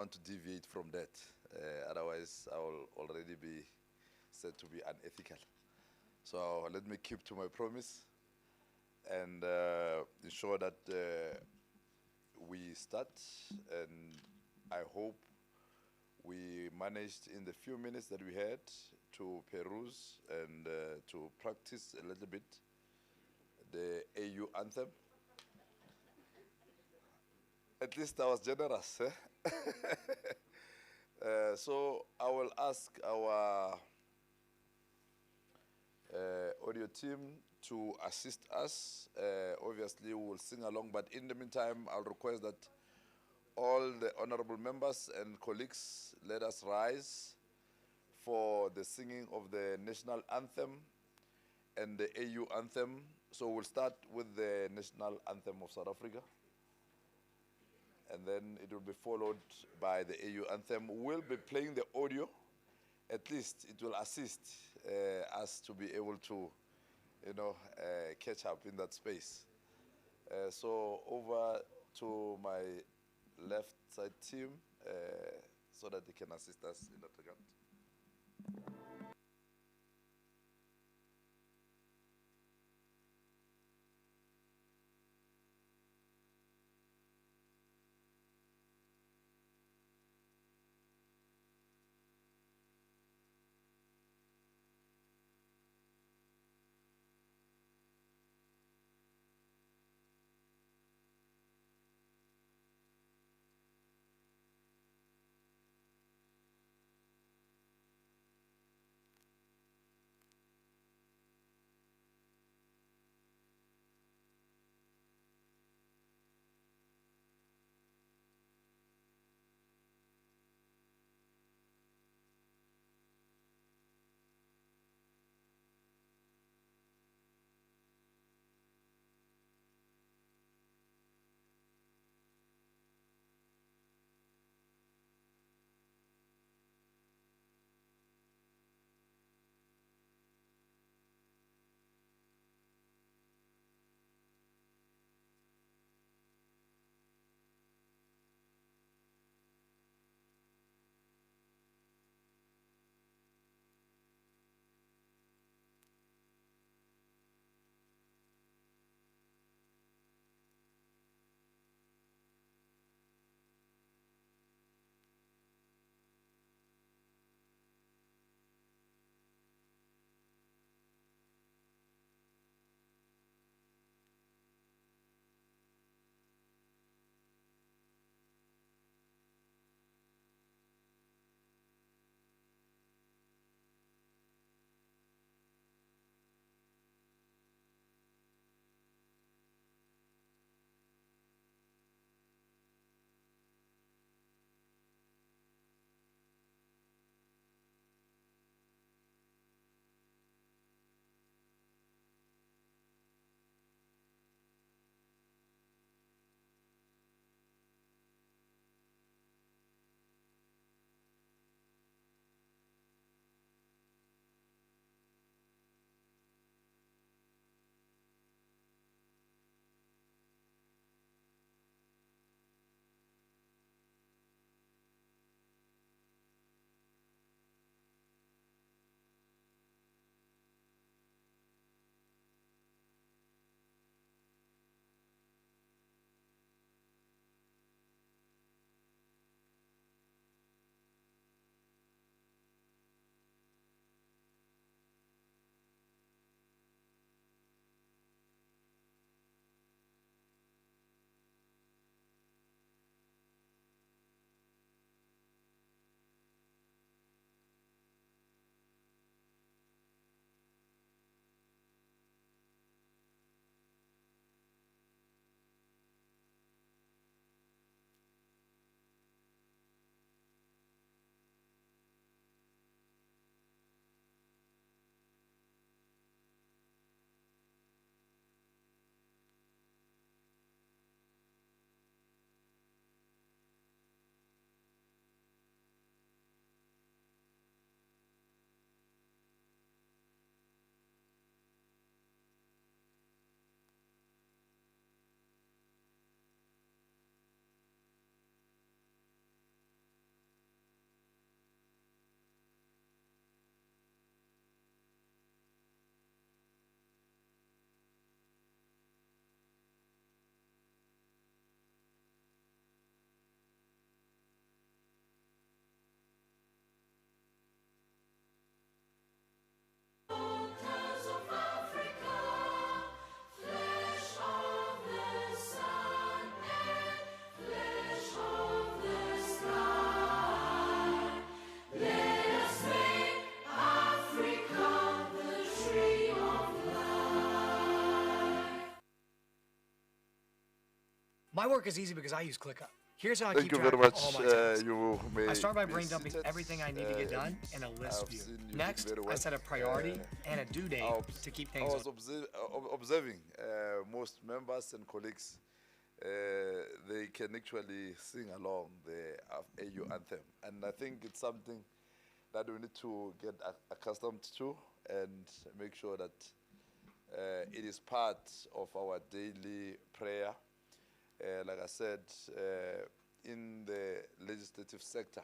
want to deviate from that. Otherwise, I will already be said to be unethical. So let me keep to my promise and ensure that we start. And I hope we managed in the few minutes that we had to peruse and to practice a little bit the AU anthem. At least I was generous. So I will ask our audio team to assist us. Obviously, we will sing along, but in the meantime, I'll request that all the honorable members and colleagues let us rise for the singing of the national anthem and the AU anthem. So we'll start with the national anthem of South Africa, and then it will be followed by the AU anthem. We'll be playing the audio. At least it will assist us to be able to, catch up in that space. So over to my left side team so that they can assist us in that regard. My work is easy because I use ClickUp. Here's how I Thank keep you track very of all much. my tasks. You may I start by be brain dumping seated, everything I need to get done in a list I've view. seen you Next, very I well. set a priority and a due date to keep things on. Observing most members and colleagues, they can actually sing along the AU anthem. And I think it's something that we need to get accustomed to and make sure that it is part of our daily prayer. Like I said, in the legislative sector,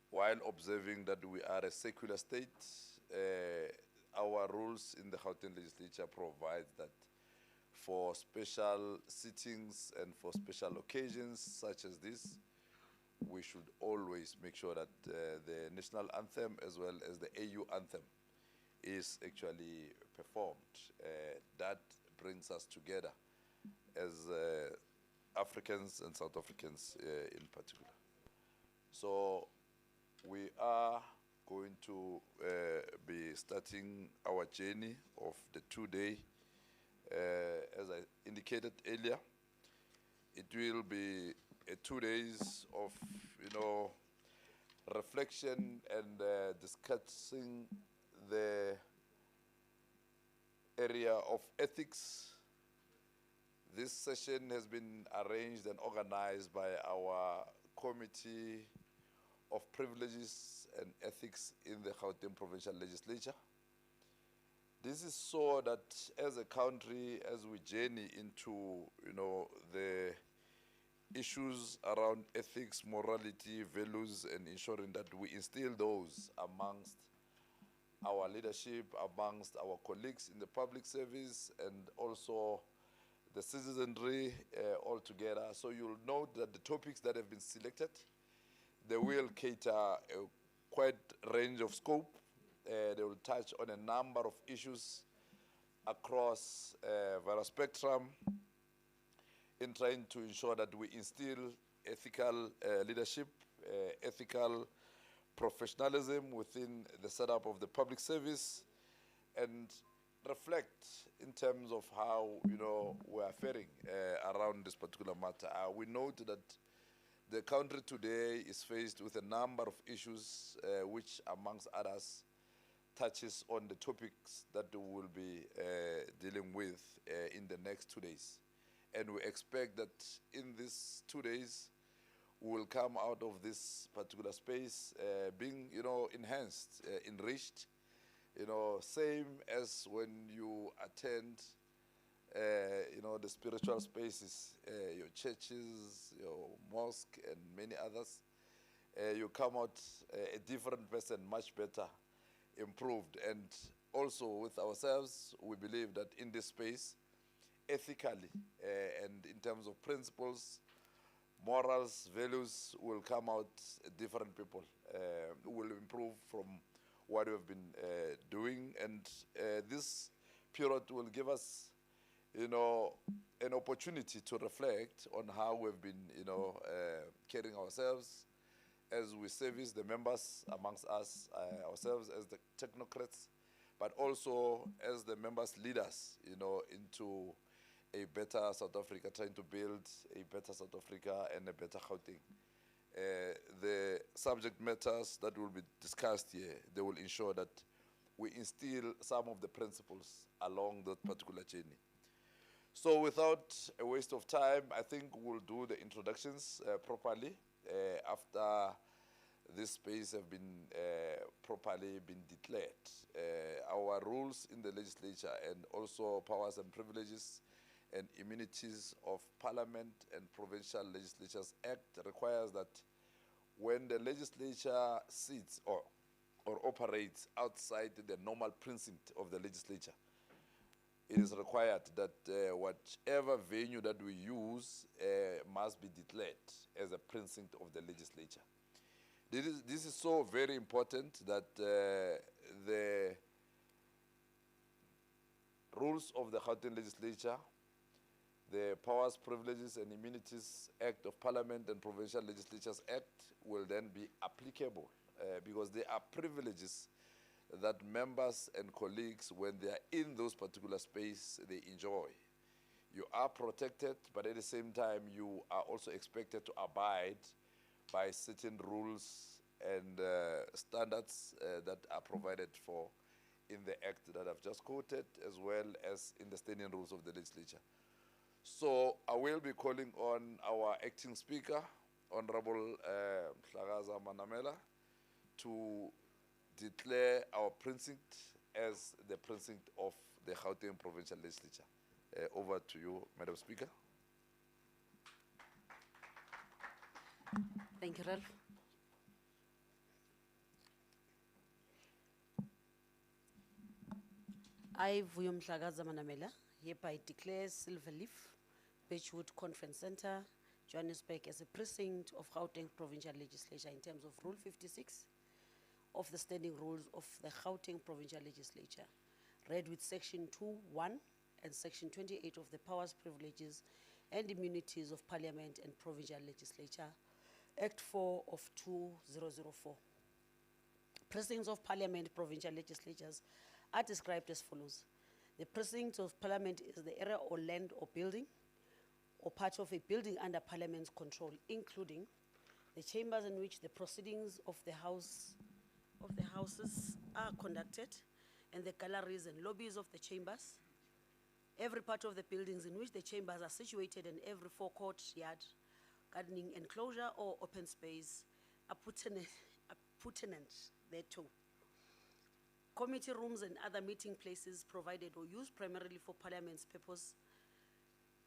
while observing that we are a secular state, our rules in the Gauteng legislature provide that for special sittings and for special occasions such as this, we should always make sure that the national anthem as well as the AU anthem is actually performed. That brings us together as Africans and South Africans in particular. So we are going to be starting our journey of the 2-day. As I indicated earlier, it will be 2 days of, reflection and discussing the area of ethics. This session has been arranged and organized by our Committee of Privileges and Ethics in the Gauteng Provincial Legislature. This is so that as a country, as we journey into, the issues around ethics, morality, values, and ensuring that we instill those amongst our leadership, amongst our colleagues in the public service, and also the citizenry altogether. So you'll note that the topics that have been selected, they will cater a quite range of scope. They will touch on a number of issues across various spectrum in trying to ensure that we instill ethical leadership, ethical professionalism within the setup of the public service, and reflect in terms of how we are faring around this particular matter. We note that the country today is faced with a number of issues which, amongst others, touches on the topics that we will be dealing with in the next 2 days. And we expect that in these 2 days, we will come out of this particular space being, enhanced, enriched, same as when you attend, the spiritual spaces, your churches, your mosque, and many others. You come out a different person, much better, improved. And also with ourselves, we believe that in this space, ethically and in terms of principles, morals, values, will come out different people, will improve from what we've been doing. And this period will give us, an opportunity to reflect on how we've been, carrying ourselves as we service the members amongst us, ourselves as the technocrats, but also as the members leaders, into a better South Africa, trying to build a better South Africa and a better Gauteng. The subject matters that will be discussed here, they will ensure that we instill some of the principles along that particular journey. So without a waste of time, I think we'll do the introductions properly after this space have been properly been declared. Our rules in the legislature and also powers and privileges and immunities of Parliament and Provincial Legislatures Act requires that when the legislature sits or operates outside the normal precinct of the legislature, it is required that whatever venue that we use must be declared as a precinct of the legislature. This is so very important that the rules of the Gauteng legislature, the Powers, Privileges and Immunities Act of Parliament and Provincial Legislatures Act will then be applicable because they are privileges that members and colleagues, when they are in those particular space, they enjoy. You are protected, but at the same time, you are also expected to abide by certain rules and standards that are provided for in the act that I've just quoted, as well as in the standing rules of the legislature. So I will be calling on our acting speaker, Honorable Mhlagaza Manamela, to declare our precinct as the precinct of the Gauteng Provincial Legislature. Over to you, Madam Speaker. Thank you, Ralph. I, Vuyo Mhlagaza Manamela, hereby declare Silverleaf, Beechwood Conference Center, Johannesburg, as a precinct of Gauteng Provincial Legislature in terms of Rule 56 of the Standing Rules of the Gauteng Provincial Legislature, read with Section 2(1) and Section 28 of the Powers, Privileges, and Immunities of Parliament and Provincial Legislature, Act 4 of 2004. Precincts of Parliament, Provincial Legislatures are described as follows. The precinct of Parliament is the area or land or building or part of a building under Parliament's control, including the chambers in which the proceedings of the houses are conducted, and the galleries and lobbies of the chambers, every part of the buildings in which the chambers are situated, and every forecourt, yard, gardening enclosure, or open space appurtenant thereto. Committee rooms and other meeting places provided or used primarily for Parliament's purpose,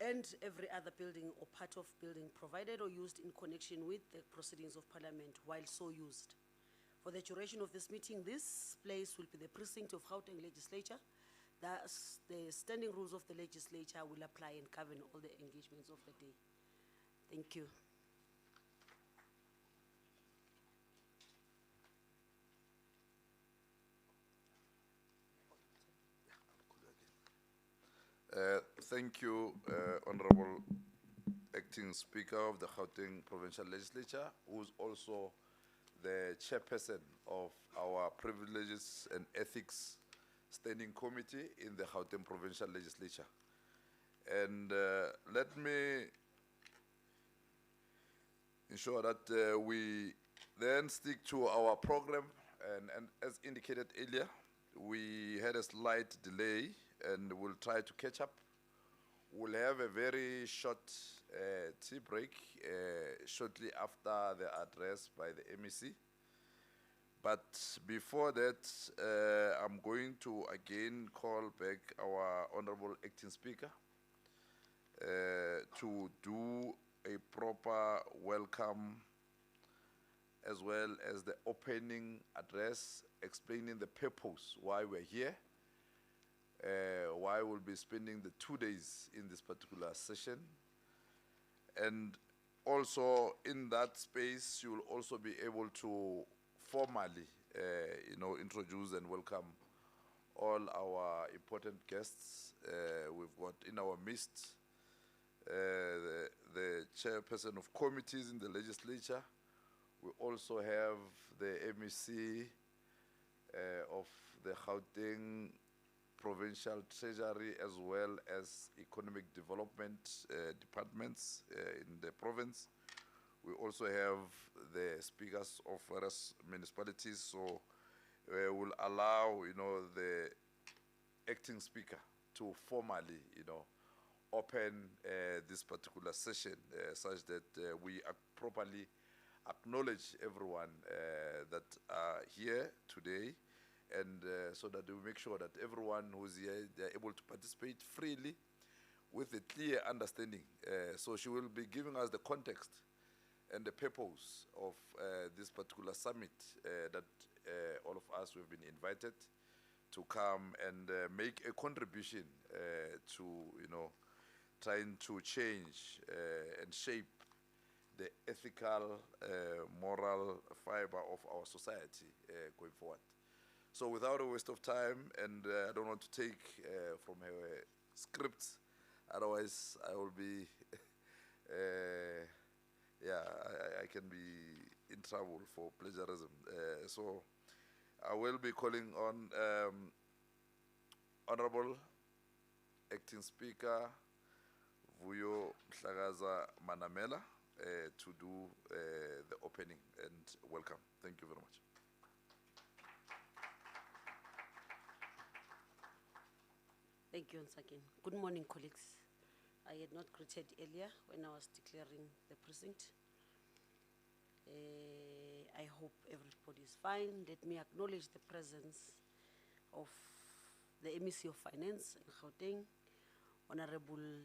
and every other building or part of building provided or used in connection with the proceedings of Parliament while so used. For the duration of this meeting, this place will be the precinct of Gauteng Legislature. Thus, the standing rules of the legislature will apply and govern all the engagements of the day. Thank you. Thank you, Honorable Acting Speaker of the Gauteng Provincial Legislature, who is also the chairperson of our Privileges and Ethics Standing Committee in the Gauteng Provincial Legislature. And let me ensure that we then stick to our program. And as indicated earlier, we had a slight delay and we'll try to catch up. We'll have a very short tea break shortly after the address by the MEC. But before that, I'm going to again call back our Honorable Acting Speaker to do a proper welcome as well as the opening address explaining the purpose why we're here, why we'll be spending the 2 days in this particular session. And also in that space, you'll also be able to formally, introduce and welcome all our important guests we've got in our midst. The chairperson of committees in the legislature. We also have the MEC of the Gauteng Provincial Treasury, as well as Economic Development departments in the province. We also have the speakers of various municipalities, so we'll allow, the acting speaker to formally, open this particular session such that we properly acknowledge everyone that are here today, and so that we make sure that everyone who's here, they're able to participate freely with a clear understanding. So she will be giving us the context and the purpose of this particular summit that all of us have been invited to come and make a contribution to, trying to change and shape the ethical, moral fiber of our society going forward. So without a waste of time, and I don't want to take from her script, otherwise I will be, I can be in trouble for plagiarism. So I will be calling on Honorable Acting Speaker Vuyo Mhlagaza Manamela to do the opening, and welcome. Thank you very much. Thank you once again. Good morning, colleagues. I had not greeted earlier when I was declaring the precinct. I hope everybody is fine. Let me acknowledge the presence of the MEC of Finance in Gauteng, Honorable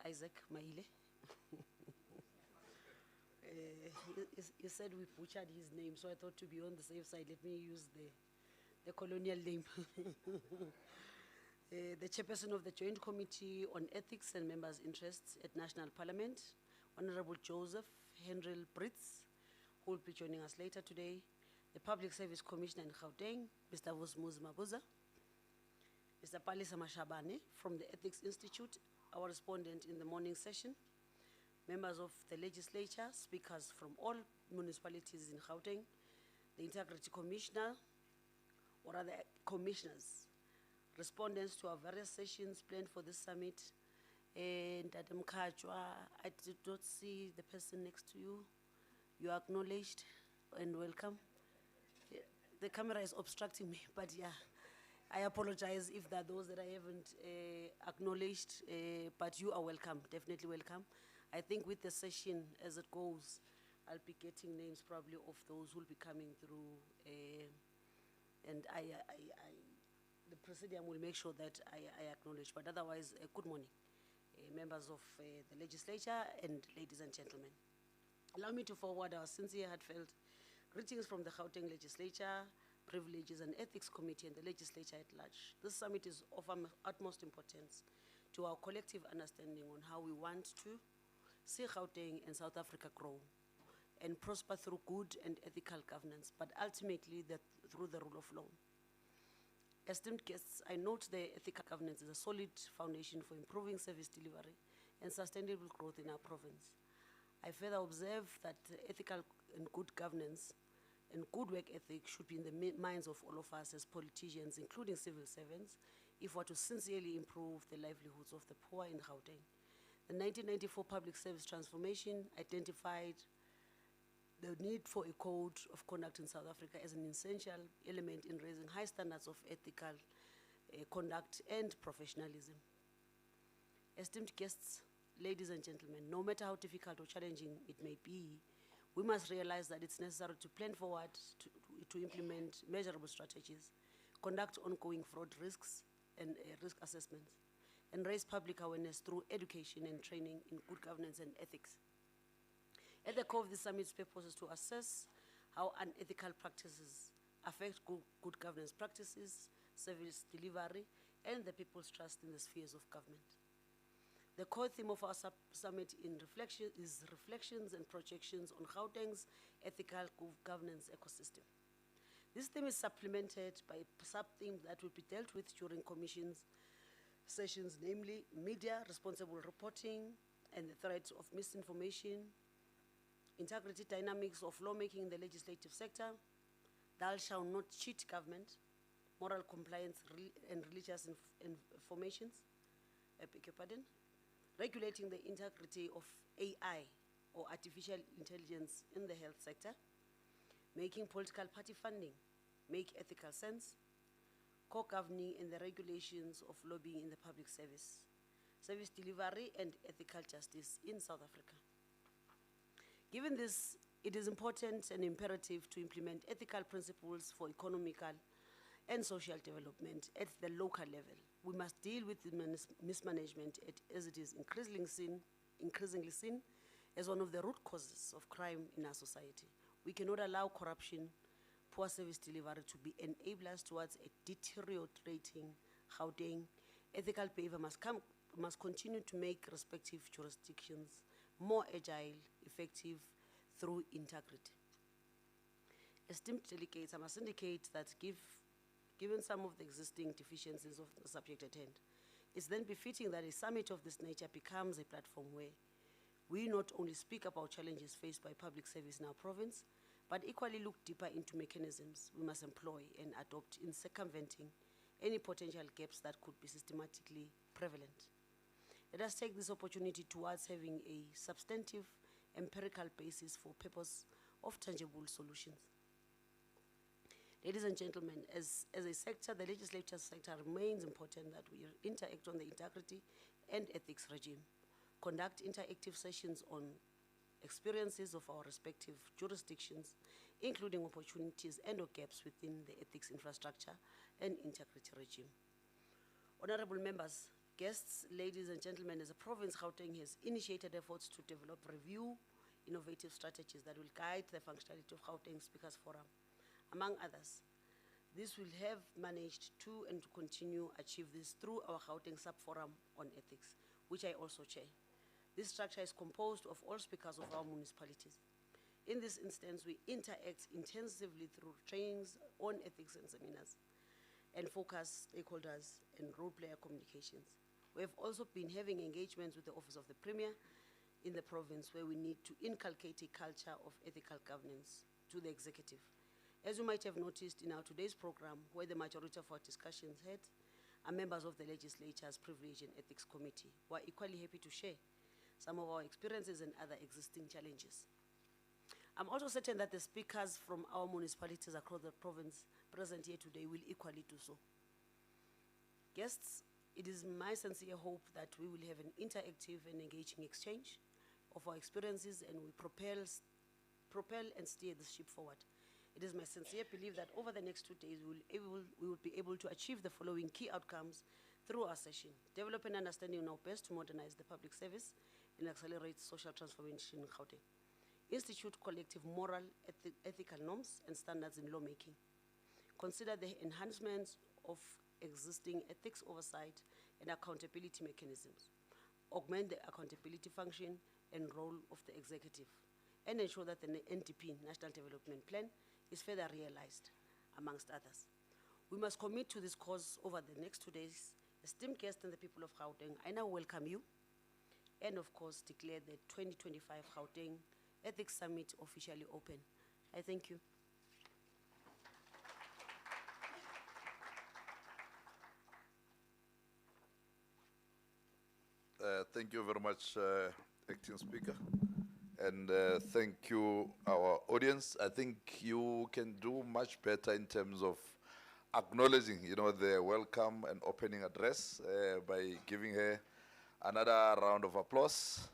Isaac Maile. You said we butchered his name, so I thought to be on the safe side, let me use the colonial name. The chairperson of the Joint Committee on Ethics and Members' Interests at National Parliament, Honorable Joseph Henry Brits, who will be joining us later today, the Public Service Commissioner in Gauteng, Mr. Vusmuzi Mabuza, Mr. Palisa Mashabane from the Ethics Institute, our respondent in the morning session, members of the legislature, speakers from all municipalities in Gauteng, the Integrity Commissioner, or other commissioners, respondents to our various sessions planned for this summit. And Adam Kajwa, I did not see the person next to you. You are acknowledged and welcome. The camera is obstructing me, but yeah, I apologize if there are those that I haven't acknowledged, but you are welcome, definitely welcome. I think with the session as it goes, I'll be getting names probably of those who will be coming through, and the Presidium will make sure that I acknowledge, but otherwise, good morning, members of the legislature and ladies and gentlemen. Allow me to forward our sincere, heartfelt greetings from the Gauteng Legislature, Privileges and Ethics Committee and the legislature at large. This summit is of utmost importance to our collective understanding on how we want to see Gauteng and South Africa grow and prosper through good and ethical governance, but ultimately through the rule of law. Esteemed guests, I note the ethical governance is a solid foundation for improving service delivery and sustainable growth in our province. I further observe that ethical and good governance and good work ethic should be in the minds of all of us as politicians, including civil servants, if we are to sincerely improve the livelihoods of the poor in Gauteng. The 1994 Public Service Transformation identified the need for a code of conduct in South Africa as an essential element in raising high standards of ethical conduct and professionalism. Esteemed guests, ladies and gentlemen, no matter how difficult or challenging it may be, we must realize that it's necessary to plan forward, to implement measurable strategies, conduct ongoing fraud risks and risk assessments, and raise public awareness through education and training in good governance and ethics. At the core of the summit's purpose is to assess how unethical practices affect good governance practices, service delivery, and the people's trust in the spheres of government. The core theme of our summit is reflections and projections on Gauteng's ethical governance ecosystem. This theme is supplemented by sub-themes that will be dealt with during Commission's sessions, namely media, responsible reporting, and the threat of misinformation, integrity dynamics of lawmaking in the legislative sector, thou shalt not cheat government, moral compliance and religious informations, I beg your pardon, regulating the integrity of AI or artificial intelligence in the health sector, making political party funding make ethical sense, co-governing in the regulations of lobbying in the public service, service delivery and ethical justice in South Africa. Given this, it is important and imperative to implement ethical principles for economical and social development at the local level. We must deal with the mismanagement as it is increasingly seen as one of the root causes of crime in our society. We cannot allow corruption, poor service delivery to be enablers towards a deteriorating Gauteng. Ethical behavior must continue to make respective jurisdictions more agile, effective through integrity. Esteemed delegates, I must indicate that given some of the existing deficiencies of the subject at hand, it's then befitting that a summit of this nature becomes a platform where we not only speak about challenges faced by public service in our province, but equally look deeper into mechanisms we must employ and adopt in circumventing any potential gaps that could be systematically prevalent. Let us take this opportunity towards having a substantive empirical basis for purpose of tangible solutions. Ladies and gentlemen, as a sector, the legislature sector remains important that we interact on the integrity and ethics regime, conduct interactive sessions on experiences of our respective jurisdictions, including opportunities and or gaps within the ethics infrastructure and integrity regime. Honorable members, guests, ladies and gentlemen, as a province, Gauteng has initiated efforts to develop review innovative strategies that will guide the functionality of Gauteng Speakers Forum, among others. This will have managed to and to continue achieve this through our Gauteng Sub-Forum on Ethics, which I also chair. This structure is composed of all speakers of our municipalities. In this instance, we interact intensively through trainings on ethics and seminars and focus stakeholders and role player communications. We have also been having engagements with the Office of the Premier in the province where we need to inculcate a culture of ethical governance to the executive. As you might have noticed in our today's program, where the majority of our discussions had are members of the legislature's Privilege and Ethics Committee, who are equally happy to share some of our experiences and other existing challenges. I'm also certain that the speakers from our municipalities across the province present here today will equally do so. Guests, it is my sincere hope that we will have an interactive and engaging exchange of our experiences and we propel and steer the ship forward. It is my sincere belief that over the next 2 days, we will be able to achieve the following key outcomes through our session: develop an understanding on how best to modernize the public service and accelerate social transformation in Gauteng; institute collective moral, ethical norms and standards in lawmaking; consider the enhancements of existing ethics oversight and accountability mechanisms; augment the accountability function and role of the executive; and ensure that the NDP, National Development Plan, is further realized, amongst others. We must commit to this cause over the next 2 days. Esteemed guests and the people of Gauteng, I now welcome you and of course declare the 2025 Gauteng Ethics Summit officially open. I thank you. Thank you very much, Acting Speaker. And thank you, our audience. I think you can do much better in terms of acknowledging, the welcome and opening address by giving her another round of applause.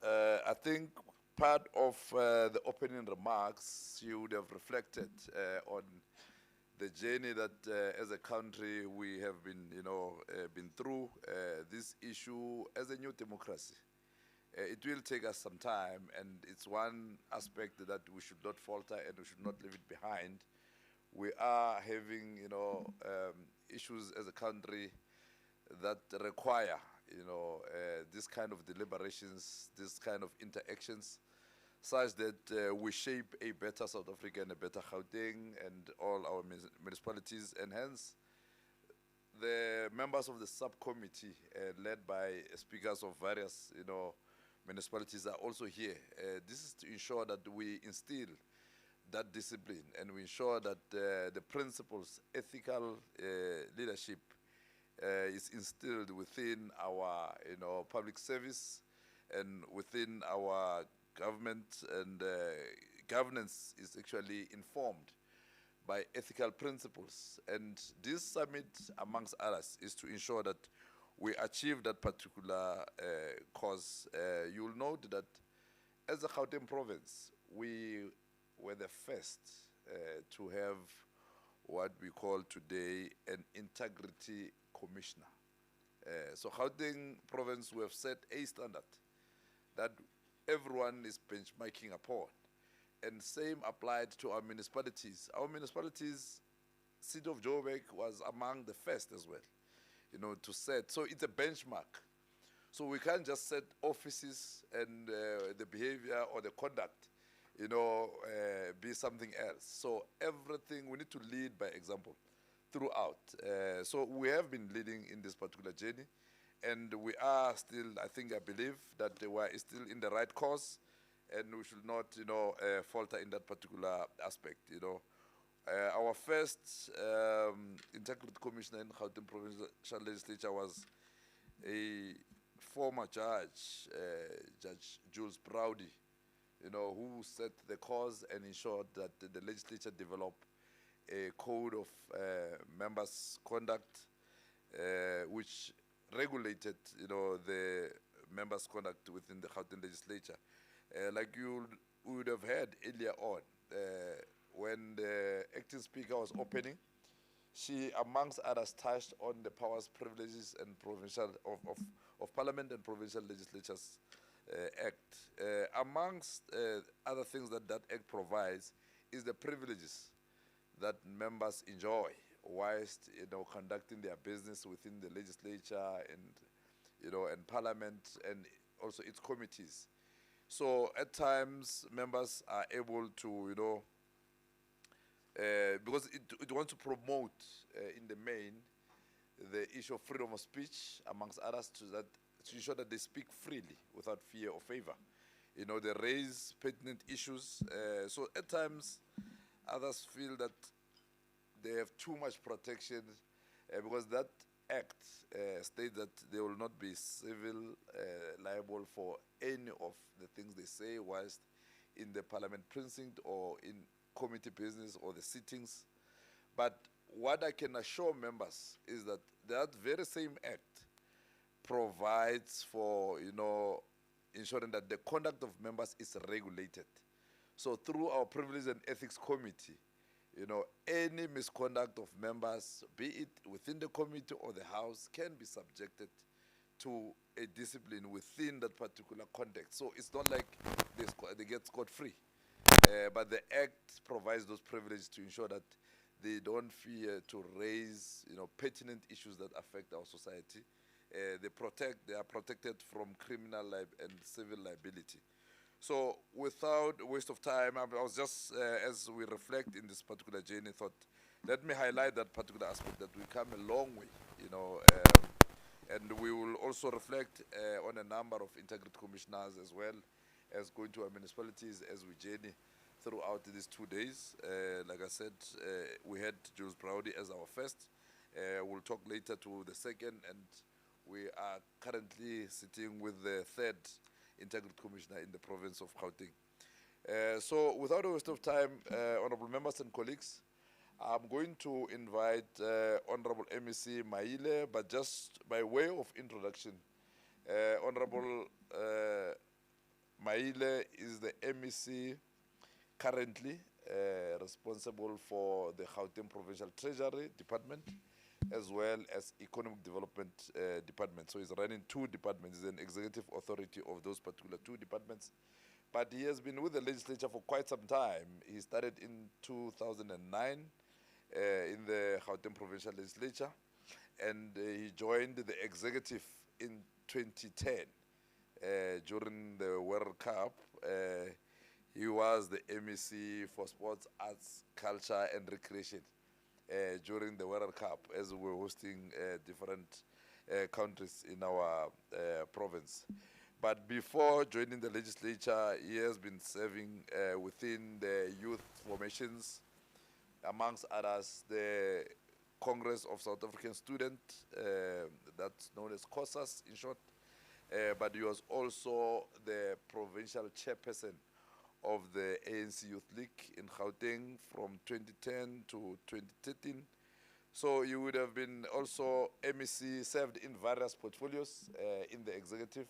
I think part of the opening remarks, you would have reflected on the journey that as a country we have been through this issue as a new democracy. It will take us some time, and it's one aspect that we should not falter and we should not leave it behind. We are having, issues as a country that require, this kind of deliberations, this kind of interactions, such that we shape a better South Africa and a better Gauteng and all our municipalities. And hence, the members of the subcommittee, led by speakers of various, municipalities, are also here. This is to ensure that we instill that discipline and we ensure that the principles, ethical leadership, is instilled within our, public service and within our government, and governance is actually informed by ethical principles. And this summit, amongst others, is to ensure that we achieve that particular cause. You'll note that as a Gauteng Province, we were the first to have what we call today an integrity commissioner. So Gauteng Province, we have set a standard that everyone is benchmarking upon. And same applied to our municipalities. Our municipalities, City of Joburg was among the first as well, to set. So it's a benchmark. So we can't just set offices and the behavior or the conduct, be something else. So everything, we need to lead by example throughout. So we have been leading in this particular journey. And we are still, I believe that we are still in the right course, and we should not, falter in that particular aspect. Our first integrity commissioner in Gauteng Provincial Legislature was a former judge, Judge Jules Browdy, who set the cause and ensured that the legislature developed a code of members' conduct, which regulated, the members' conduct within the Gauteng legislature. Like you would have heard earlier on, when the acting speaker was opening, she, amongst others, touched on the powers, privileges, and provincial of Parliament and Provincial Legislatures Act. Amongst other things that that Act provides is the privileges that members enjoy whilst conducting their business within the legislature and Parliament and also its committees. So at times members are able to because it wants to promote in the main the issue of freedom of speech, amongst others, to ensure that they speak freely without fear or favor. They raise pertinent issues. So at times, others feel that they have too much protection because that act states that they will not be civil liable for any of the things they say whilst in the parliament precinct or in committee business or the sittings. But what I can assure members is that that very same act provides for ensuring that the conduct of members is regulated. So through our Privilege and Ethics Committee, any misconduct of members, be it within the committee or the House, can be subjected to a discipline within that particular context. So it's not like they get scot-free. But the Act provides those privileges to ensure that they don't fear to raise, pertinent issues that affect our society. They are protected from criminal and civil liability. So without waste of time, I was just, as we reflect in this particular journey, thought, let me highlight that particular aspect, that we come a long way, and we will also reflect on a number of integrity commissioners as well as going to our municipalities as we journey throughout these 2 days. Like I said, we had Jules Browdy as our first. We'll talk later to the second, and we are currently sitting with the third integrity commissioner in the province of Gauteng. So without a waste of time, honorable members and colleagues, I'm going to invite Honorable MEC Maile, but just by way of introduction, Honorable Maile is the MEC currently responsible for the Gauteng Provincial Treasury Department as well as Economic Development Department. So he's running two departments. He's an executive authority of those particular two departments. But he has been with the legislature for quite some time. He started in 2009 in the Gauteng Provincial Legislature, and he joined the executive in 2010 during the World Cup. He was the MEC for Sports, Arts, Culture and Recreation during the World Cup, as we were hosting different countries in our province. But before joining the legislature, he has been serving within the youth formations, amongst others, the Congress of South African Students, that's known as COSAS in short, but he was also the provincial chairperson of the ANC Youth League in Gauteng from 2010 to 2013. So you would have been also MEC, served in various portfolios in the Executive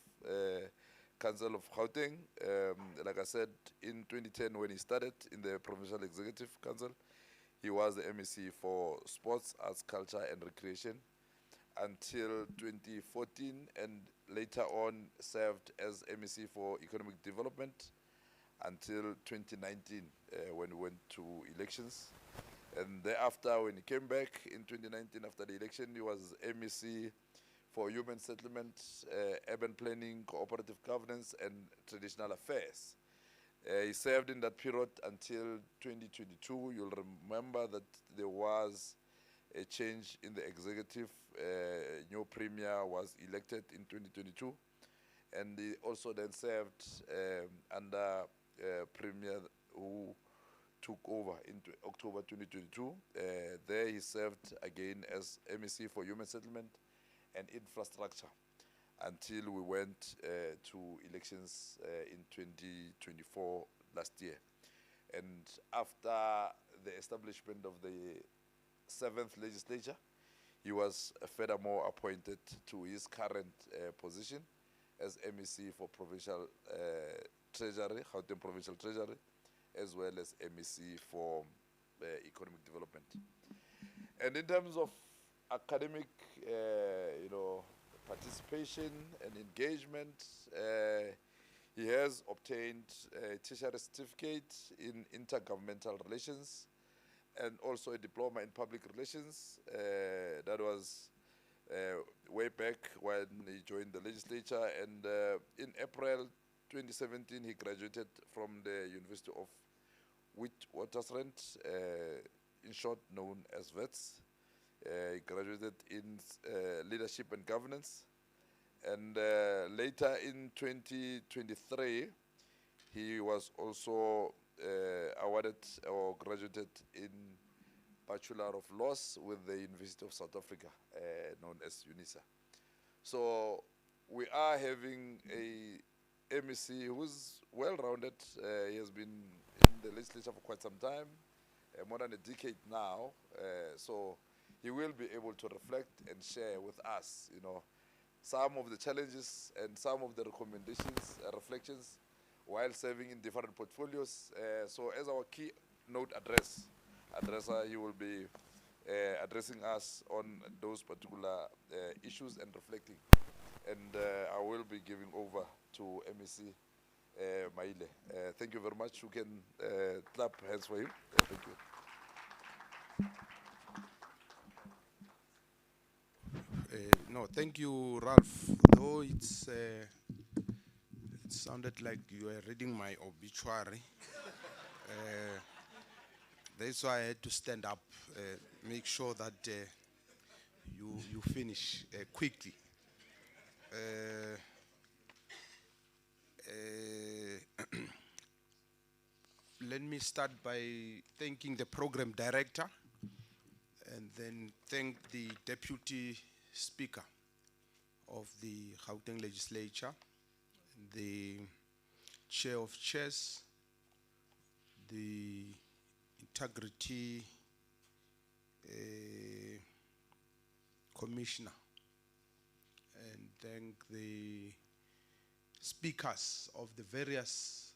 Council of Gauteng. Like I said, in 2010 when he started in the Provincial Executive Council, he was the MEC for Sports, Arts, Culture and Recreation until 2014, and later on served as MEC for Economic Development until 2019 when we went to elections. And thereafter, when he came back in 2019 after the election, he was MEC for Human Settlement, Urban Planning, Cooperative Governance and Traditional Affairs. He served in that period until 2022. You'll remember that there was a change in the executive. New premier was elected in 2022. And he also then served under premier who took over in October 2022. There he served again as MEC for Human Settlement and Infrastructure until we went to elections in 2024 last year. And after the establishment of the 7th legislature, he was furthermore appointed to his current position as MEC for Provincial Treasury, Gauteng Provincial Treasury, as well as MEC for Economic Development. And in terms of academic, participation and engagement, he has obtained a tertiary certificate in intergovernmental relations and also a diploma in public relations. That was way back when he joined the legislature, and in April 2017 he graduated from the University of Witwatersrand, in short known as WITS. He graduated in leadership and governance, and later in 2023 he was also awarded or graduated in Bachelor of Laws with the University of South Africa, known as UNISA. So we are having a MEC who's well-rounded. He has been in the legislature for quite some time, more than a decade now. So he will be able to reflect and share with us, some of the challenges and some of the recommendations, reflections, while serving in different portfolios. So as our keynote addresser, he will be addressing us on those particular issues and reflecting. And I will be giving over to MEC Maile. Thank you very much. You can clap hands for him. Thank you. No, thank you, Ralph. Though it sounded like you were reading my obituary. That's why I had to stand up, make sure that you finish quickly. Let me start by thanking the program director and then thank the deputy speaker of the Gauteng legislature, the chair of chairs, the integrity commissioner, and thank the speakers of the various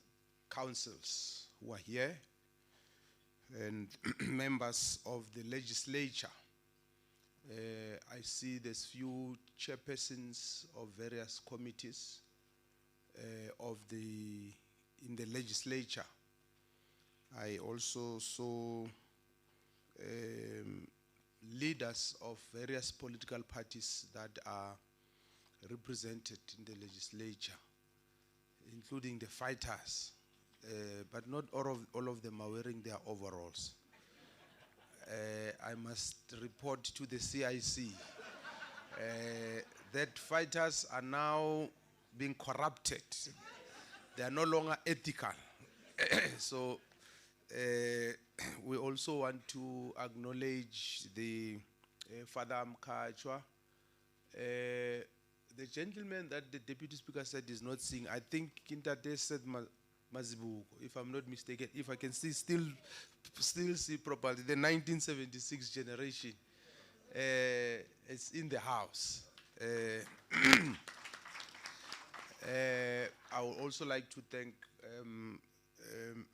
councils who are here, and members of the legislature. I see there's few chairpersons of various committees in the legislature. I also saw leaders of various political parties that are represented in the legislature, including the fighters, but not all of them are wearing their overalls. I must report to the CIC that fighters are now being corrupted. They are no longer ethical. So we also want to acknowledge the Father Mkachwa. The gentleman that the deputy speaker said is not seeing, I think Kintate said Mazibuko, if I'm not mistaken, if I can still see properly, the 1976 generation is in the house. I would also like to thank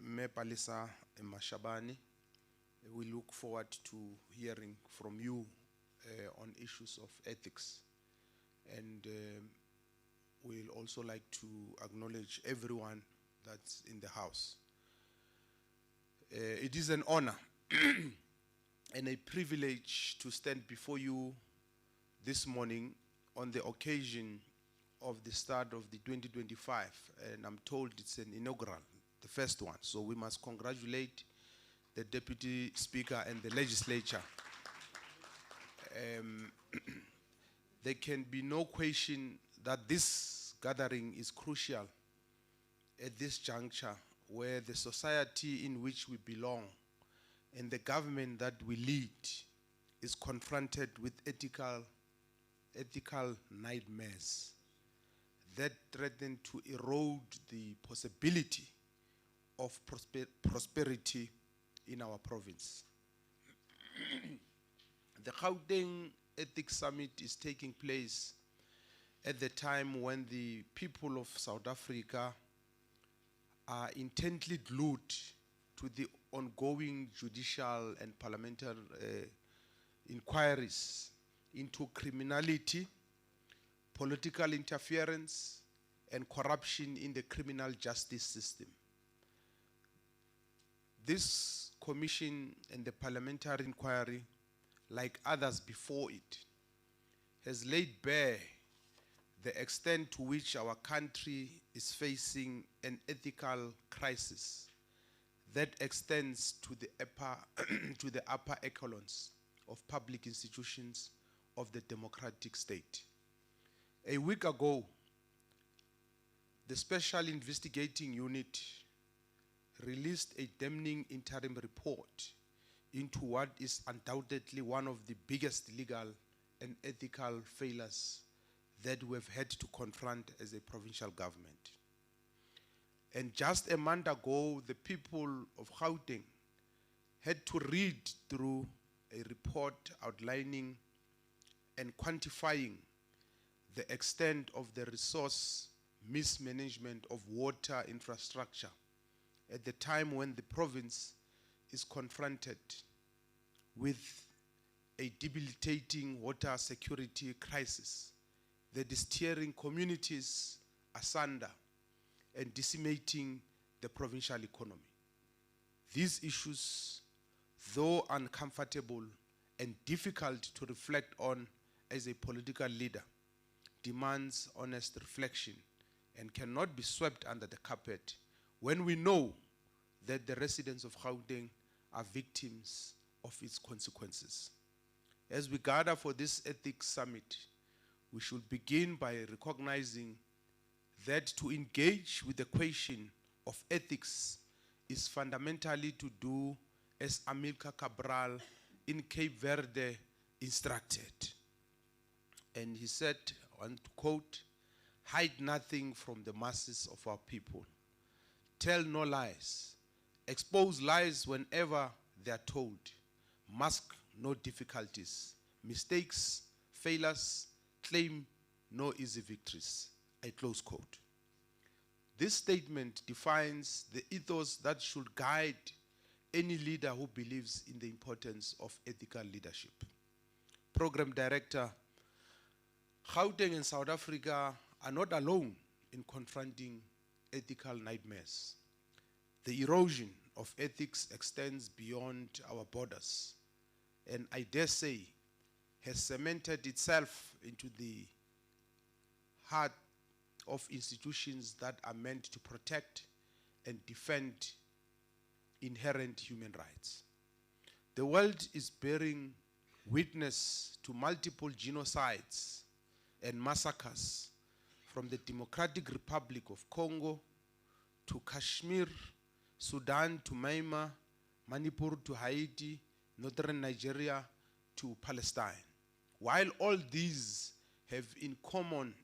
Me Palisa Mashabani. We look forward to hearing from you on issues of ethics. And we'll also like to acknowledge everyone that's in the house. It is an honor and a privilege to stand before you this morning on the occasion of the start of the 2025, and I'm told it's an inaugural, the first one. So we must congratulate the Deputy Speaker and the legislature. There can be no question that this gathering is crucial at this juncture where the society in which we belong and the government that we lead is confronted with ethical nightmares that threaten to erode the possibility of prosperity in our province. The Gauteng Ethics Summit is taking place at the time when the people of South Africa are intently glued to the ongoing judicial and parliamentary inquiries into criminality, political interference, and corruption in the criminal justice system. This commission and the parliamentary inquiry, like others before it, has laid bare the extent to which our country is facing an ethical crisis that extends to the upper echelons of public institutions of the democratic state. A week ago, the Special Investigating Unit released a damning interim report into what is undoubtedly one of the biggest legal and ethical failures that we've had to confront as a provincial government. And just a month ago, the people of Gauteng had to read through a report outlining and quantifying the extent of the resource mismanagement of water infrastructure at the time when the province is confronted with a debilitating water security crisis that is tearing communities asunder and decimating the provincial economy. These issues, though uncomfortable and difficult to reflect on as a political leader, demands honest reflection and cannot be swept under the carpet when we know that the residents of Gauteng are victims of its consequences. As we gather for this ethics summit, we should begin by recognizing that to engage with the question of ethics is fundamentally to do as Amilcar Cabral in Cape Verde instructed. And he said, I want to quote, "Hide nothing from the masses of our people. Tell no lies. Expose lies whenever they are told. Mask no difficulties. Mistakes, failures, claim no easy victories." A close quote. This statement defines the ethos that should guide any leader who believes in the importance of ethical leadership. Program Director, Gauteng and South Africa are not alone in confronting ethical nightmares. The erosion of ethics extends beyond our borders, and I dare say has cemented itself into the heart of institutions that are meant to protect and defend inherent human rights. The world is bearing witness to multiple genocides and massacres, from the Democratic Republic of Congo to Kashmir, Sudan to Myanmar, Manipur to Haiti, northern Nigeria to Palestine. While all these have in common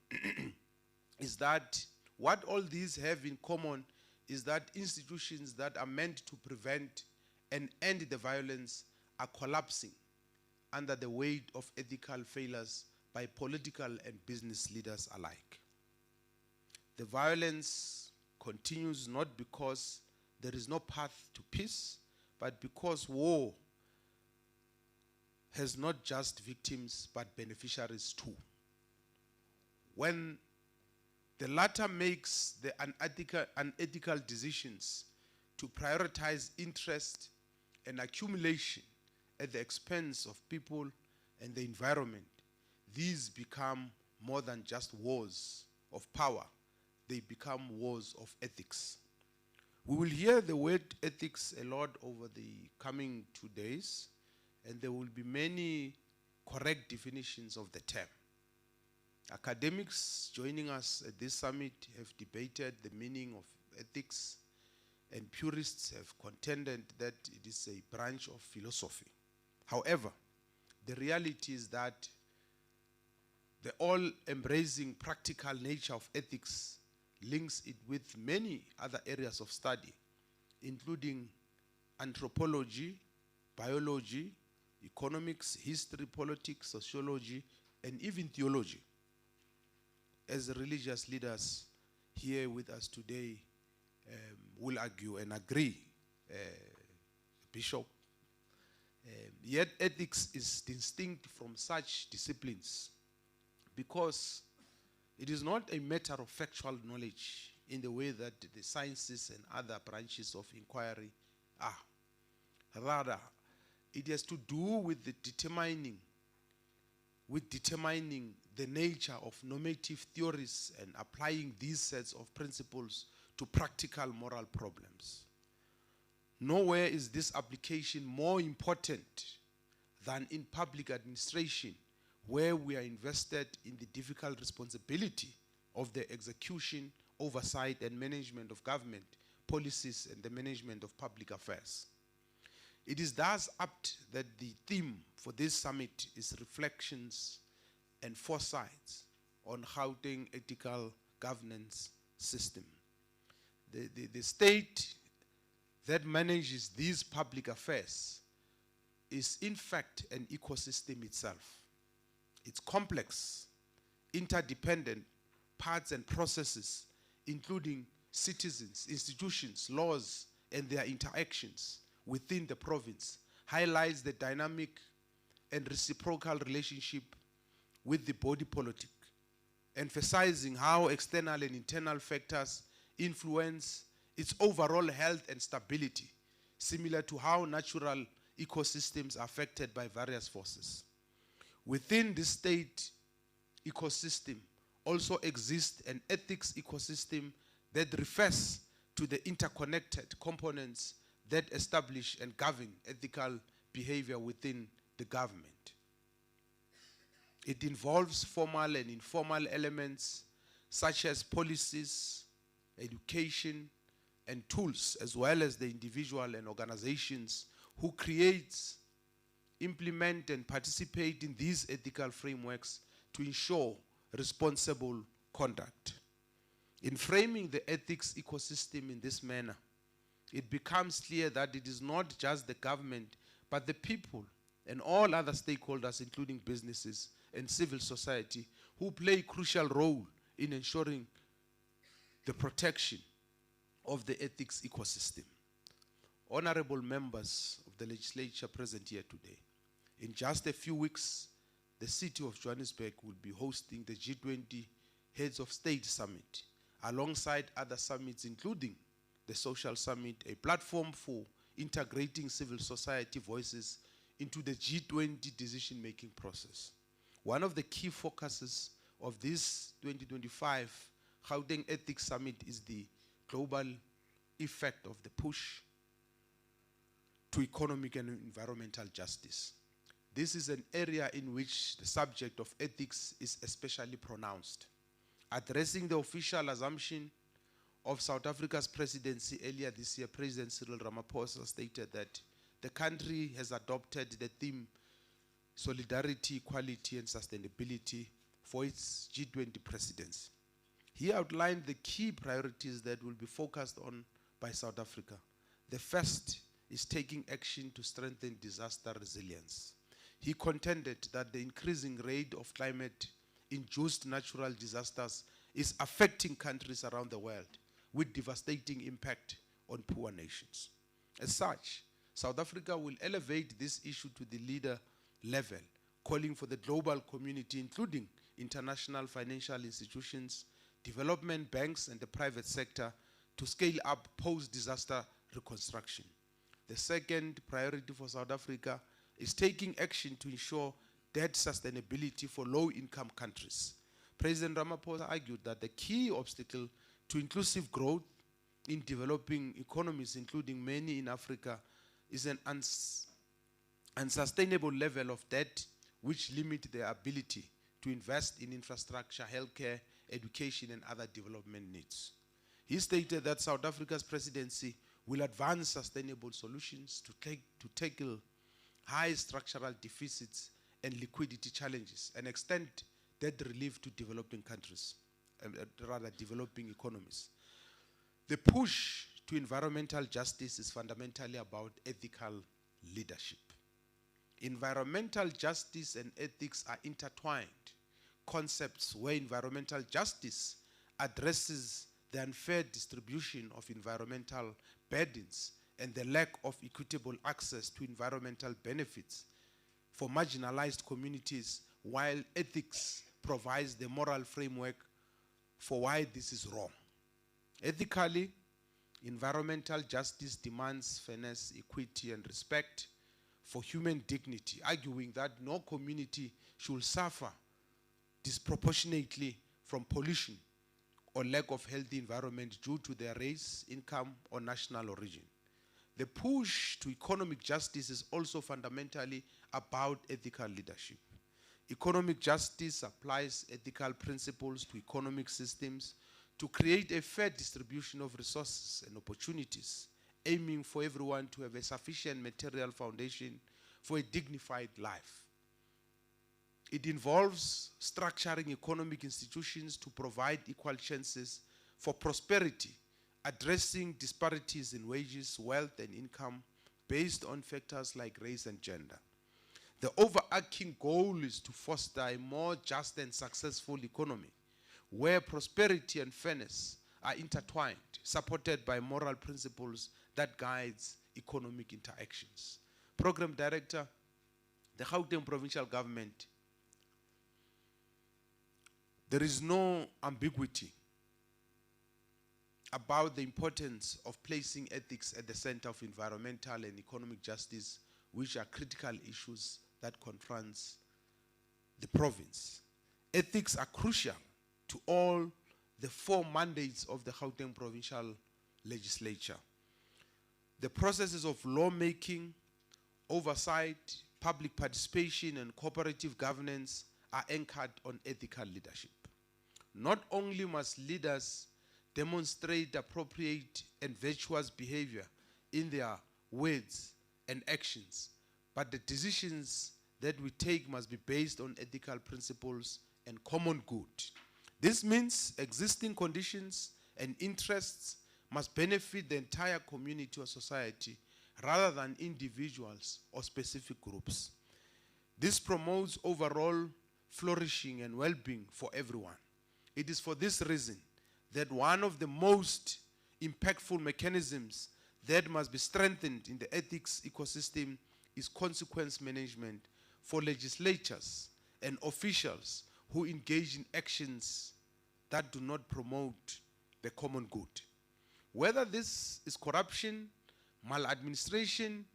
what all these have in common is that institutions that are meant to prevent and end the violence are collapsing under the weight of ethical failures by political and business leaders alike. The violence continues not because there is no path to peace, but because war has not just victims but beneficiaries too. When the latter makes the unethical decisions to prioritize interest and accumulation at the expense of people and the environment, these become more than just wars of power. They become wars of ethics. We will hear the word ethics a lot over the coming 2 days, and there will be many correct definitions of the term. Academics joining us at this summit have debated the meaning of ethics, and purists have contended that it is a branch of philosophy. However, the reality is that the all-embracing practical nature of ethics links it with many other areas of study, including anthropology, biology, economics, history, politics, sociology, and even theology. As the religious leaders here with us today will argue and agree, Bishop, yet ethics is distinct from such disciplines because it is not a matter of factual knowledge in the way that the sciences and other branches of inquiry are. Rather, it has to do with determining the nature of normative theories and applying these sets of principles to practical moral problems. Nowhere is this application more important than in public administration, where we are invested in the difficult responsibility of the execution, oversight, and management of government policies and the management of public affairs. It is thus apt that the theme for this summit is reflections and foresights on Gauteng ethical governance system. The state that manages these public affairs is in fact an ecosystem itself. It's complex, interdependent parts and processes, including citizens, institutions, laws, and their interactions within the province, highlights the dynamic and reciprocal relationship with the body politic, emphasizing how external and internal factors influence its overall health and stability, similar to how natural ecosystems are affected by various forces. Within this state ecosystem also exists an ethics ecosystem that refers to the interconnected components that establish and govern ethical behavior within the government. It involves formal and informal elements such as policies, education, and tools, as well as the individual and organizations who create, implement, and participate in these ethical frameworks to ensure responsible conduct. In framing the ethics ecosystem in this manner, it becomes clear that it is not just the government, but the people and all other stakeholders, including businesses and civil society, who play a crucial role in ensuring the protection of the ethics ecosystem. Honorable members of the legislature present here today, in just a few weeks, the city of Johannesburg will be hosting the G20 Heads of State Summit, alongside other summits, including the Social Summit, a platform for integrating civil society voices into the G20 decision-making process. One of the key focuses of this 2025 Gauteng Ethics Summit is the global effect of the push to economic and environmental justice. This is an area in which the subject of ethics is especially pronounced. Addressing the official assumption of South Africa's presidency earlier this year, President Cyril Ramaphosa stated that the country has adopted the theme solidarity, equality, and sustainability for its G20 presidency. He outlined the key priorities that will be focused on by South Africa. The first is taking action to strengthen disaster resilience. He contended that the increasing rate of climate-induced natural disasters is affecting countries around the world with devastating impact on poor nations. As such, South Africa will elevate this issue to the leader level, calling for the global community, including international financial institutions, development banks, and the private sector, to scale up post-disaster reconstruction. The second priority for South Africa is taking action to ensure debt sustainability for low-income countries. President Ramaphosa argued that the key obstacle to inclusive growth in developing economies, including many in Africa, is an unsustainable level of debt which limit their ability to invest in infrastructure, healthcare, education, and other development needs. He stated that South Africa's presidency will advance sustainable solutions to tackle high structural deficits and liquidity challenges and extend debt relief to developing countries, rather developing economies. The push to environmental justice is fundamentally about ethical leadership. Environmental justice and ethics are intertwined concepts where environmental justice addresses the unfair distribution of environmental burdens and the lack of equitable access to environmental benefits for marginalized communities, while ethics provides the moral framework for why this is wrong. Ethically, environmental justice demands fairness, equity, and respect for human dignity, arguing that no community should suffer disproportionately from pollution or lack of healthy environment due to their race, income, or national origin. The push to economic justice is also fundamentally about ethical leadership. Economic justice applies ethical principles to economic systems to create a fair distribution of resources and opportunities, aiming for everyone to have a sufficient material foundation for a dignified life. It involves structuring economic institutions to provide equal chances for prosperity, addressing disparities in wages, wealth, and income based on factors like race and gender. The overarching goal is to foster a more just and successful economy where prosperity and fairness are intertwined, supported by moral principles that guides economic interactions. Program Director, the Gauteng Provincial Government. There is no ambiguity about the importance of placing ethics at the center of environmental and economic justice, which are critical issues that confronts the province. Ethics are crucial to all the 4 mandates of the Gauteng Provincial Legislature. The processes of lawmaking, oversight, public participation, and cooperative governance are anchored on ethical leadership. Not only must leaders demonstrate appropriate and virtuous behavior in their words and actions, but the decisions that we take must be based on ethical principles and common good. This means existing conditions and interests must benefit the entire community or society rather than individuals or specific groups. This promotes overall flourishing and well-being for everyone. It is for this reason that one of the most impactful mechanisms that must be strengthened in the ethics ecosystem is consequence management for legislatures and officials who engage in actions that do not promote the common good. Whether this is corruption, maladministration,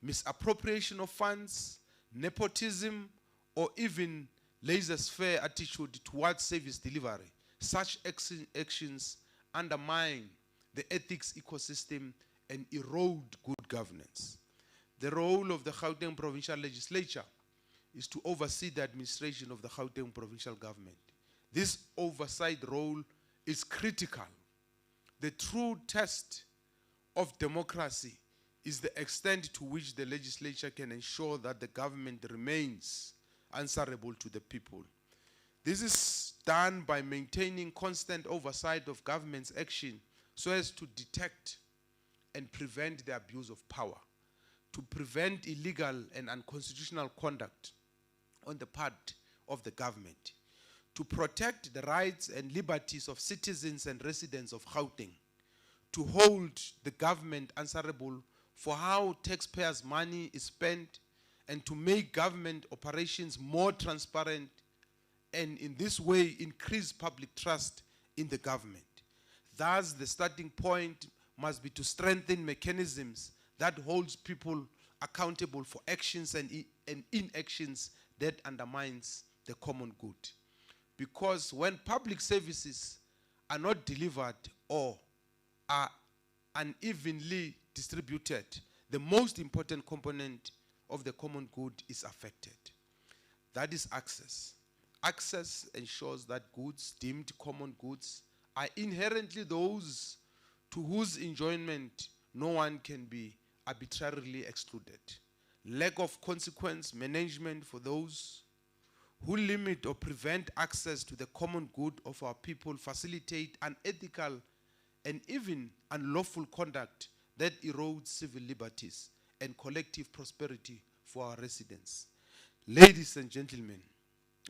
misappropriation of funds, nepotism, or even laissez-faire attitude towards service delivery, such actions undermine the ethics ecosystem and erode good governance. The role of the Gauteng Provincial Legislature is to oversee the administration of the Gauteng Provincial Government. This oversight role is critical. The true test of democracy is the extent to which the legislature can ensure that the government remains answerable to the people. This is done by maintaining constant oversight of government's action so as to detect and prevent the abuse of power, to prevent illegal and unconstitutional conduct on the part of the government, to protect the rights and liberties of citizens and residents of Gauteng, to hold the government answerable for how taxpayers' money is spent, and to make government operations more transparent, and in this way increase public trust in the government. Thus, the starting point must be to strengthen mechanisms that holds people accountable for actions and inactions that undermines the common good. Because when public services are not delivered or are unevenly distributed, the most important component of the common good is affected. That is access. Access ensures that goods deemed common goods are inherently those to whose enjoyment no one can be arbitrarily excluded. Lack of consequence management for those who limit or prevent access to the common good of our people, facilitate unethical and even unlawful conduct that erodes civil liberties and collective prosperity for our residents. Ladies and gentlemen,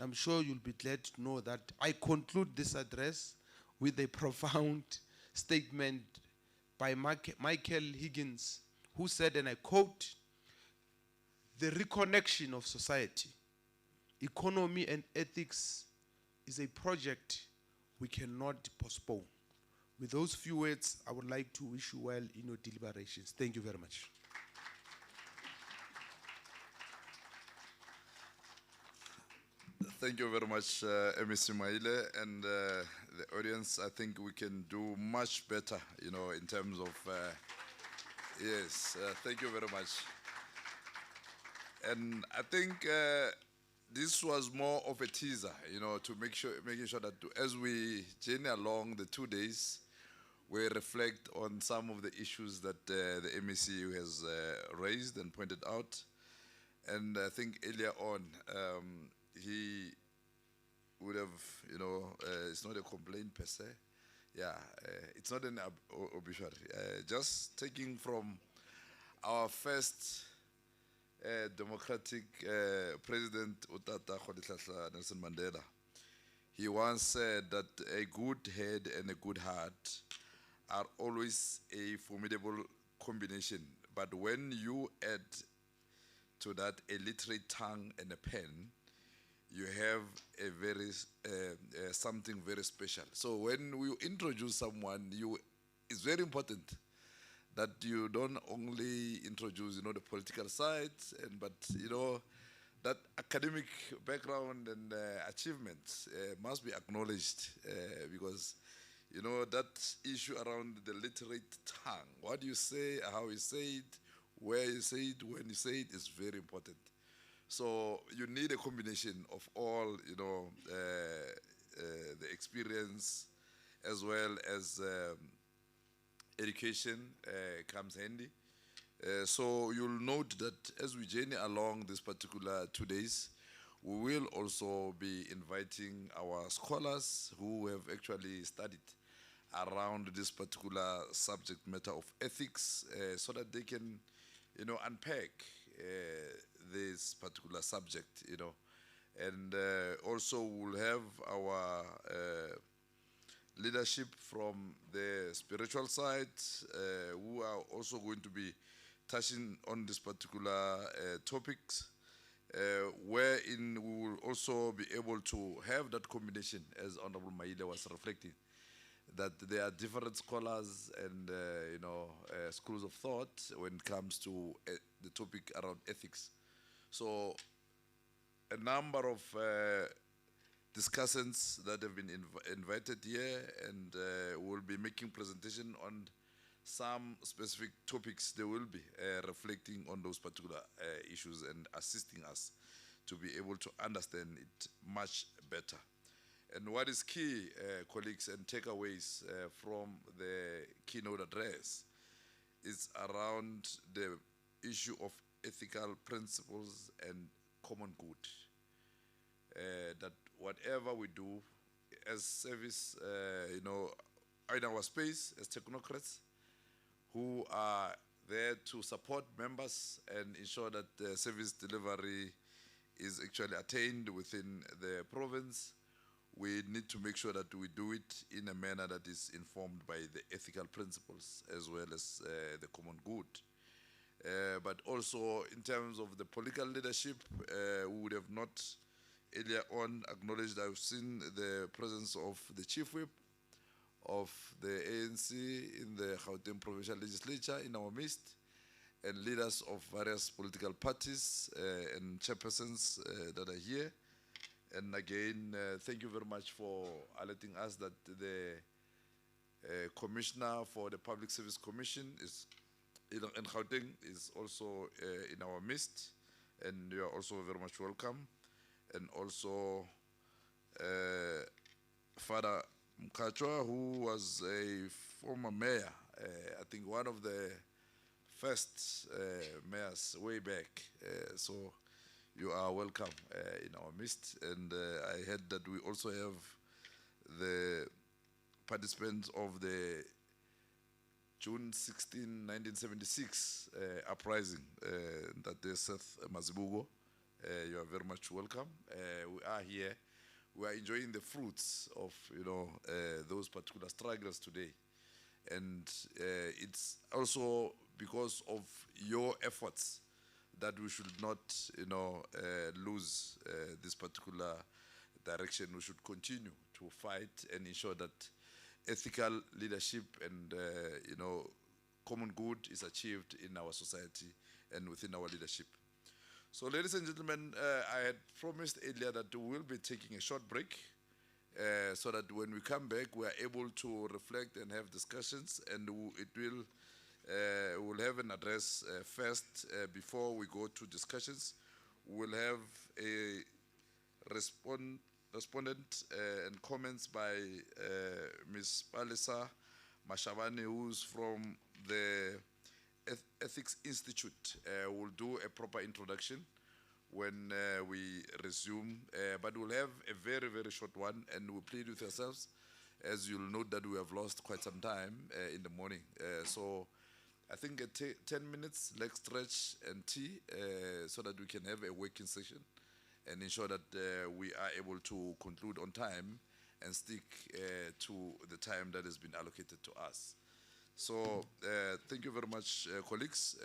I'm sure you'll be glad to know that I conclude this address with a profound statement by Michael Higgins, who said, and I quote, "The reconnection of society, economy and ethics is a project we cannot postpone." With those few words, I would like to wish you well in your deliberations. Thank you very much. Thank you very much, MEC Maile, and the audience. I think we can do much better, in terms of, yes, thank you very much. And I think this was more of a teaser, to making sure that as we journey along the 2 days, we reflect on some of the issues that the MEC has raised and pointed out. And I think earlier on, he would have, it's not a complaint per se. Yeah, it's not an obituary. Just taking from our first democratic president, Utata Kgolehlohla Nelson Mandela, he once said that a good head and a good heart are always a formidable combination. But when you add to that a literate tongue and a pen, you have a very something very special. So when we introduce someone, it's very important that you don't only introduce, the political side, but that academic background and achievements must be acknowledged, because that issue around the literate tongue, what you say, how you say it, where you say it, when you say it, is very important. So you need a combination of all, the experience as well as education comes handy. So you'll note that as we journey along this particular 2 days, we will also be inviting our scholars who have actually studied around this particular subject matter of ethics, so that they can, unpack this particular subject, And also we'll have our leadership from the spiritual side, who are also going to be touching on this particular topics, wherein we will also be able to have that combination, as Honorable Maile was reflecting, that there are different scholars and schools of thought when it comes to the topic around ethics. So a number of discussants that have been invited here, and will be making presentation on some specific topics. They will be reflecting on those particular issues and assisting us to be able to understand it much better. And what is key, colleagues, and takeaways from the keynote address is around the issue of ethical principles and common good. That whatever we do as service, in our space, as technocrats who are there to support members and ensure that the service delivery is actually attained within the province, we need to make sure that we do it in a manner that is informed by the ethical principles as well as the common good. But also in terms of the political leadership, we would have not earlier on acknowledged, I've seen the presence of the Chief Whip of the ANC in the Gauteng Provincial Legislature in our midst, and leaders of various political parties and chairpersons that are here. And again, thank you very much for alerting us that the Commissioner for the Public Service Commission in Gauteng is also in our midst, and you are also very much welcome. And also Father Mkachwa, who was a former mayor, I think one of the first mayors way back. So you are welcome in our midst. And I heard that we also have the participants of the June 16, 1976 uprising, that day Seth Mazibugo. You are very much welcome. We are here. We are enjoying the fruits of those particular struggles today, and it's also because of your efforts that we should not lose this particular direction. We should continue to fight and ensure that ethical leadership and common good is achieved in our society and within our leadership. So, ladies and gentlemen, I had promised earlier that we will be taking a short break so that when we come back, we are able to reflect and have discussions, and we'll have an address first before we go to discussions. We'll have a respondent and comments by Ms. Palisa Mashavani, who's from the Ethics Institute. We'll do a proper introduction when we resume, but we'll have a very, very short one, and we'll plead with yourselves, as you'll note that we have lost quite some time in the morning. So I think 10 minutes, leg stretch and tea, so that we can have a working session and ensure that we are able to conclude on time and stick to the time that has been allocated to us. So thank you very much, colleagues.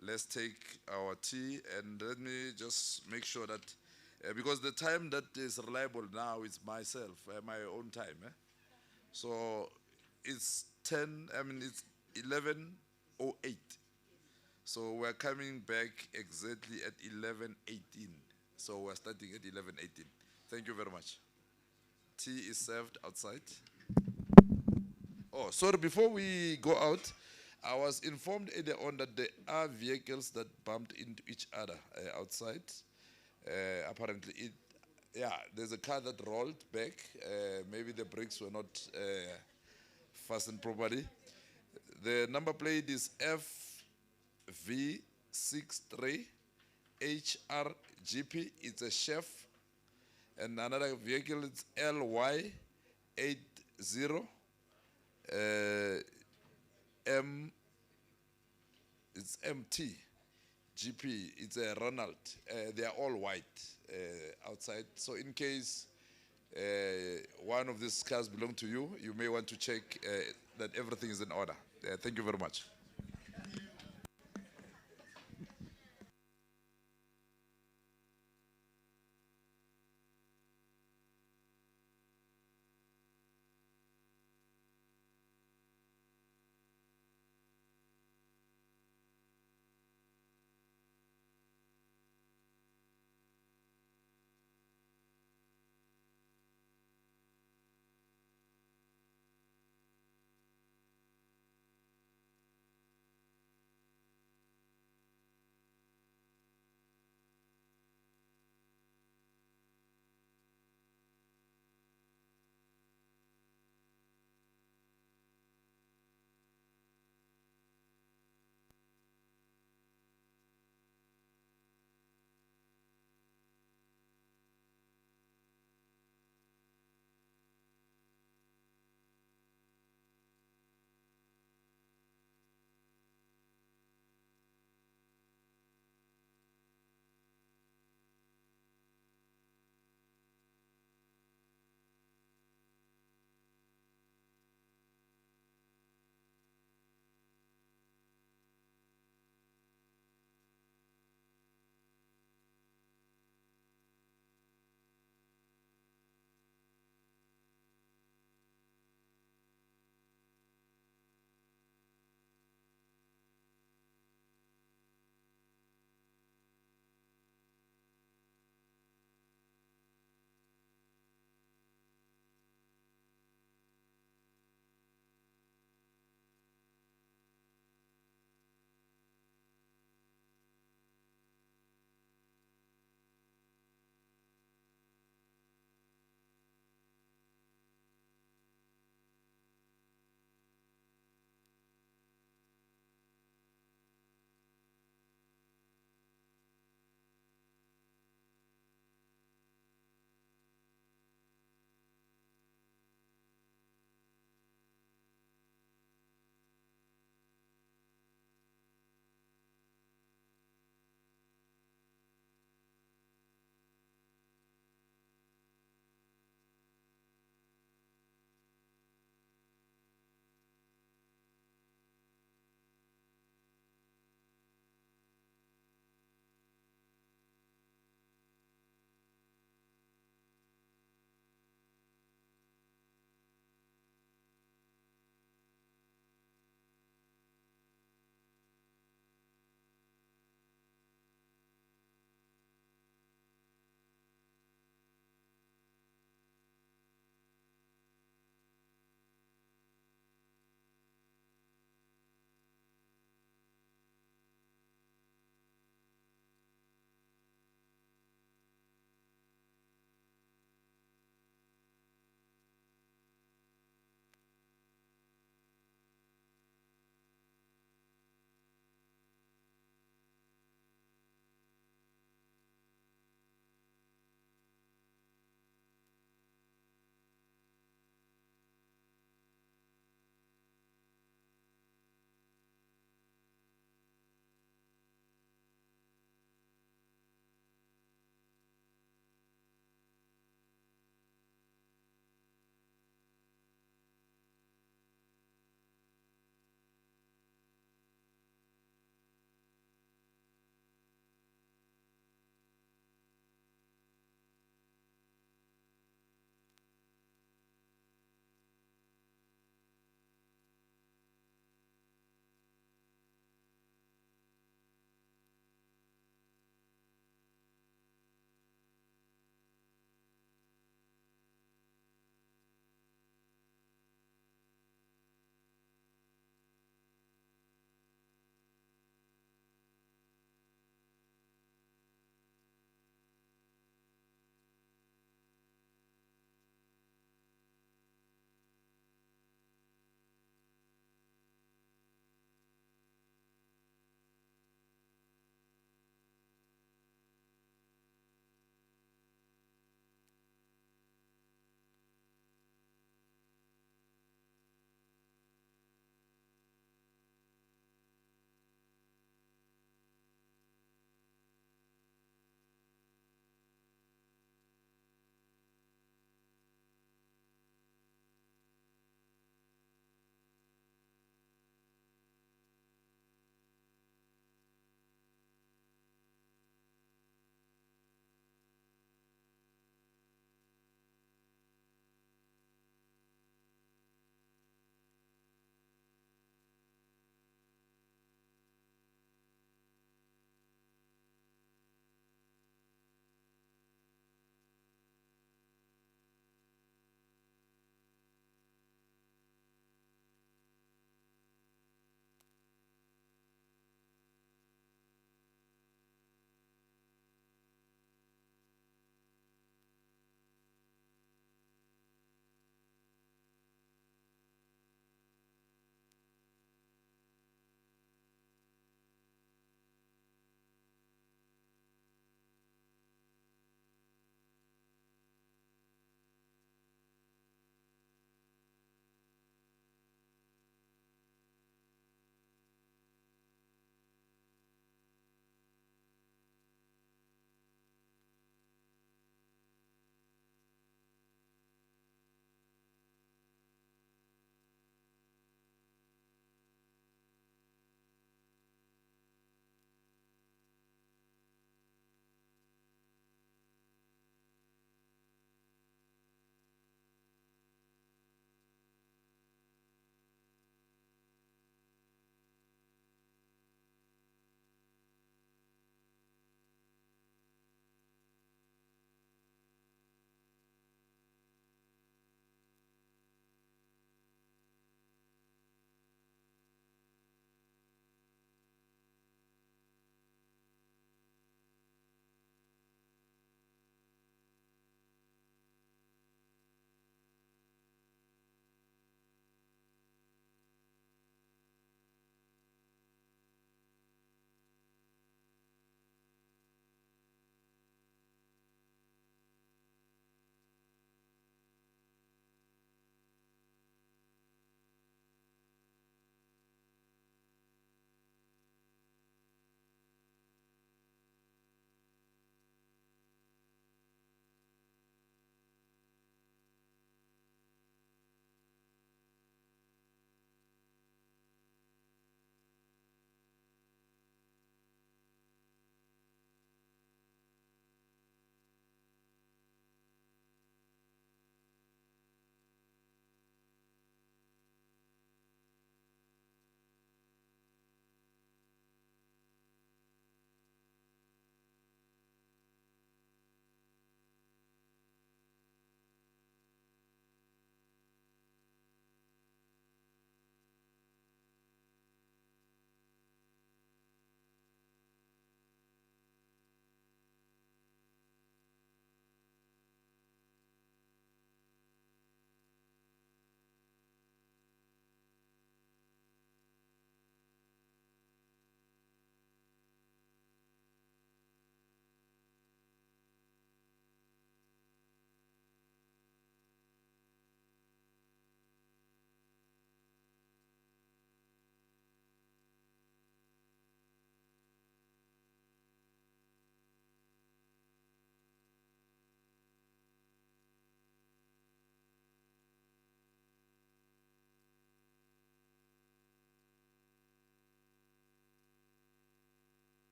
Let's take our tea, and let me just make sure that, because the time that is reliable now is myself, my own time. So it's 11:08. So we're coming back exactly at 11:18. So we're starting at 11:18. Thank you very much. Tea is served outside. Oh, sorry, before we go out, I was informed earlier on that there are vehicles that bumped into each other outside. Apparently, there's a car that rolled back. Maybe the brakes were not fastened properly. The number plate is FV63HRGP. It's a chef. And another vehicle is LY80. It's MT GP. It's a Ronald. They are all white outside. So in case one of these cars belong to you, you may want to check that everything is in order. Thank you very much.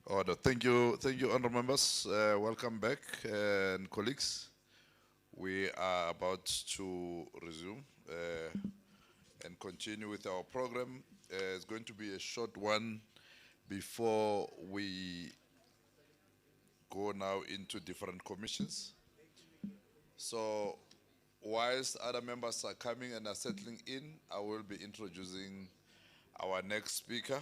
Order. Thank you, honourable members. Welcome back, and colleagues. We are about to resume and continue with our program. It's going to be a short one before we go now into different commissions. So, whilst other members are coming and are settling in, I will be introducing our next speaker,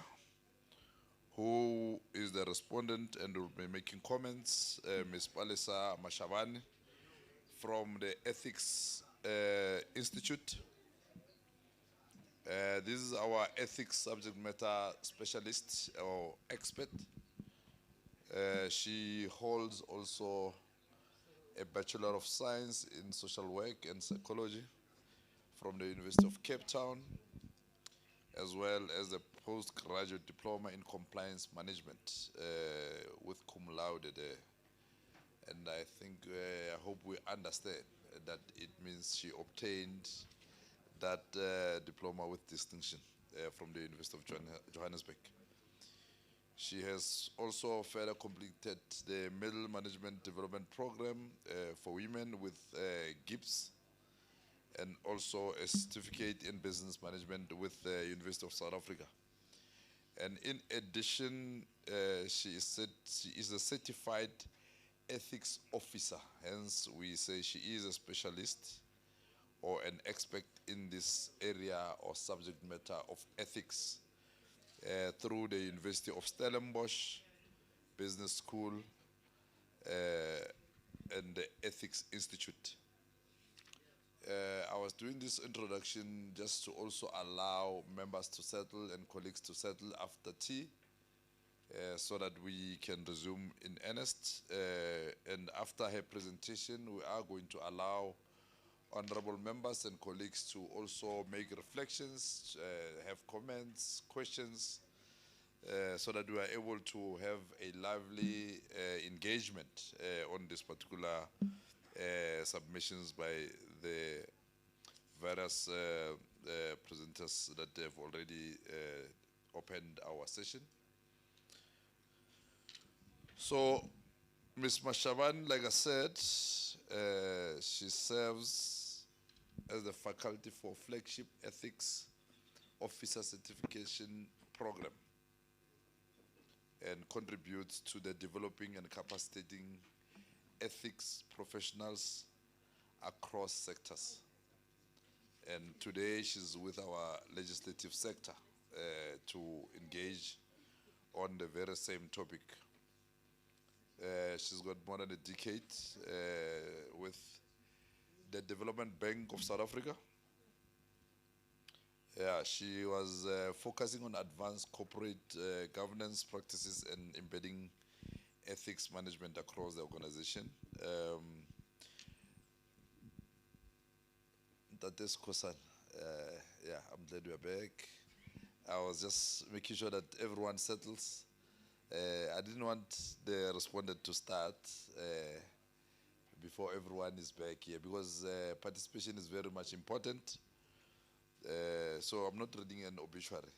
who is the respondent and will be making comments, Ms. Palisa Mashavani from the Ethics Institute. This is our ethics subject matter specialist or expert. She holds also a Bachelor of Science in Social Work and Psychology from the University of Cape Town, as well as a postgraduate diploma in compliance management with cum laude there. And I think, I hope we understand that it means she obtained that diploma with distinction from the University of Johannesburg. She has also further completed the Middle Management Development Program for women with GIPS, and also a certificate in business management with the University of South Africa. And in addition, she is a certified ethics officer. Hence, we say she is a specialist or an expert in this area or subject matter of ethics through the University of Stellenbosch Business School and the Ethics Institute. I was doing this introduction just to also allow members to settle and colleagues to settle after tea, so that we can resume in earnest. And after her presentation, we are going to allow honorable members and colleagues to also make reflections, have comments, questions, so that we are able to have a lively engagement on this particular submissions by the various presenters that have already opened our session. So, Ms. Mashavan, like I said, she serves as the faculty for Flagship Ethics Officer Certification Program and contributes to the developing and capacitating ethics professionals across sectors. And today she's with our legislative sector to engage on the very same topic. She's got more than a decade with the Development Bank of South Africa. Yeah, she was focusing on advanced corporate governance practices and embedding ethics management across the organization. That is Kosan. Yeah, I'm glad we're back. I was just making sure that everyone settles. I didn't want the respondent to start before everyone is back here, because participation is very much important. So I'm not reading an obituary.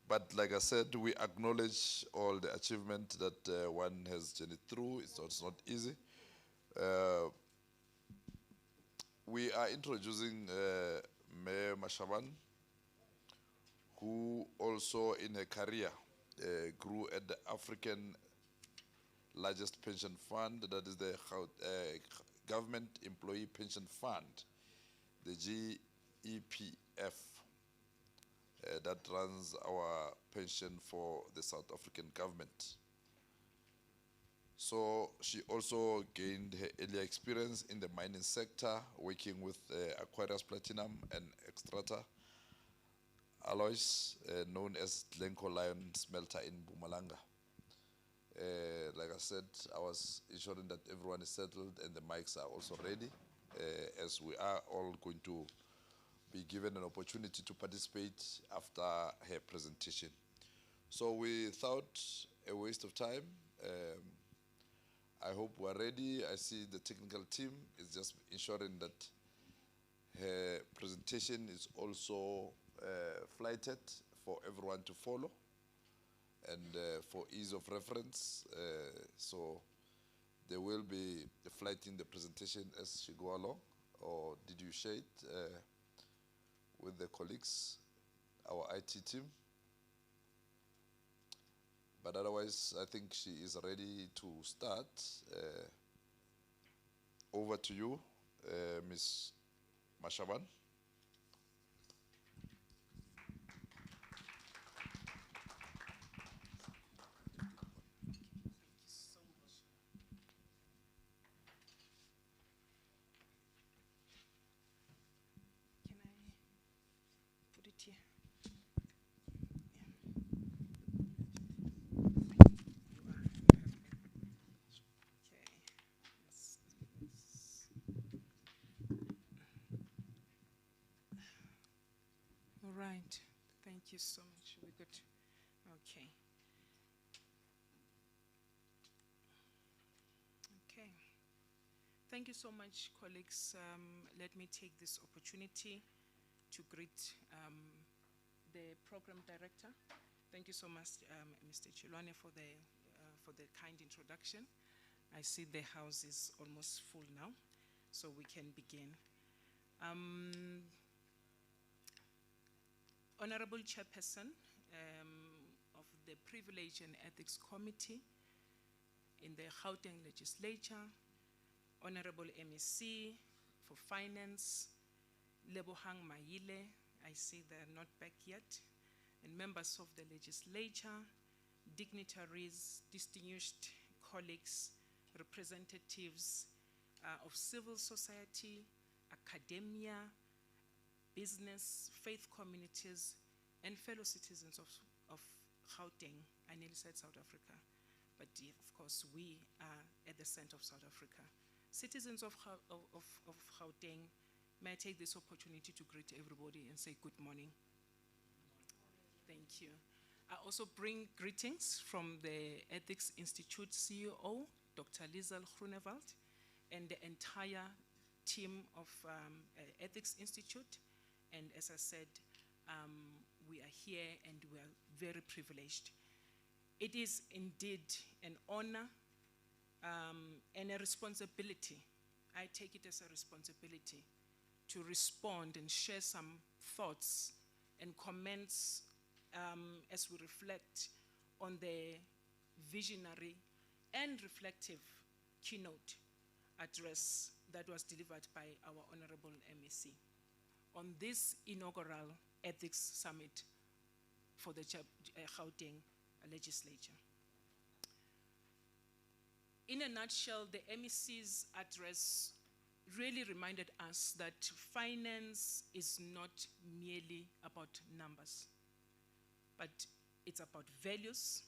But like I said, we acknowledge all the achievement that one has journeyed through. It's not easy. We are introducing Mayor Mashavan, who also in her career grew at the African largest pension fund, that is the Government Employee Pension Fund, the GEPF, that runs our pension for the South African government. So she also gained her earlier experience in the mining sector, working with Aquarius Platinum and Extrata Alloys, known as Glencore Lion Smelter in Mpumalanga. Like I said, I was ensuring that everyone is settled and the mics are also ready, as we are all going to be given an opportunity to participate after her presentation. So without a waste of time, I hope we're ready. I see the technical team is just ensuring that her presentation is also flighted for everyone to follow. And for ease of reference, so there will be a flight in the presentation as she go along, or did you share it with the colleagues, our IT team? But otherwise, I think she is ready to start. Over to you, Ms. Mashaban. All right. Thank you so much. We're good. Okay. Okay. Thank you so much, colleagues. Let me take this opportunity to greet the program director. Thank you so much, Mr. Chilwane, for the kind introduction. I see the house is almost full now, so we can begin. Honorable Chairperson of the Privilege and Ethics Committee in the Gauteng Legislature, Honorable MEC for Finance, Lebohang Maile, I see they're not back yet, and members of the legislature, dignitaries, distinguished colleagues, representatives of civil society, academia, business, faith communities, and fellow citizens of Gauteng. I nearly said South Africa, but yeah, of course we are at the center of South Africa. Citizens of Gauteng, may I take this opportunity to greet everybody and say good morning. Thank you. I also bring greetings from the Ethics Institute CEO, Dr. Liesel Groenewald, and the entire team of Ethics Institute. And as I said, we are here and we are very privileged. It is indeed an honor and a responsibility. I take it as a responsibility to respond and share some thoughts and comments as we reflect on the visionary and reflective keynote address that was delivered by our Honorable MEC on this inaugural Ethics Summit for the Gauteng Legislature. In a nutshell, the MEC's address really reminded us that finance is not merely about numbers, but it's about values.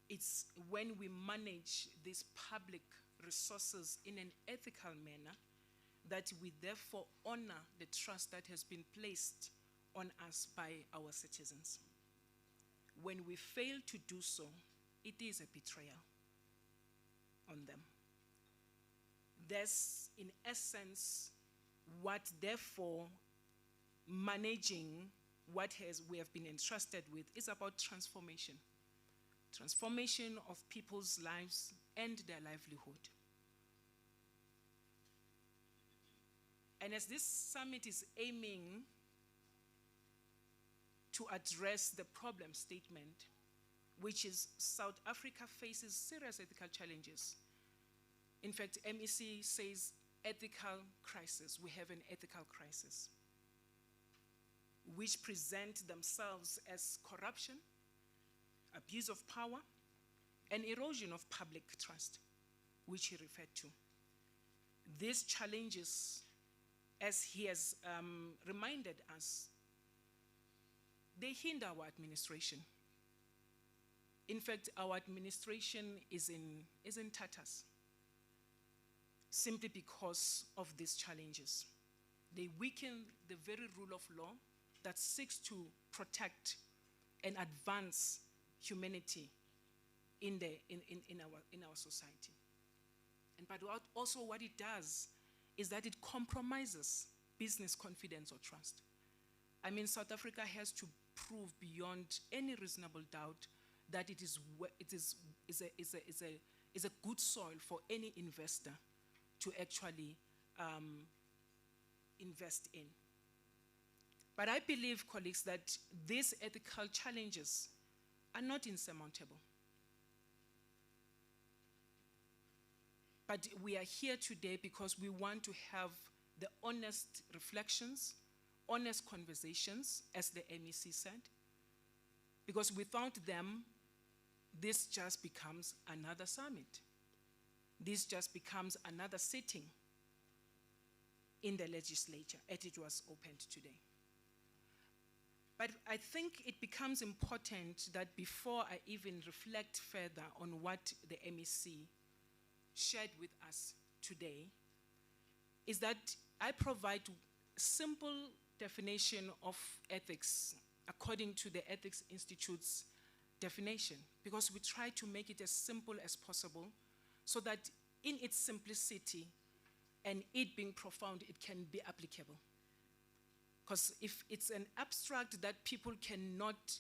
It's when we manage these public resources in an ethical manner that we therefore honor the trust that has been placed on us by our citizens. When we fail to do so, it is a betrayal on them. That's, in essence, what therefore managing what we have been entrusted with is about transformation. Transformation of people's lives and their livelihood. And as this summit is aiming to address the problem statement, which is South Africa faces serious ethical challenges. In fact, MEC says ethical crisis. We have an ethical crisis, which present themselves as corruption, abuse of power, and erosion of public trust, which he referred to. These challenges, as he has reminded us, they hinder our administration. In fact, our administration is in tatters, simply because of these challenges. They weaken the very rule of law that seeks to protect and advance humanity in our society. But also what it does is that it compromises business confidence or trust. I mean, South Africa has to prove beyond any reasonable doubt that it is a good soil for any investor to actually invest in. But I believe, colleagues, that these ethical challenges are not insurmountable. But we are here today because we want to have the honest reflections, honest conversations, as the MEC said, because without them, this just becomes another summit. This just becomes another sitting in the legislature, as it was opened today. But I think it becomes important that before I even reflect further on what the MEC shared with us today, is that I provide simple definition of ethics according to the Ethics Institute's definition, because we try to make it as simple as possible so that in its simplicity and it being profound, it can be applicable. Because if it's an abstract that people cannot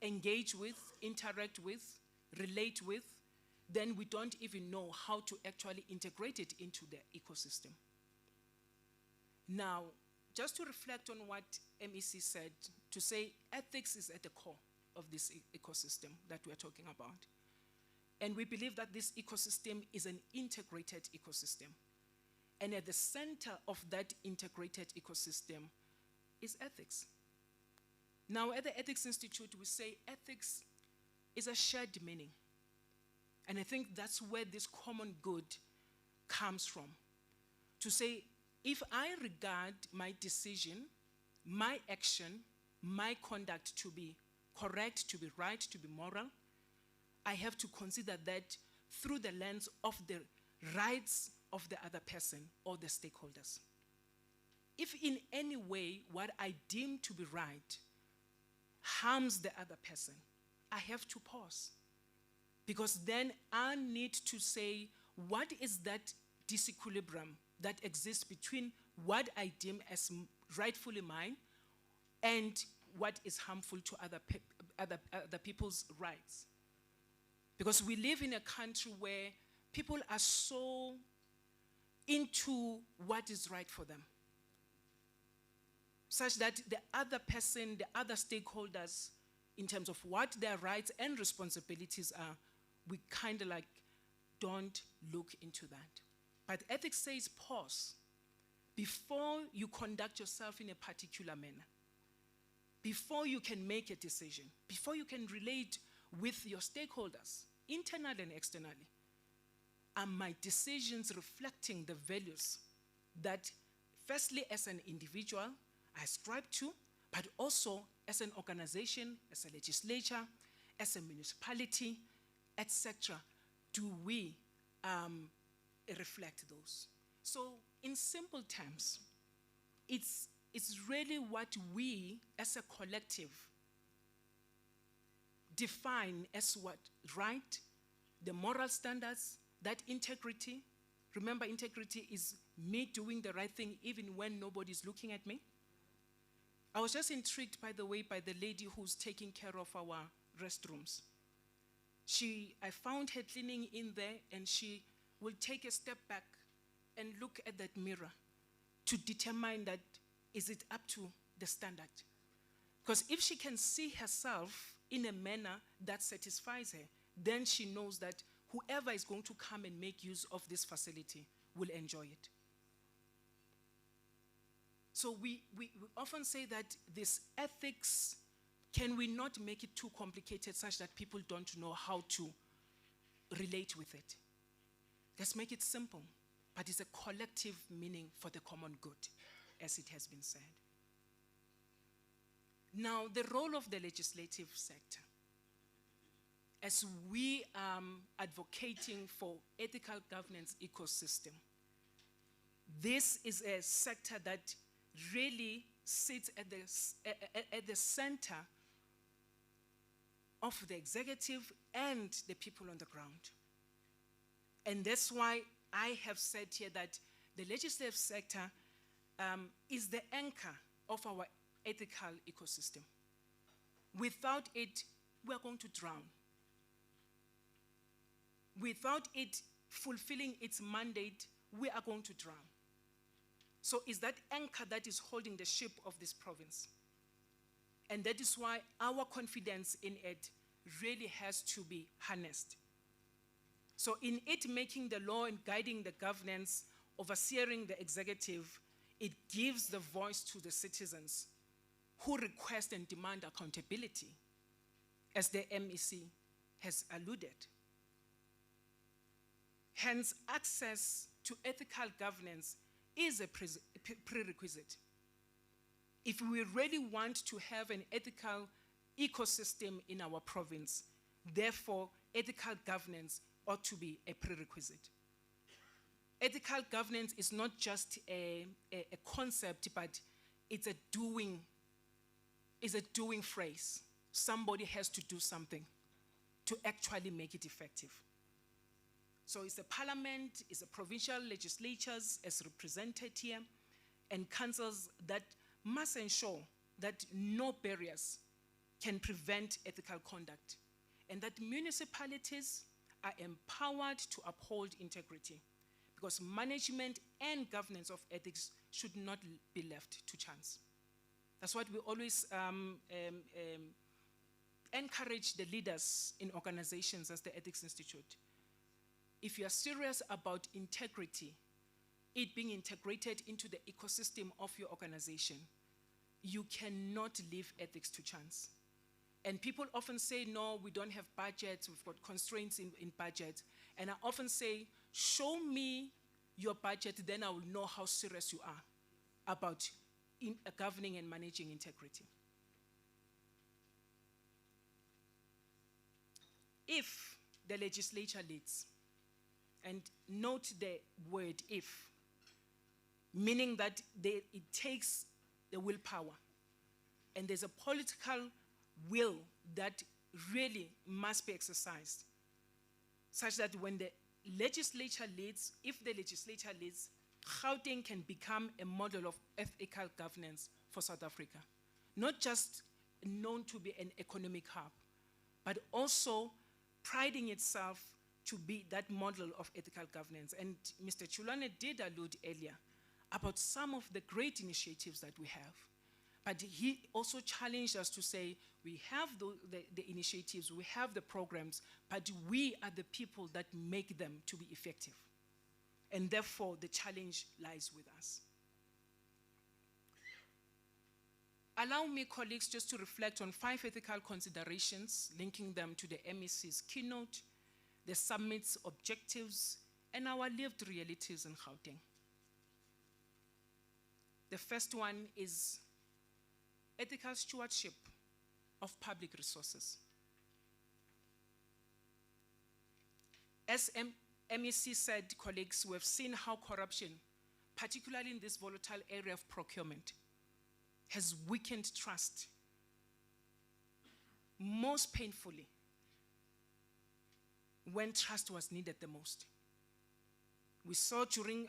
engage with, interact with, relate with, then we don't even know how to actually integrate it into the ecosystem. Now, just to reflect on what MEC said, to say ethics is at the core of this ecosystem that we're talking about. And we believe that this ecosystem is an integrated ecosystem. And at the center of that integrated ecosystem is ethics. Now, at the Ethics Institute, we say ethics is a shared meaning. And I think that's where this common good comes from. To say, if I regard my decision, my action, my conduct to be correct, to be right, to be moral, I have to consider that through the lens of the rights of the other person or the stakeholders. If in any way what I deem to be right harms the other person, I have to pause. Because then I need to say, what is that disequilibrium that exists between what I deem as rightfully mine and what is harmful to other people's rights? Because we live in a country where people are so into what is right for them, such that the other person, the other stakeholders, in terms of what their rights and responsibilities are, we kind of like don't look into that. But ethics says pause before you conduct yourself in a particular manner, before you can make a decision, before you can relate with your stakeholders, internally and externally. Are my decisions reflecting the values that, firstly, as an individual, I ascribe to, but also as an organization, as a legislature, as a municipality, etc., do we reflect those? So, in simple terms, it's really what we, as a collective, define as what right, the moral standards, that integrity. Remember, integrity is me doing the right thing even when nobody's looking at me. I was just intrigued, by the way, by the lady who's taking care of our restrooms. I found her cleaning in there, and she will take a step back and look at that mirror to determine that, is it up to the standard? Because if she can see herself in a manner that satisfies her, then she knows that whoever is going to come and make use of this facility will enjoy it. So we often say that this ethics, can we not make it too complicated such that people don't know how to relate with it? Let's make it simple, but it's a collective meaning for the common good, as it has been said. Now, the role of the legislative sector. As we are advocating for ethical governance ecosystem, this is a sector that really sits at the center of the executive and the people on the ground. And that's why I have said here that the legislative sector is the anchor of our ethical ecosystem. Without it, we are going to drown. Without it fulfilling its mandate, we are going to drown. So it's that anchor that is holding the ship of this province. And that is why our confidence in it really has to be harnessed. So in it making the law and guiding the governance, overseeing the executive, it gives the voice to the citizens who request and demand accountability, as the MEC has alluded. Hence, access to ethical governance is a prerequisite. If we really want to have an ethical ecosystem in our province, therefore, ethical governance ought to be a prerequisite. Ethical governance is not just a concept, but it's a doing phrase. Somebody has to do something to actually make it effective. So it's the parliament, it's the provincial legislatures as represented here, and councils that must ensure that no barriers can prevent ethical conduct, and that municipalities are empowered to uphold integrity, because management and governance of ethics should not be left to chance. That's what we always encourage the leaders in organizations as the Ethics Institute. If you are serious about integrity, it being integrated into the ecosystem of your organization, you cannot leave ethics to chance. And people often say, no, we don't have budgets, we've got constraints in budget. And I often say, show me your budget, then I will know how serious you are about governing and managing integrity. If the legislature leads, and note the word if, meaning that it takes the willpower, and there's a political will that really must be exercised, such that when the legislature leads, if the legislature leads, Gauteng can become a model of ethical governance for South Africa. Not just known to be an economic hub, but also priding itself to be that model of ethical governance. And Mr. Chulane did allude earlier about some of the great initiatives that we have. But he also challenged us to say, we have the initiatives, we have the programs, but we are the people that make them to be effective. And therefore, the challenge lies with us. Allow me, colleagues, just to reflect on 5 ethical considerations, linking them to the MEC's keynote, the summit's objectives, and our lived realities in Gauteng. The first one is ethical stewardship of public resources. As MEC said, colleagues, we have seen how corruption, particularly in this volatile area of procurement, has weakened trust, most painfully, when trust was needed the most. We saw during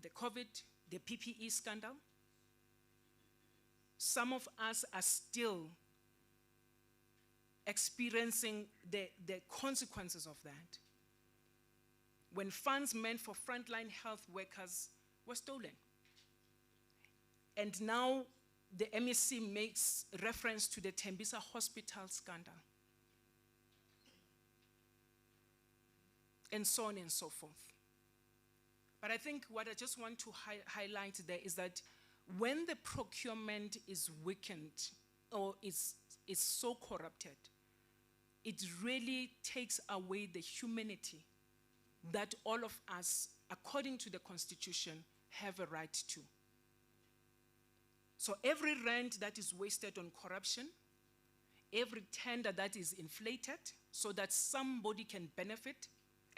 the COVID, the PPE scandal. Some of us are still experiencing the consequences of that, when funds meant for frontline health workers were stolen. And now the MEC makes reference to the Tembisa Hospital scandal, and so on and so forth. But I think what I just want to highlight there is that when the procurement is weakened or is so corrupted, it really takes away the humanity that all of us, according to the Constitution, have a right to. So every rand that is wasted on corruption, every tender that is inflated so that somebody can benefit,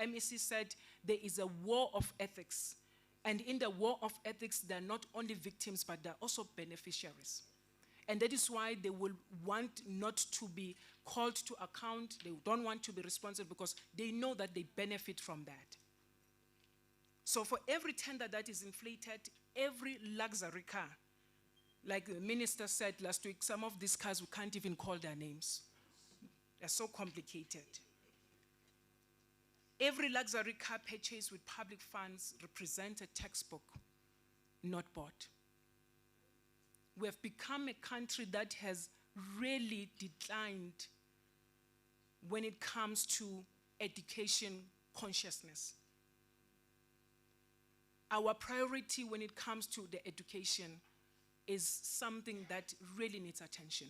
MEC said there is a war of ethics. And in the war of ethics, they're not only victims, but they're also beneficiaries. And that is why they will want not to be called to account. They don't want to be responsible because they know that they benefit from that. So for every tender that is inflated, every luxury car Like the minister said last week, some of these cars, we can't even call their names. They're so complicated. Every luxury car purchased with public funds represents a textbook, not bought. We have become a country that has really declined when it comes to education consciousness. Our priority when it comes to the education is something that really needs attention.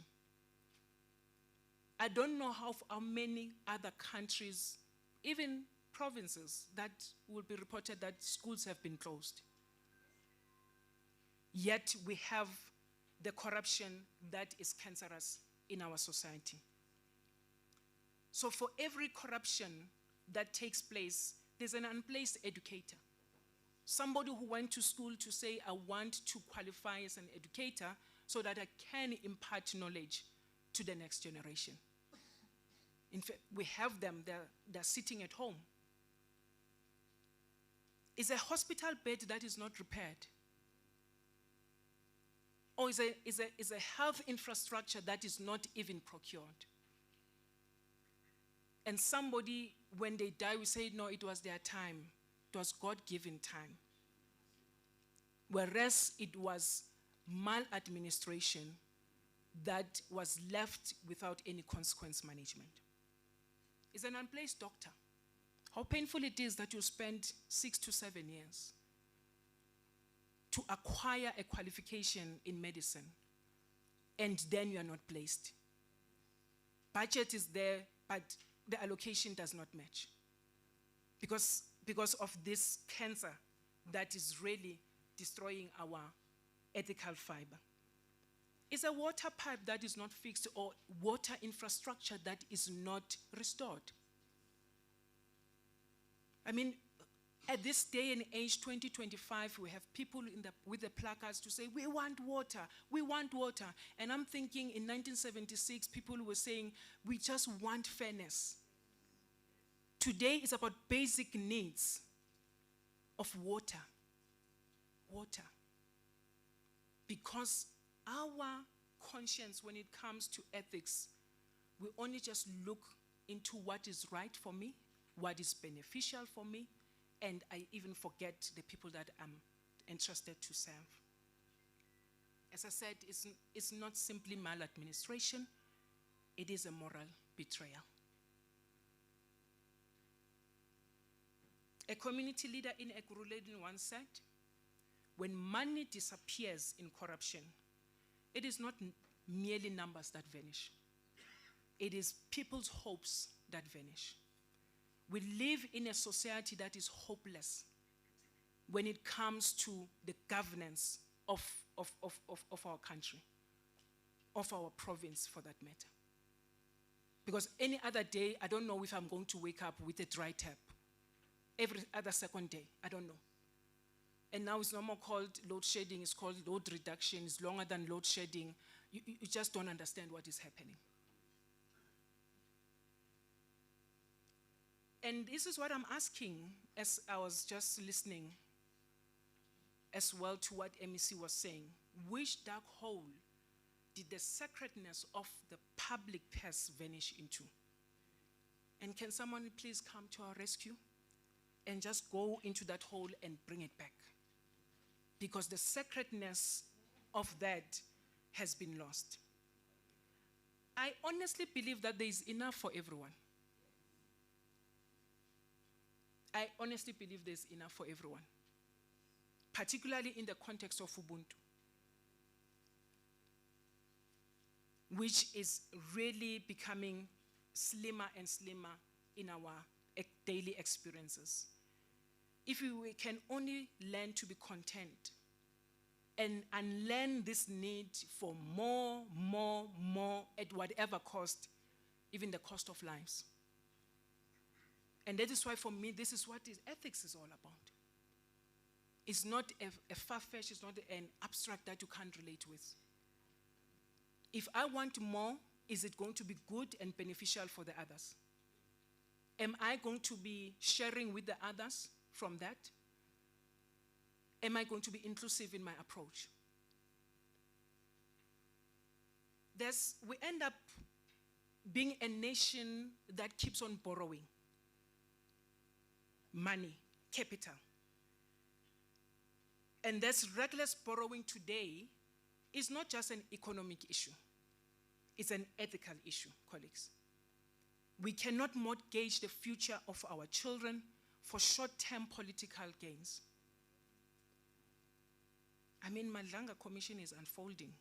I don't know how many other countries, even provinces, that will be reported that schools have been closed. Yet we have the corruption that is cancerous in our society. So for every corruption that takes place, there's an unplaced educator. Somebody who went to school to say, I want to qualify as an educator so that I can impart knowledge to the next generation. In fact, we have them, they're sitting at home. Is a hospital bed that is not repaired? Or is a health infrastructure that is not even procured? And somebody, when they die, we say, no, it was their time. It was God-given time. Whereas it was maladministration that was left without any consequence management. It's an unplaced doctor. How painful it is that you spend 6 to 7 years to acquire a qualification in medicine, and then you are not placed. Budget is there, but the allocation does not match. Because of this cancer that is really destroying our ethical fiber. It's a water pipe that is not fixed, or water infrastructure that is not restored. I mean, at this day and age, 2025, we have people with the placards to say, we want water, we want water. And I'm thinking in 1976, people were saying, we just want fairness. Today is about basic needs of water. Water. Because our conscience, when it comes to ethics, we only just look into what is right for me, what is beneficial for me, and I even forget the people that I'm entrusted to serve. As I said, it's not simply maladministration, it is a moral betrayal. A community leader in Ekurhuleni once said, when money disappears in corruption, it is not merely numbers that vanish. It is people's hopes that vanish. We live in a society that is hopeless when it comes to the governance of our country, of our province for that matter. Because any other day, I don't know if I'm going to wake up with a dry tap. Every other second day, I don't know. And now it's no more called load shedding, it's called load reduction, it's longer than load shedding. You just don't understand what is happening. And this is what I'm asking as I was just listening as well to what MEC was saying. Which dark hole did the sacredness of the public purse vanish into? And can someone please come to our rescue and just go into that hole and bring it back? Because the sacredness of that has been lost. I honestly believe that there is enough for everyone. I honestly believe there's enough for everyone, particularly in the context of Ubuntu, which is really becoming slimmer and slimmer in our daily experiences. If we can only learn to be content and unlearn this need for more at whatever cost, even the cost of lives. And that is why for me, this is what ethics is all about. It's not a far-fetched, it's not an abstract that you can't relate with. If I want more, is it going to be good and beneficial for the others? Am I going to be sharing with the others from that? Am I going to be inclusive in my approach? we end up being a nation that keeps on borrowing money, capital. And this reckless borrowing today is not just an economic issue. It's an ethical issue, colleagues. We cannot mortgage the future of our children for short-term political gains. I mean, Madlanga Commission is unfolding.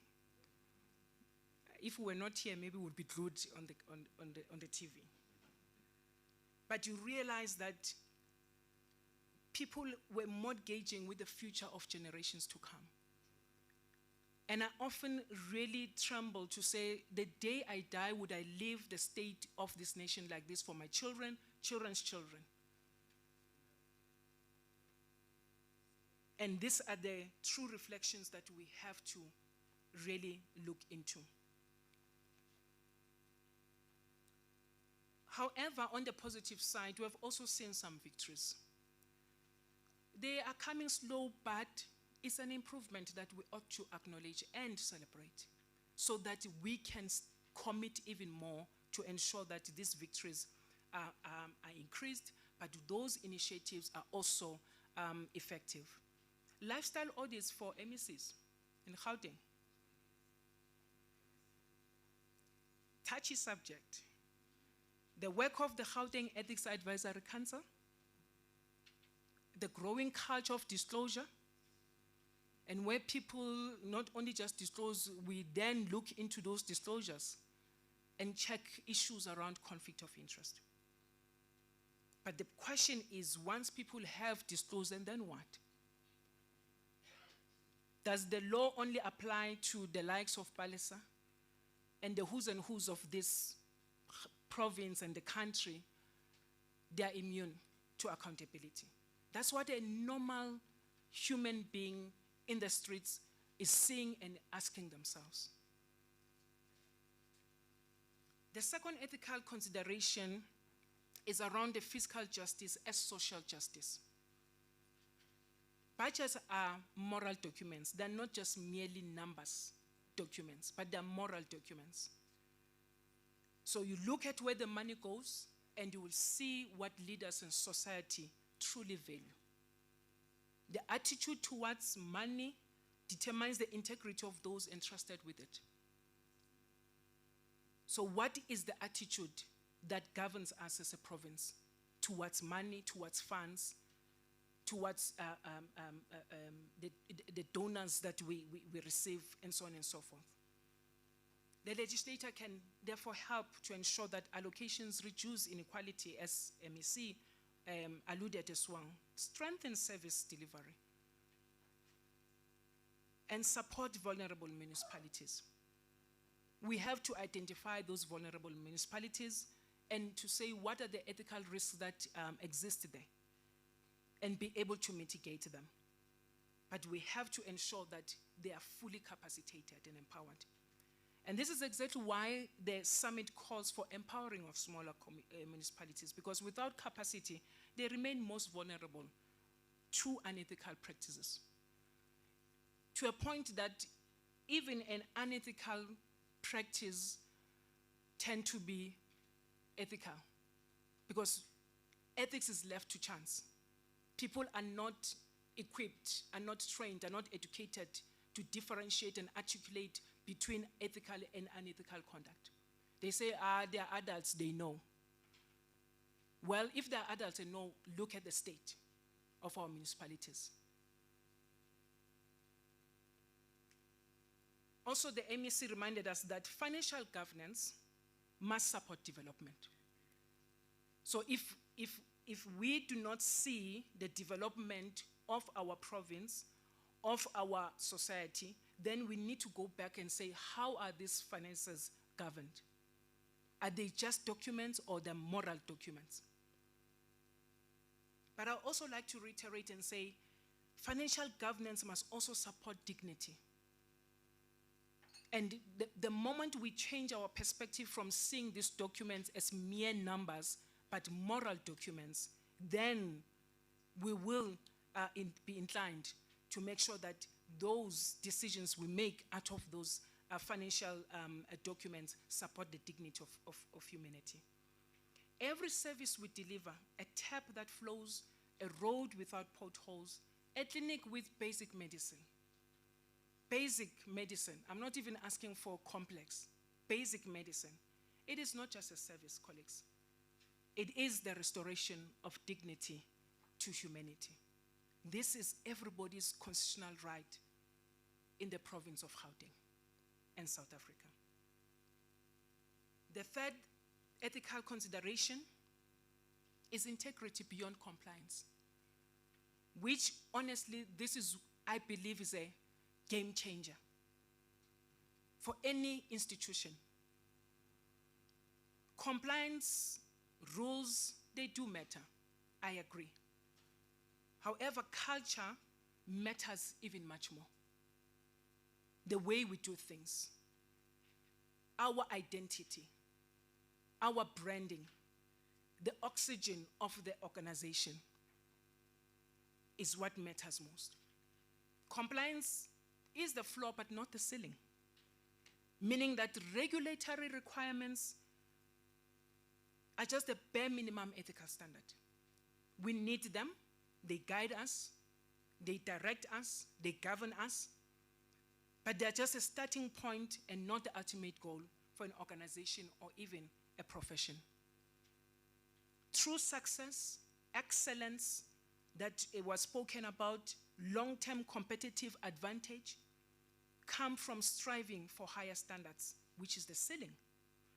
If we were not here, maybe we would be glued on the TV. But you realize that people were mortgaging with the future of generations to come. And I often really tremble to say, the day I die, would I leave the state of this nation like this for my children, children's children? And these are the true reflections that we have to really look into. However, on the positive side, we have also seen some victories. They are coming slow, but it's an improvement that we ought to acknowledge and celebrate so that we can commit even more to ensure that these victories are increased, but those initiatives are also effective. Lifestyle audits for MECs in Gauteng. Touchy subject. The work of the Gauteng Ethics Advisory Council, the growing culture of disclosure, and where people not only just disclose, we then look into those disclosures and check issues around conflict of interest. But the question is, once people have disclosed, and then what? Does the law only apply to the likes of Palesa and the who's and who's of this province and the country? They are immune to accountability. That's what a normal human being in the streets is seeing and asking themselves. The second ethical consideration is around the fiscal justice as social justice. Budgets are moral documents. They're not just merely numbers documents, but they're moral documents. So you look at where the money goes, and you will see what leaders in society truly value. The attitude towards money determines the integrity of those entrusted with it. So what is the attitude that governs us as a province towards money, towards funds, towards the donors that we receive, and so on and so forth? The legislator can therefore help to ensure that allocations reduce inequality, as MEC alluded as well, strengthen service delivery, and support vulnerable municipalities. We have to identify those vulnerable municipalities and to say what are the ethical risks that exist there and be able to mitigate them. But we have to ensure that they are fully capacitated and empowered. And this is exactly why the summit calls for empowering of smaller municipalities, because without capacity, they remain most vulnerable to unethical practices. To a point that even an unethical practice tend to be ethical, because ethics is left to chance. People are not equipped, are not trained, are not educated to differentiate and articulate between ethical and unethical conduct. They say, they are adults, they know. Well, if they are adults and know, look at the state of our municipalities. Also, the MEC reminded us that financial governance must support development. So if we do not see the development of our province, of our society, then we need to go back and say, how are these finances governed? Are they just documents or they're moral documents? But I also like to reiterate and say, financial governance must also support dignity. And the moment we change our perspective from seeing these documents as mere numbers, but moral documents, then we will be inclined to make sure that those decisions we make out of those financial documents support the dignity of humanity. Every service we deliver, a tap that flows, a road without potholes, a clinic with basic medicine. Basic medicine. I'm not even asking for complex. Basic medicine. It is not just a service, colleagues. It is the restoration of dignity to humanity. This is everybody's constitutional right in the province of Gauteng and South Africa. The third ethical consideration is integrity beyond compliance, which honestly, this is, I believe, is a game changer for any institution. Compliance, rules, they do matter. I agree. However, culture matters even much more. The way we do things, our identity, our branding, the oxygen of the organization is what matters most. Compliance is the floor but not the ceiling, meaning that regulatory requirements are just the bare minimum ethical standard. We need them, they guide us, they direct us, they govern us, but they're just a starting point and not the ultimate goal for an organization or even a profession. True success, excellence that it was spoken about, long-term competitive advantage, come from striving for higher standards, which is the ceiling,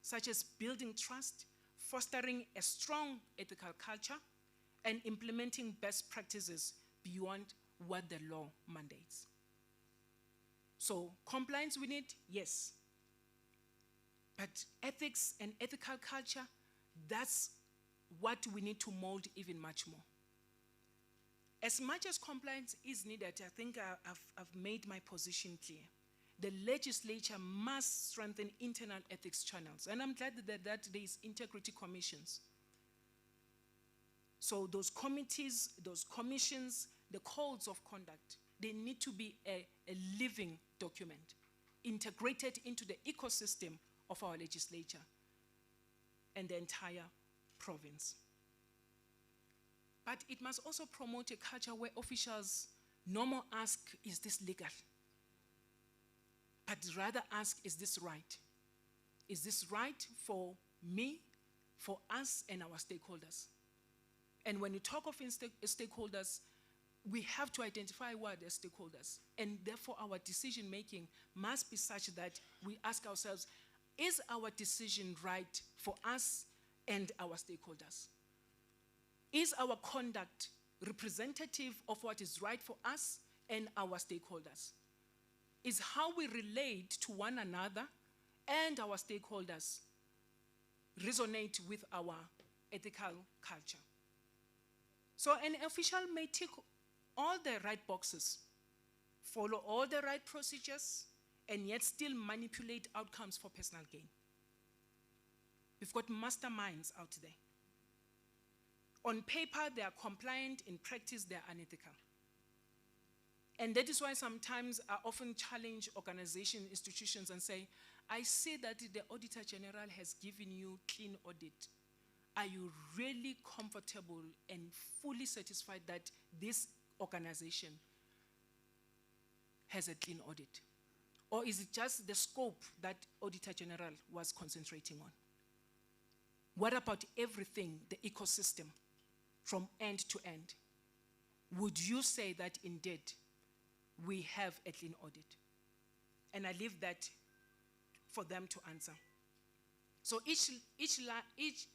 such as building trust, fostering a strong ethical culture, and implementing best practices beyond what the law mandates. So compliance we need, yes. But ethics and ethical culture, that's what we need to mold even much more. As much as compliance is needed, I think I've made my position clear. The legislature must strengthen internal ethics channels. And I'm glad that there is integrity commissions. So those committees, those commissions, the codes of conduct, they need to be a living document, integrated into the ecosystem of our legislature and the entire province. But it must also promote a culture where officials no more ask, is this legal? But rather ask, is this right? Is this right for me, for us, and our stakeholders? And when you talk of stakeholders, we have to identify what are the stakeholders. And therefore, our decision-making must be such that we ask ourselves, is our decision right for us and our stakeholders? Is our conduct representative of what is right for us and our stakeholders? Is how we relate to one another and our stakeholders resonate with our ethical culture? So an official may tick all the right boxes, follow all the right procedures, and yet still manipulate outcomes for personal gain. We've got masterminds out there. On paper, they are compliant. In practice, they are unethical. And that is why sometimes I often challenge organizations, institutions, and say, I see that the Auditor General has given you clean audit. Are you really comfortable and fully satisfied that this organization has a clean audit? Or is it just the scope that Auditor General was concentrating on? What about everything, the ecosystem, from end to end? Would you say that indeed we have a clean audit? And I leave that for them to answer. So each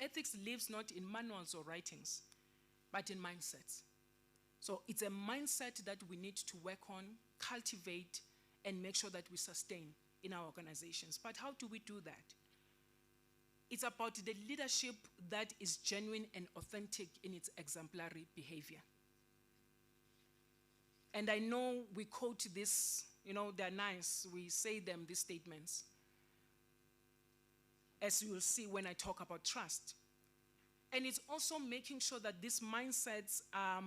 ethics lives not in manuals or writings, but in mindsets. So it's a mindset that we need to work on, cultivate, and make sure that we sustain in our organizations. But how do we do that? It's about the leadership that is genuine and authentic in its exemplary behavior. And I know we quote this, they're nice, we say them, these statements, as you will see when I talk about trust. And it's also making sure that these mindsets are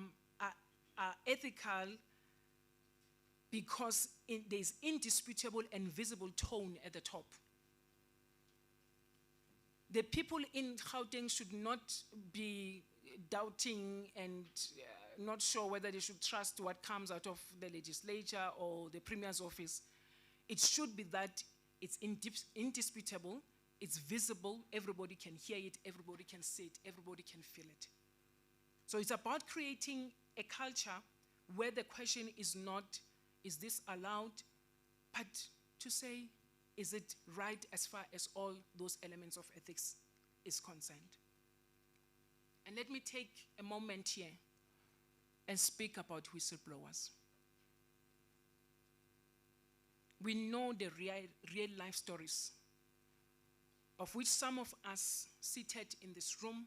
ethical because there's indisputable and visible tone at the top. The people in Gauteng should not be doubting and not sure whether they should trust what comes out of the legislature or the Premier's office. It should be that it's indisputable, it's visible, everybody can hear it, everybody can see it, everybody can feel it. So it's about creating a culture where the question is not, is this allowed, but to say, is it right as far as all those elements of ethics is concerned? And let me take a moment here and speak about whistleblowers. We know the real life stories of which some of us seated in this room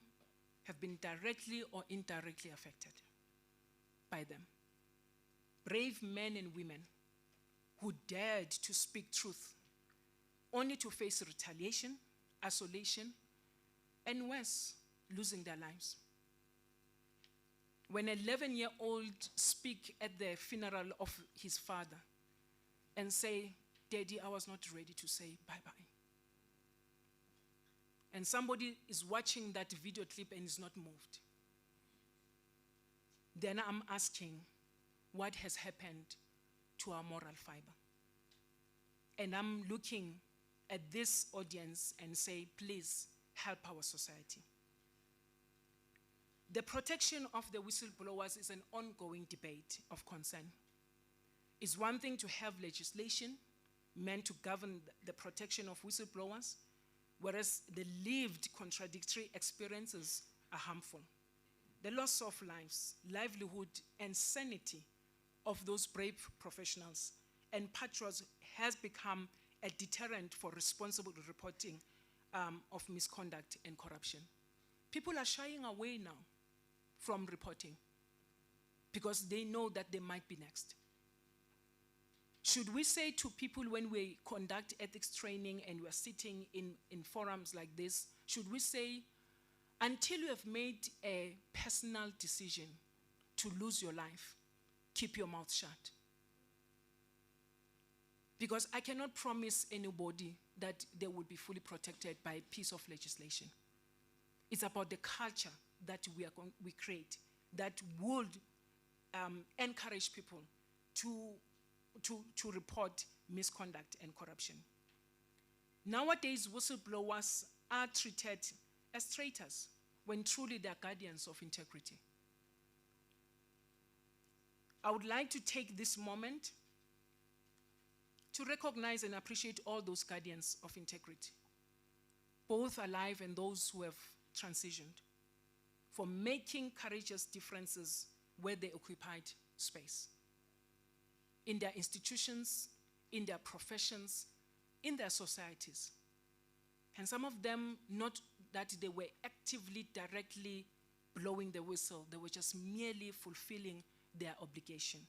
have been directly or indirectly affected by them. Brave men and women who dared to speak truth only to face retaliation, isolation, and worse, losing their lives. When an 11-year-old speak at the funeral of his father and say, "Daddy, I was not ready to say bye-bye." And somebody is watching that video clip and is not moved. Then I'm asking, what has happened to our moral fiber? And I'm looking at this audience and say, please help our society. The protection of the whistleblowers is an ongoing debate of concern. It's one thing to have legislation meant to govern the protection of whistleblowers, whereas the lived contradictory experiences are harmful. The loss of lives, livelihood, and sanity of those brave professionals and patriots has become a deterrent for responsible reporting of misconduct and corruption. People are shying away now from reporting because they know that they might be next. Should we say to people when we conduct ethics training and we're sitting in forums like this, should we say, until you have made a personal decision to lose your life, keep your mouth shut? Because I cannot promise anybody that they will be fully protected by a piece of legislation. It's about the culture that we create that would encourage people to report misconduct and corruption. Nowadays, whistleblowers are treated as traitors when truly they are guardians of integrity. I would like to take this moment to recognize and appreciate all those guardians of integrity, both alive and those who have transitioned, for making courageous differences where they occupied space, in their institutions, in their professions, in their societies. And some of them, not that they were actively, directly blowing the whistle, they were just merely fulfilling their obligation.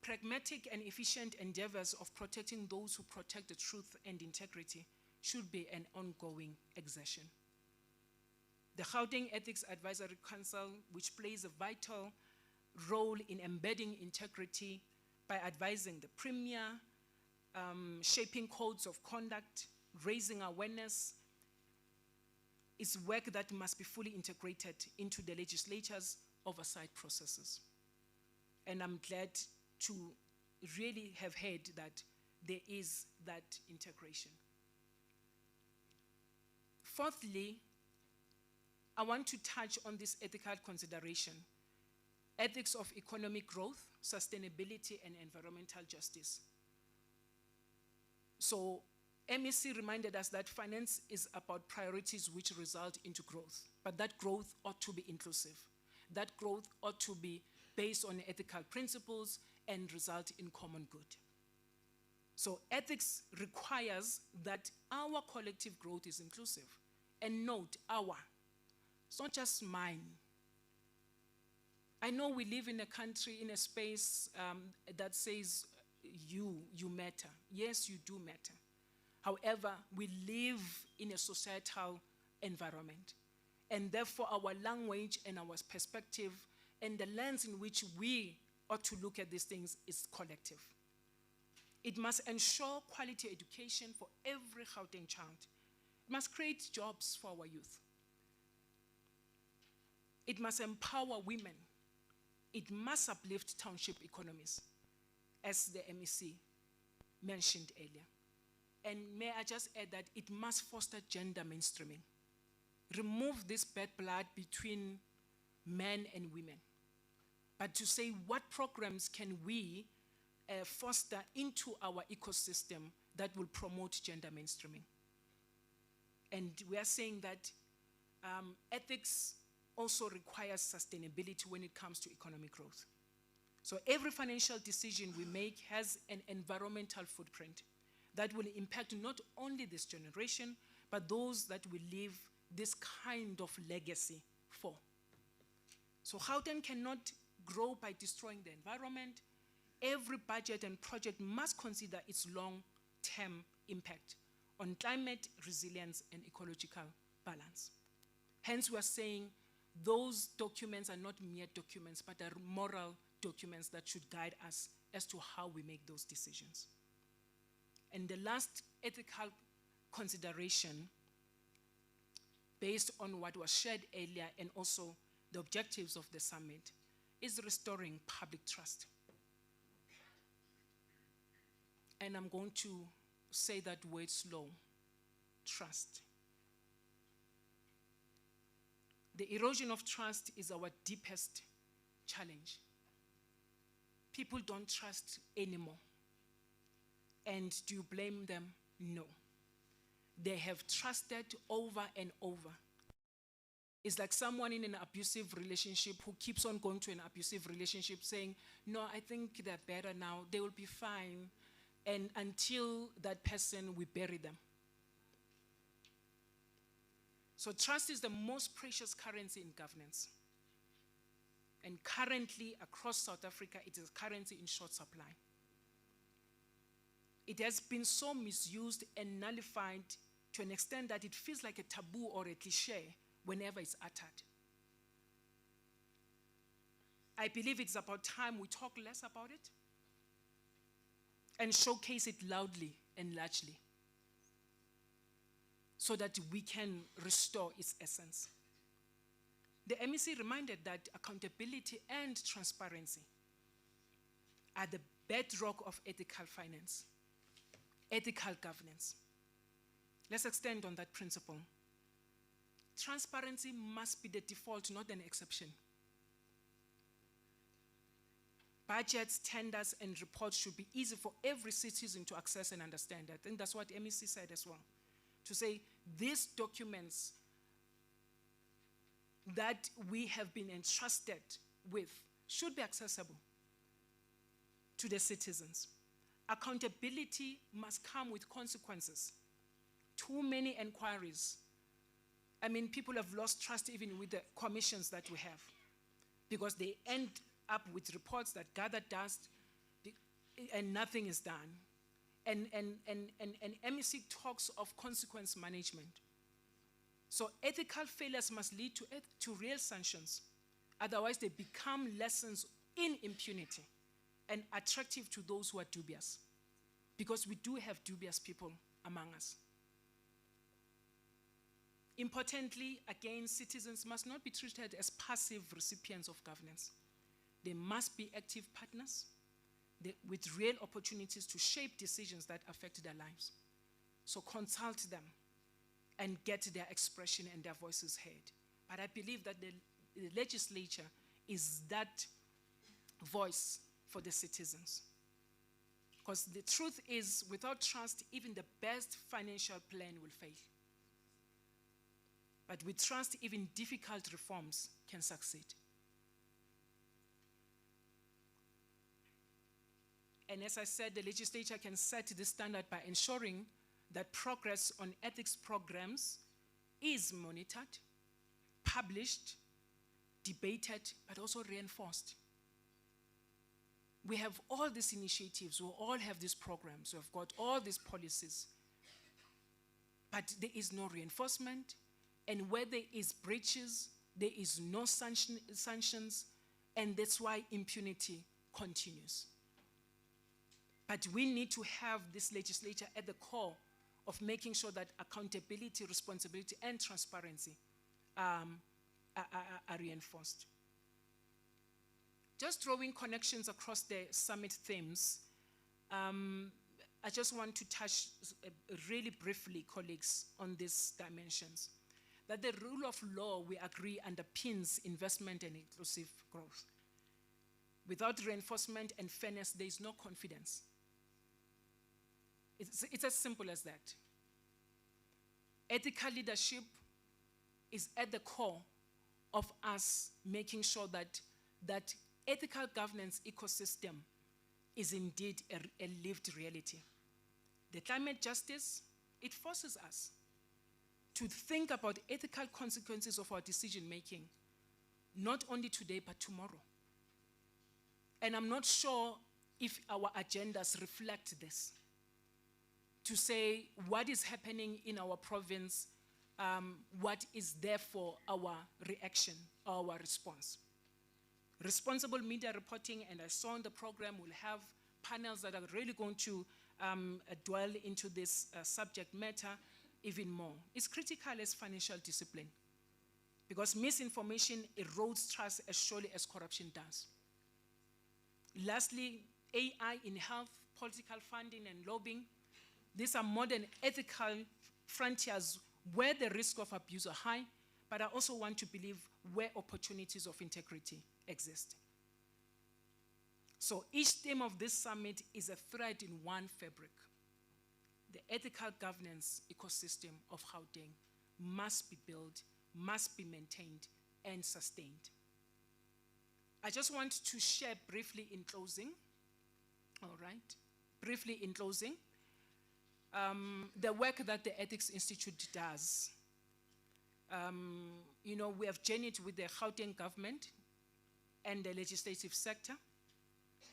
Pragmatic and efficient endeavors of protecting those who protect the truth and integrity should be an ongoing exertion. The Gauteng Ethics Advisory Council, which plays a vital role in embedding integrity by advising the Premier, shaping codes of conduct, raising awareness, is work that must be fully integrated into the legislature's oversight processes. And I'm glad to really have heard that there is that integration. Fourthly, I want to touch on this ethical consideration: ethics of economic growth, sustainability, and environmental justice. So MEC reminded us that finance is about priorities which result into growth, but that growth ought to be inclusive. That growth ought to be based on ethical principles and result in common good. So ethics requires that our collective growth is inclusive. And note, our. It's not just mine. I know we live in a country, in a space that says you matter. Yes, you do matter. However, we live in a societal environment. And therefore, our language and our perspective and the lens in which we ought to look at these things is collective. It must ensure quality education for every Gauteng child. It must create jobs for our youth. It must empower women. It must uplift township economies, as the MEC mentioned earlier. And may I just add that it must foster gender mainstreaming. Remove this bad blood between men and women. But to say what programs can we foster into our ecosystem that will promote gender mainstreaming. And we are saying that ethics also requires sustainability when it comes to economic growth. So every financial decision we make has an environmental footprint that will impact not only this generation, but those that will leave this kind of legacy for. So Gauteng cannot grow by destroying the environment. Every budget and project must consider its long-term impact on climate resilience and ecological balance. Hence, we are saying those documents are not mere documents, but are moral documents that should guide us as to how we make those decisions. And the last ethical consideration, based on what was shared earlier and also the objectives of the summit, is restoring public trust. And I'm going to say that word slow, trust. The erosion of trust is our deepest challenge. People don't trust anymore. And do you blame them? No. They have trusted over and over. It's like someone in an abusive relationship who keeps on going to an abusive relationship saying, no, I think they're better now, they will be fine. And until that person, we bury them. So trust is the most precious currency in governance. And currently, across South Africa, it is a currency in short supply. It has been so misused and nullified to an extent that it feels like a taboo or a cliche whenever it's uttered. I believe it's about time we talk less about it and showcase it loudly and largely so that we can restore its essence. The MEC reminded that accountability and transparency are the bedrock of ethical finance, ethical governance. Let's extend on that principle. Transparency must be the default, not an exception. Budgets, tenders, and reports should be easy for every citizen to access and understand. I think that's what MEC said as well. To say these documents that we have been entrusted with should be accessible to the citizens. Accountability must come with consequences. Too many inquiries. I mean, people have lost trust even with the commissions that we have because they end up with reports that gather dust and nothing is done. And MEC talks of consequence management. So ethical failures must lead to real sanctions. Otherwise, they become lessons in impunity and attractive to those who are dubious. Because we do have dubious people among us. Importantly, again, citizens must not be treated as passive recipients of governance. They must be active partners with real opportunities to shape decisions that affect their lives. So consult them and get their expression and their voices heard. But I believe that the legislature is that voice for the citizens. Because the truth is, without trust, even the best financial plan will fail. But with trust, even difficult reforms can succeed. And as I said, the legislature can set the standard by ensuring that progress on ethics programs is monitored, published, debated, but also reinforced. We have all these initiatives, we all have these programs, we've got all these policies, but there is no reinforcement, And where there is breaches, there is no sanctions, and that's why impunity continues. But we need to have this legislature at the core of making sure that accountability, responsibility, and transparency are reinforced. Just drawing connections across the summit themes, I just want to touch really briefly, colleagues, on these dimensions. That the rule of law, we agree, underpins investment and inclusive growth. Without reinforcement and fairness, there is no confidence. It's as simple as that. Ethical leadership is at the core of us making sure that ethical governance ecosystem is indeed a lived reality. The climate justice, it forces us to think about ethical consequences of our decision making, not only today, but tomorrow. And I'm not sure if our agendas reflect this. To say what is happening in our province, what is therefore our reaction, our response. Responsible media reporting, and I saw in the program, will have panels that are really going to dwell into this subject matter even more. It's critical as financial discipline, because misinformation erodes trust as surely as corruption does. Lastly, AI in health, political funding, and lobbying. These are modern ethical frontiers where the risk of abuse are high, but I also want to believe where opportunities of integrity exist. So each theme of this summit is a thread in one fabric. The ethical governance ecosystem of Gauteng must be built, must be maintained, and sustained. I just want to share briefly in closing, all right? Briefly in closing, the work that the Ethics Institute does. You know, we have journeyed with the Gauteng government and the legislative sector,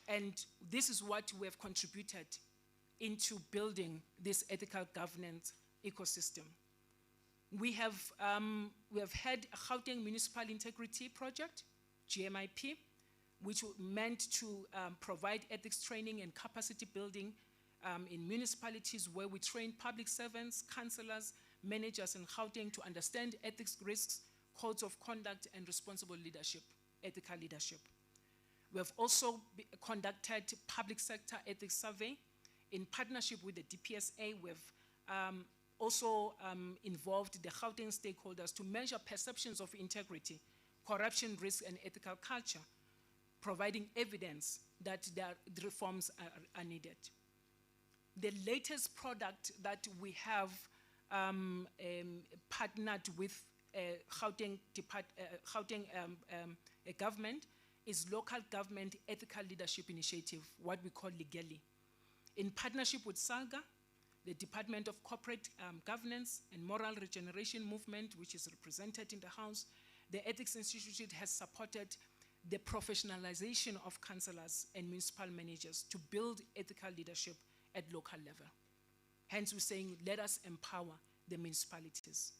and this is what we have contributed into building this ethical governance ecosystem. We have had a Gauteng Municipal Integrity Project, GMIP, which meant to provide ethics training and capacity building in municipalities, where we train public servants, councillors, managers in Gauteng to understand ethics risks, codes of conduct, and responsible leadership, ethical leadership. We have also conducted public sector ethics survey in partnership with the DPSA. We have also involved the Gauteng stakeholders to measure perceptions of integrity, corruption risk, and ethical culture, providing evidence that the reforms are needed. The latest product that we have partnered with Gauteng government is Local Government Ethical Leadership Initiative, what we call Legally. In partnership with SALGA, the Department of Corporate Governance and Moral Regeneration Movement, which is represented in the House, the Ethics Institute has supported the professionalization of councillors and municipal managers to build ethical leadership at local level. Hence, we're saying, let us empower the municipalities.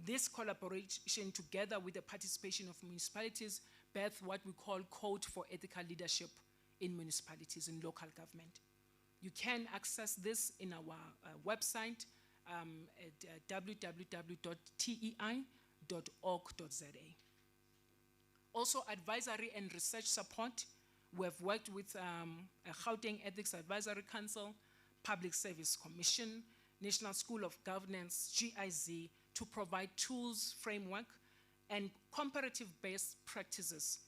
This collaboration, together with the participation of municipalities, birth what we call Code for Ethical Leadership in municipalities, in local government. You can access this in our website at www.tei.org.za. Also, advisory and research support. We have worked with Gauteng Ethics Advisory Council, Public Service Commission, National School of Governance, GIZ, to provide tools, framework, and comparative best practices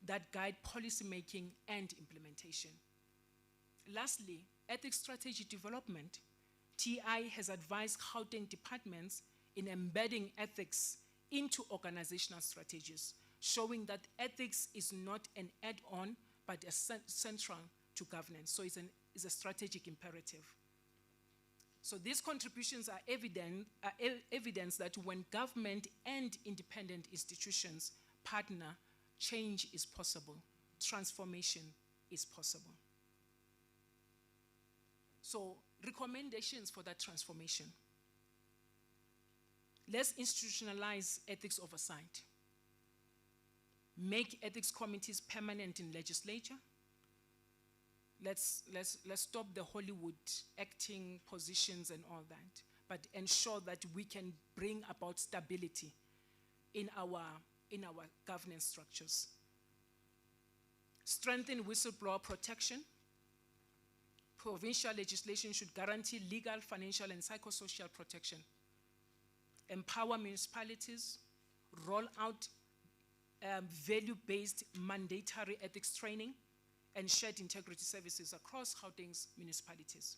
that guide policy making and implementation. Lastly, ethics strategy development. TI has advised Gauteng departments in embedding ethics into organizational strategies, showing that ethics is not an add-on, but central to governance. So it's a strategic imperative. So these contributions are evidence that when government and independent institutions partner, change is possible, transformation is possible. So recommendations for that transformation. Let's institutionalize ethics oversight. Make ethics committees permanent in legislature. Let's stop the Hollywood acting positions and all that, but ensure that we can bring about stability in our governance structures. Strengthen whistleblower protection. Provincial legislation should guarantee legal, financial, and psychosocial protection. Empower municipalities. Roll out value-based mandatory ethics training and shared integrity services across Gauteng's municipalities.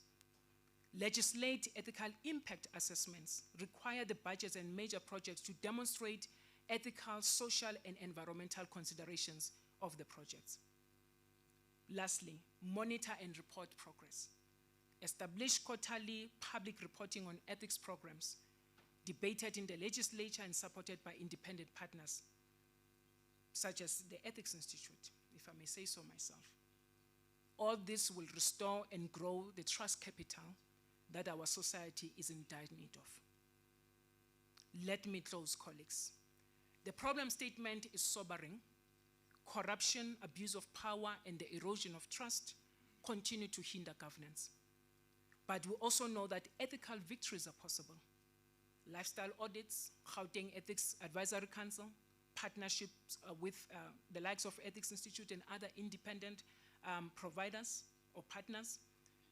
Legislate ethical impact assessments. Require the budgets and major projects to demonstrate ethical, social, and environmental considerations of the projects. Lastly, monitor and report progress. Establish quarterly public reporting on ethics programs, debated in the legislature and supported by independent partners, such as the Ethics Institute, if I may say so myself. All this will restore and grow the trust capital that our society is in dire need of. Let me close, colleagues. The problem statement is sobering. Corruption, abuse of power, and the erosion of trust continue to hinder governance. But we also know that ethical victories are possible. Lifestyle audits, Gauteng Ethics Advisory Council, partnerships with the likes of Ethics Institute and other independent providers or partners.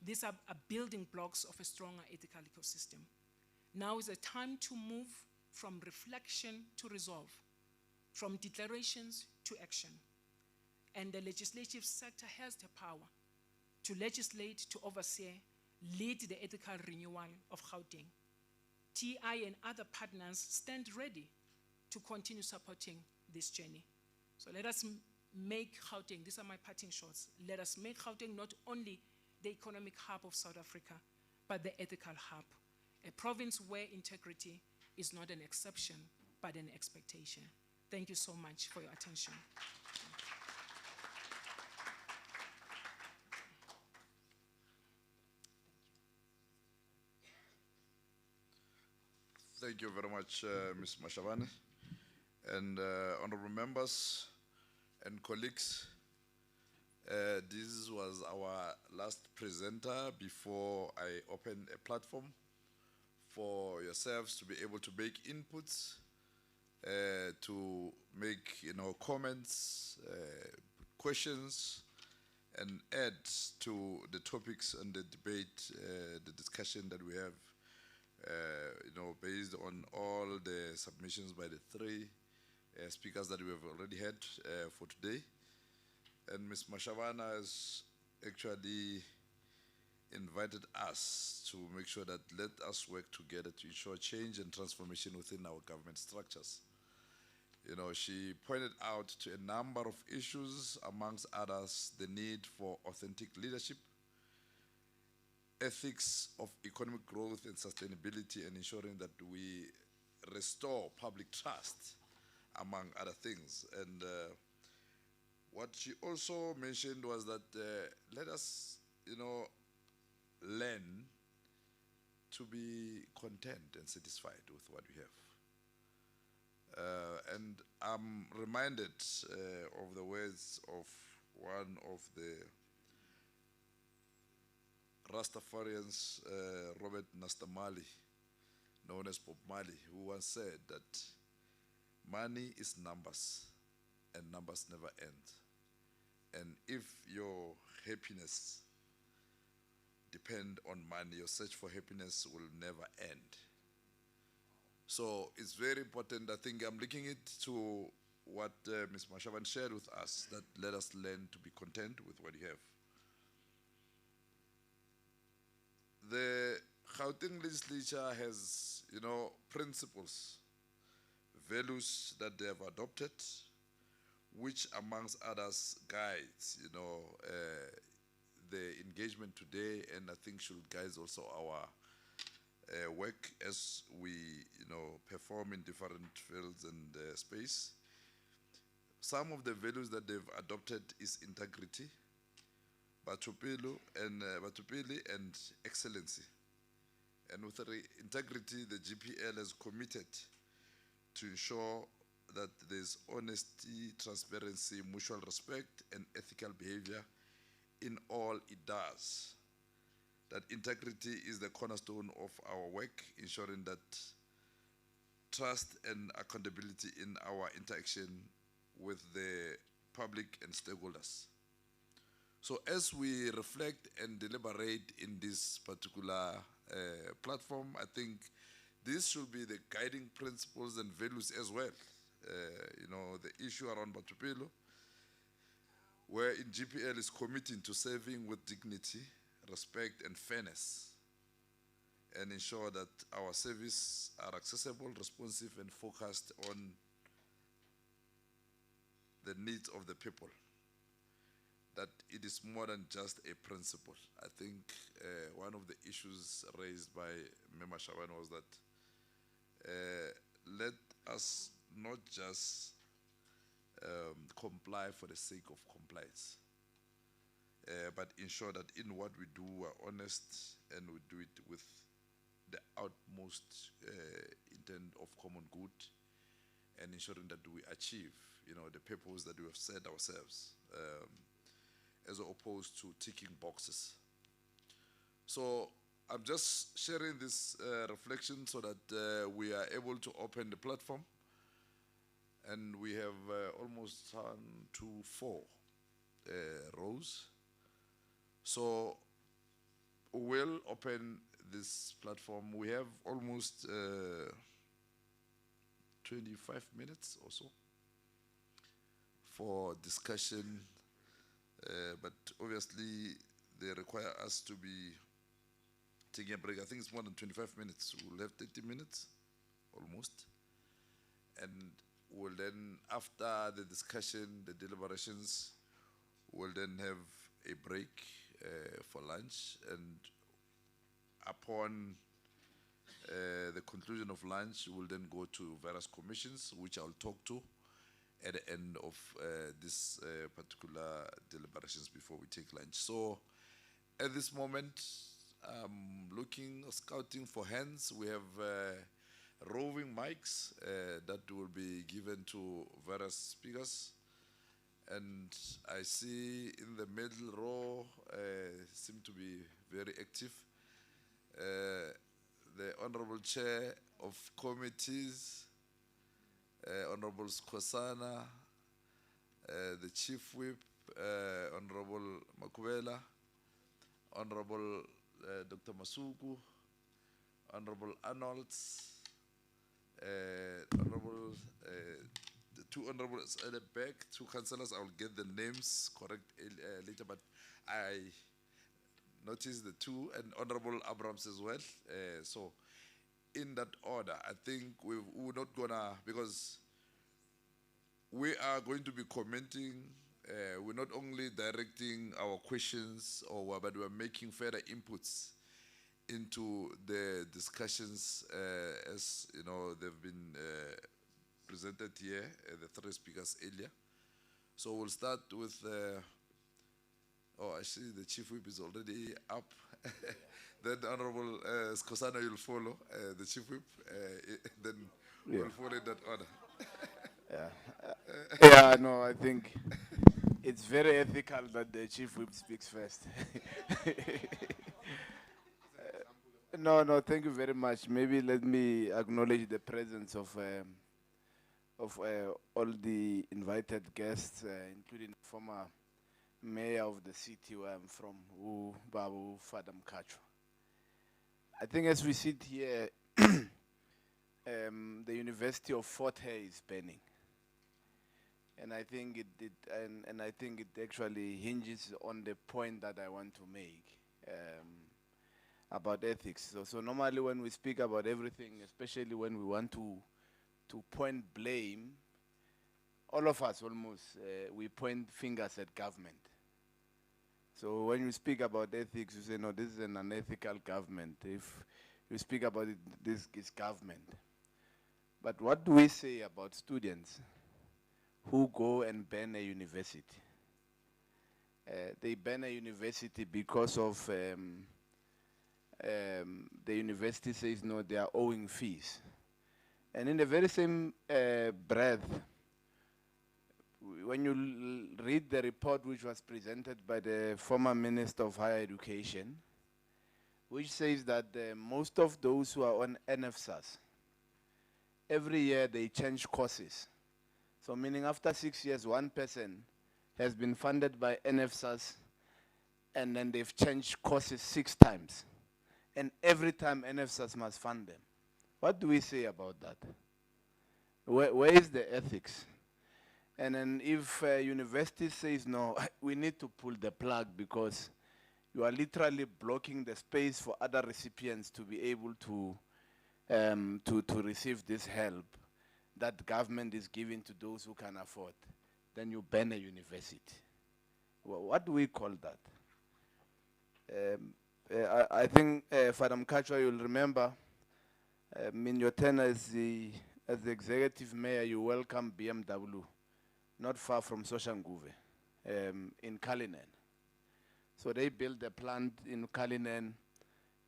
These are building blocks of a stronger ethical ecosystem. Now is a time to move from reflection to resolve, from declarations to action. And the legislative sector has the power to legislate, to oversee, lead the ethical renewal of Gauteng. TI and other partners stand ready to continue supporting this journey. So let us make Gauteng, these are my parting shots, let us make Gauteng not only the economic hub of South Africa, but the ethical hub, a province where integrity is not an exception, but an expectation. Thank you so much for your attention. Thank you very much, Ms. Mashavane. And honorable members and colleagues, this was our last presenter before I open a platform for yourselves to be able to make inputs, to make comments, questions, and add to the topics and the debate, the discussion that we have. Based on all the submissions by the three speakers that we have already had for today. And Ms. Mashavana has actually invited us to make sure that let us work together to ensure change and transformation within our government structures. She pointed out to a number of issues, amongst others, the need for authentic leadership, ethics of economic growth and sustainability, and ensuring that we restore public trust, among other things. And what she also mentioned was that let us, learn to be content and satisfied with what we have. And I'm reminded of the words of one of the Rastafarians, Robert Nastamali, known as Bob Marley, who once said that money is numbers and numbers never end. And if your happiness depends on money, your search for happiness will never end. So it's very important. I think I'm linking it to what Ms. Mashavan shared with us, that let us learn to be content with what you have. The Gauteng legislature has, principles, values that they have adopted, which amongst others guides, the engagement today, and I think should guide also our work as we, perform in different fields and space. Some of the values that they've adopted is integrity, batupili and excellency. and with integrity, the GPL is committed to ensure that there's honesty, transparency, mutual respect, and ethical behavior in all it does. That integrity is the cornerstone of our work, ensuring that trust and accountability in our interaction with the public and stakeholders. So as we reflect and deliberate in this particular platform, I think this should be the guiding principles and values as well. You know, the issue around Batupelo, where in GPL is committing to serving with dignity, respect, and fairness, and ensure that our services are accessible, responsive, and focused on the needs of the people. That it is more than just a principle. I think one of the issues raised by Mema Shaban was that let us not just comply for the sake of compliance, but ensure that in what we do, we're honest and we do it with the utmost intent of common good, and ensuring that we achieve, you know, the purpose that we have set ourselves, as opposed to ticking boxes. So I'm just sharing this reflection so that we are able to open the platform, and we have almost 1, 2, 4 rows. So we'll open this platform. We have almost 25 minutes or so for discussion, but obviously they require us to be taking a break. I think it's more than 25 minutes. We'll have 30 minutes almost, and we'll then, after the discussion, the deliberations, we'll then have a break for lunch, and upon the conclusion of lunch, we'll then go to various commissions, which I'll talk to at the end of this particular deliberations before we take lunch. So at this moment, I'm looking, scouting for hands. We have roving mics that will be given to various speakers. And I see in the middle row seem to be very active. The Honorable Chair of Committees, Honorable Skosana, the Chief Whip, Honorable Makubela, Honorable Dr. Masuku, Honorable Arnolds, Honorable the 2 honorables at the back, 2 councillors. I'll get the names correct later, but I noticed the 2, and Honorable Abrams as well. So in that order, I think we're not gonna, because we are going to be commenting, we're not only directing our questions, but we're making further inputs into the discussions as you know they've been presented here, the 3 speakers earlier. So we'll start with, I see the Chief Whip is already up. Then Honorable Skosana will follow, the Chief Whip, then we'll follow in that order. Yeah, no, I think it's very ethical that the Chief Whip speaks first. No, thank you very much. Maybe let me acknowledge the presence of all the invited guests, including the former mayor of the city where I'm from, Babu Fadam Kacho. I think as we sit here, the University of Fort Hare is burning. And I think it actually hinges on the point that I want to make about ethics. So normally when we speak about everything, especially when we want to point blame, all of us almost, we point fingers at government. So when you speak about ethics, you say, no, this is an unethical government. If you speak about it, this is government. But what do we say about students who go and ban a university? They ban a university because of the university says no, they are owing fees. And in the very same breath, when you read the report which was presented by the former Minister of Higher Education, which says that most of those who are on NFSAS, every year they change courses. So meaning after 6 years, one person has been funded by NFSAS and then they've changed courses 6 times. And every time NFSAS must fund them. What do we say about that? Where is the ethics? And then if university says, no, we need to pull the plug because you are literally blocking the space for other recipients to be able to receive this help that government is giving to those who can afford, then you ban a university. Well, what do we call that? I think, Fadam Kachwa, you'll remember, in your tenure as the executive mayor, you welcomed BMW, not far from Soshanguve, in Kalinen. So they built a plant in Kalinen,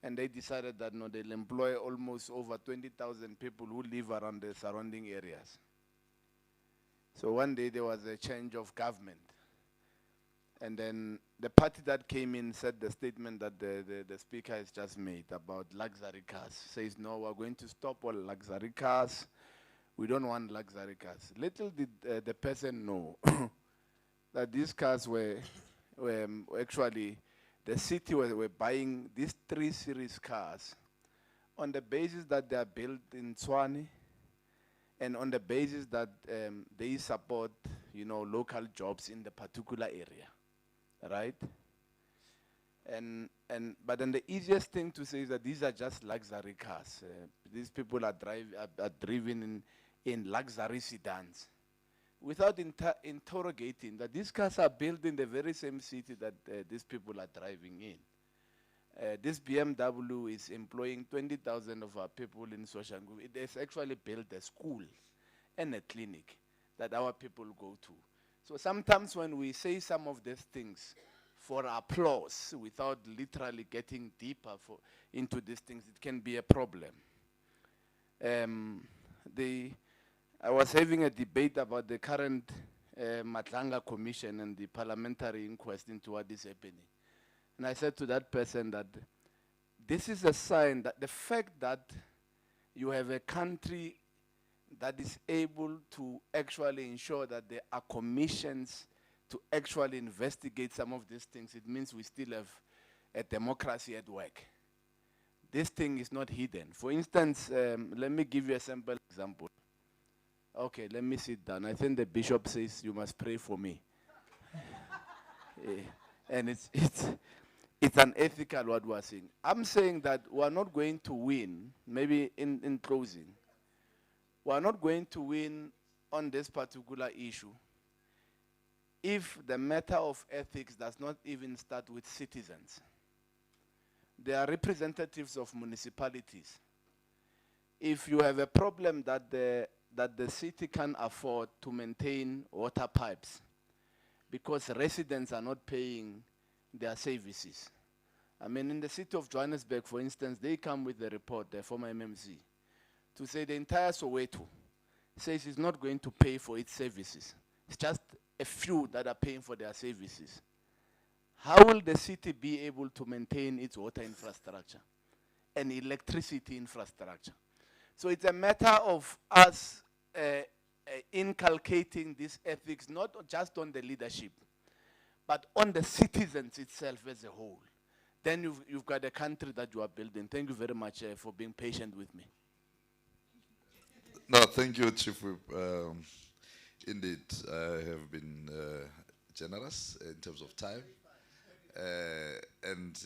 and they decided that no, they'll employ almost over 20,000 people who live around the surrounding areas. So one day there was a change of government. And then the party that came in said the statement that the speaker has just made about luxury cars. Says, no, we're going to stop all luxury cars. We don't want luxury cars. Little did the person know that these cars were actually, the city were buying these 3 series cars on the basis that they are built in Tswane and on the basis that they support, local jobs in the particular area, right? But then the easiest thing to say is that these are just luxury cars. These people are driven in luxury sedans, without interrogating that these cars are built in the very same city that these people are driving in. This BMW is employing 20,000 of our people in Soshanguve. It has actually built a school and a clinic that our people go to. So sometimes when we say some of these things for applause without literally getting deeper into these things, it can be a problem. I was having a debate about the current Matlanga Commission and the parliamentary inquest into what is happening. And I said to that person that this is a sign that the fact that you have a country that is able to actually ensure that there are commissions to actually investigate some of these things, it means we still have a democracy at work. This thing is not hidden. For instance, let me give you a simple example. Okay, let me sit down. I think the bishop says you must pray for me. And it's unethical what we're saying. I'm saying that we're not going to win, maybe in closing, we're not going to win on this particular issue if the matter of ethics does not even start with citizens. They are representatives of municipalities. If you have a problem that the city can afford to maintain water pipes because residents are not paying their services. I mean, in the city of Johannesburg, for instance, they come with a report, the former MMC, to say the entire Soweto says it's not going to pay for its services. It's just a few that are paying for their services. How will the city be able to maintain its water infrastructure and electricity infrastructure? So it's a matter of us inculcating this ethics, not just on the leadership, but on the citizens itself as a whole. Then you've got a country that you are building. Thank you very much for being patient with me. No, thank you, Chief Whip. Indeed, I have been generous in terms of time. And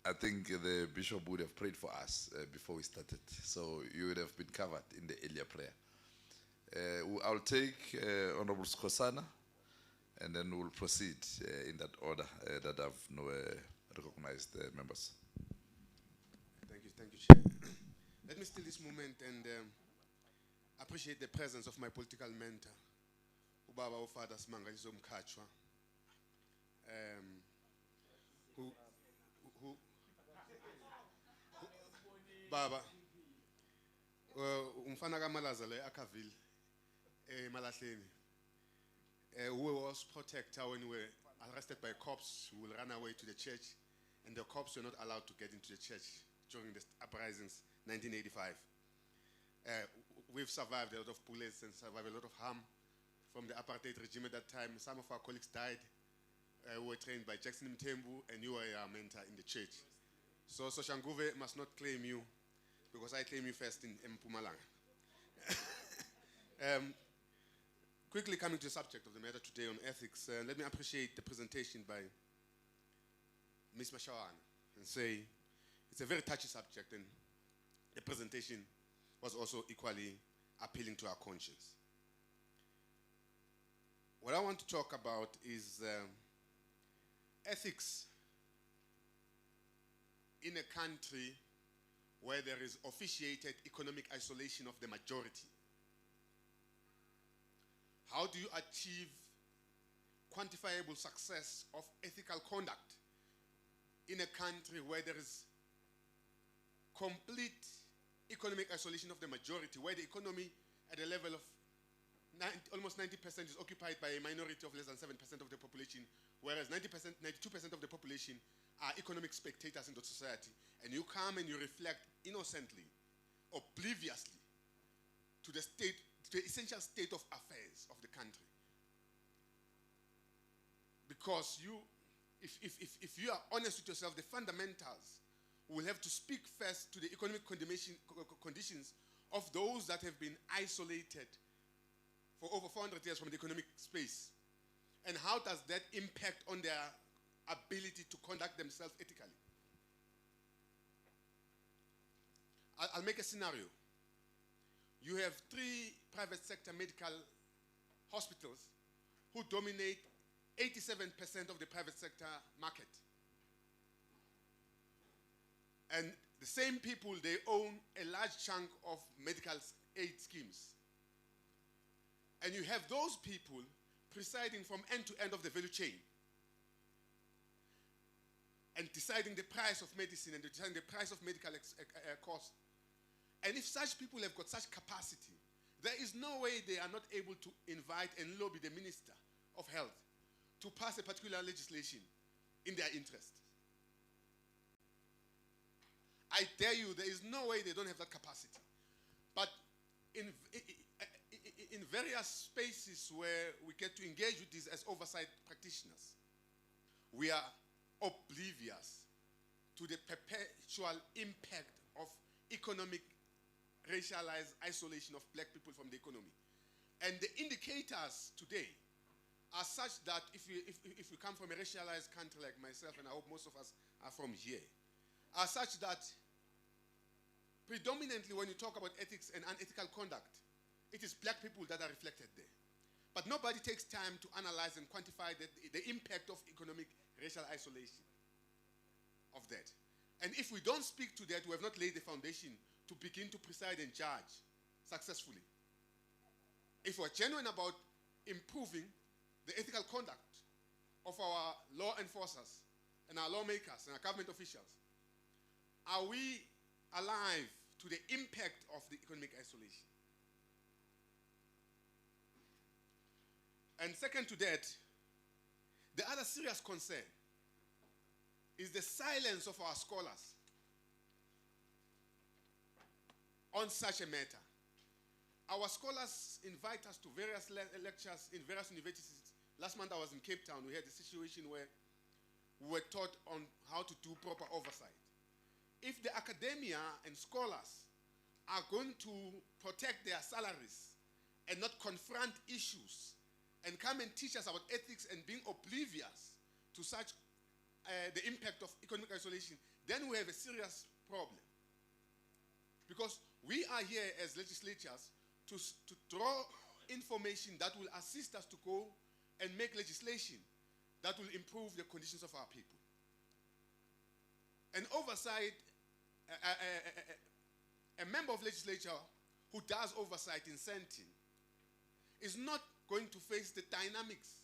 I think the bishop would have prayed for us before we started. So you would have been covered in the earlier prayer. I'll take Honorable Skosana, and then we'll proceed in that order that I've recognized members. Thank you, Chair. Let me steal this moment and appreciate the presence of my political mentor, Ubaba Ufada Smangaliso Mkachwa, who Baba, umfana kaMalaza le Akaville, Malahleni, who was protector when we were arrested by cops who will run away to the church, and the cops were not allowed to get into the church during the uprisings, 1985. We've survived a lot of bullets and survived a lot of harm from the apartheid regime at that time. Some of our colleagues died. We were trained by Jackson Mthembu, and you were our mentor in the church. So Soshanguve must not claim you, because I claim you first in Mpumalanga. Quickly coming to the subject of the matter today on ethics, let me appreciate the presentation by Ms. Mashawana and say it's a very touchy subject, and the presentation was also equally appealing to our conscience. What I want to talk about is ethics in a country where there is officiated economic isolation of the majority. How do you achieve quantifiable success of ethical conduct in a country where there is complete economic isolation of the majority, where the economy at a level of almost 90% is occupied by a minority of less than 7% of the population, whereas 92% of the population are economic spectators in the society, and you come and you reflect innocently, obliviously, to the state, to the essential state of affairs of the country. Because you, if you are honest with yourself, the fundamentals will have to speak first to the economic conditions of those that have been isolated for over 400 years from the economic space. And how does that impact on their ability to conduct themselves ethically? I'll make a scenario. You have 3 private sector medical hospitals who dominate 87% of the private sector market. And the same people, they own a large chunk of medical aid schemes. And you have those people presiding from end to end of the value chain and deciding the price of medicine and deciding the price of medical cost. And if such people have got such capacity, there is no way they are not able to invite and lobby the Minister of Health to pass a particular legislation in their interest. I dare you, there is no way they don't have that capacity. But in various spaces where we get to engage with these as oversight practitioners, we are oblivious to the perpetual impact of economic racialized isolation of black people from the economy. And the indicators today are such that if you come from a racialized country like myself, and I hope most of us are from here, are such that predominantly when you talk about ethics and unethical conduct, it is black people that are reflected there. But nobody takes time to analyze and quantify the impact of economic racial isolation of that. And if we don't speak to that, we have not laid the foundation to begin to preside and judge successfully. If we're genuine about improving the ethical conduct of our law enforcers and our lawmakers and our government officials, are we alive to the impact of the economic isolation? And second to that, the other serious concern is the silence of our scholars on such a matter. Our scholars invite us to various lectures in various universities. Last month I was in Cape Town. We had a situation where we were taught on how to do proper oversight. If the academia and scholars are going to protect their salaries and not confront issues and come and teach us about ethics and being oblivious to such the impact of economic isolation, then we have a serious problem. Because we are here as legislators to draw information that will assist us to go and make legislation that will improve the conditions of our people. An oversight, a member of legislature who does oversight in Sentin is not going to face the dynamics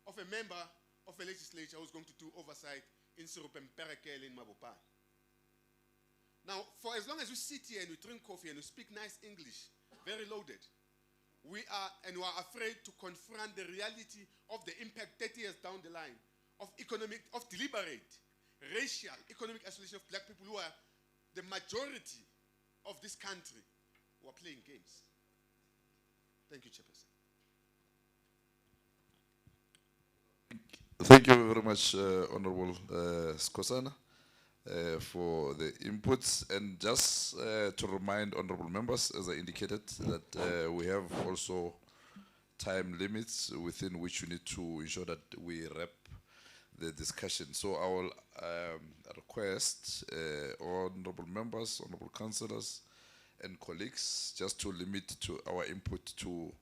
of a member of a legislature who's going to do oversight in Surupemperekele in Mabopane. Now, for as long as we sit here and we drink coffee and we speak nice English, very loaded, we are afraid to confront the reality of the impact 30 years down the line of deliberate racial, economic isolation of black people who are the majority of this country who are playing games. Thank you, Chairperson. Thank you very much, Honorable Skosana, for the inputs. And just to remind honorable members, as I indicated, that we have also time limits within which we need to ensure that we wrap the discussion. So I will request honorable members, honorable councillors, and colleagues just to limit to our input to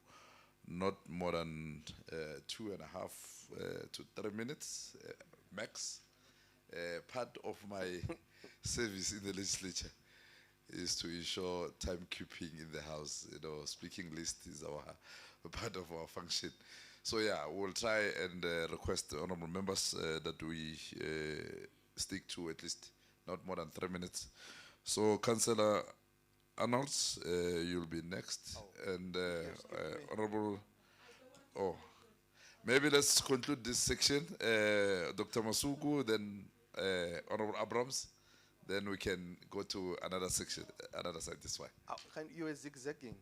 not more than 2.5 to 3 minutes max. Part of my service in the legislature is to ensure timekeeping in the house. You know, speaking list is a part of our function. So yeah, we'll try and request the honorable members that we stick to at least not more than 3 minutes. So Councillor Arnolds, you'll be next. And Honorable, maybe let's conclude this section. Dr. Masuku, then Honorable Abrams, then we can go to another section, another side, this way. You were zigzagging.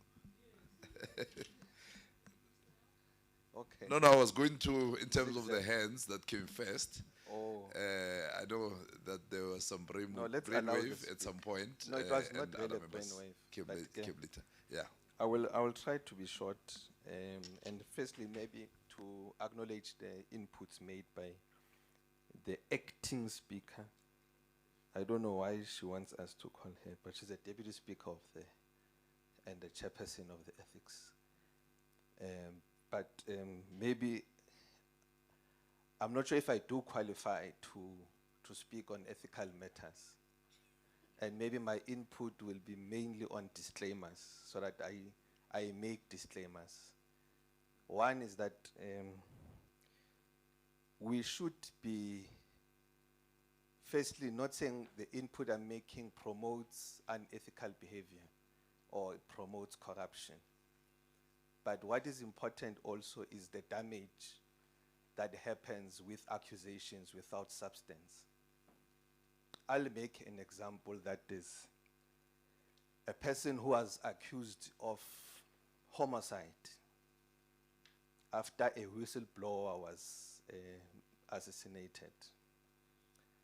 Okay. No, I was going to, in terms of the hands that came first. Oh. I know that there was some brainwave at some point. No, it was not and really other a members brainwave. came later. Yeah. I will try to be short. And firstly, maybe to acknowledge the inputs made by the acting speaker. I don't know why she wants us to call her, but she's a deputy speaker of and the chairperson of the ethics. But maybe, I'm not sure if I do qualify to speak on ethical matters. And maybe my input will be mainly on disclaimers, so that I make disclaimers. One is that we should be, firstly, not saying the input I'm making promotes unethical behavior or it promotes corruption. But what is important also is the damage that happens with accusations without substance. I'll make an example that is a person who was accused of homicide after a whistleblower was assassinated.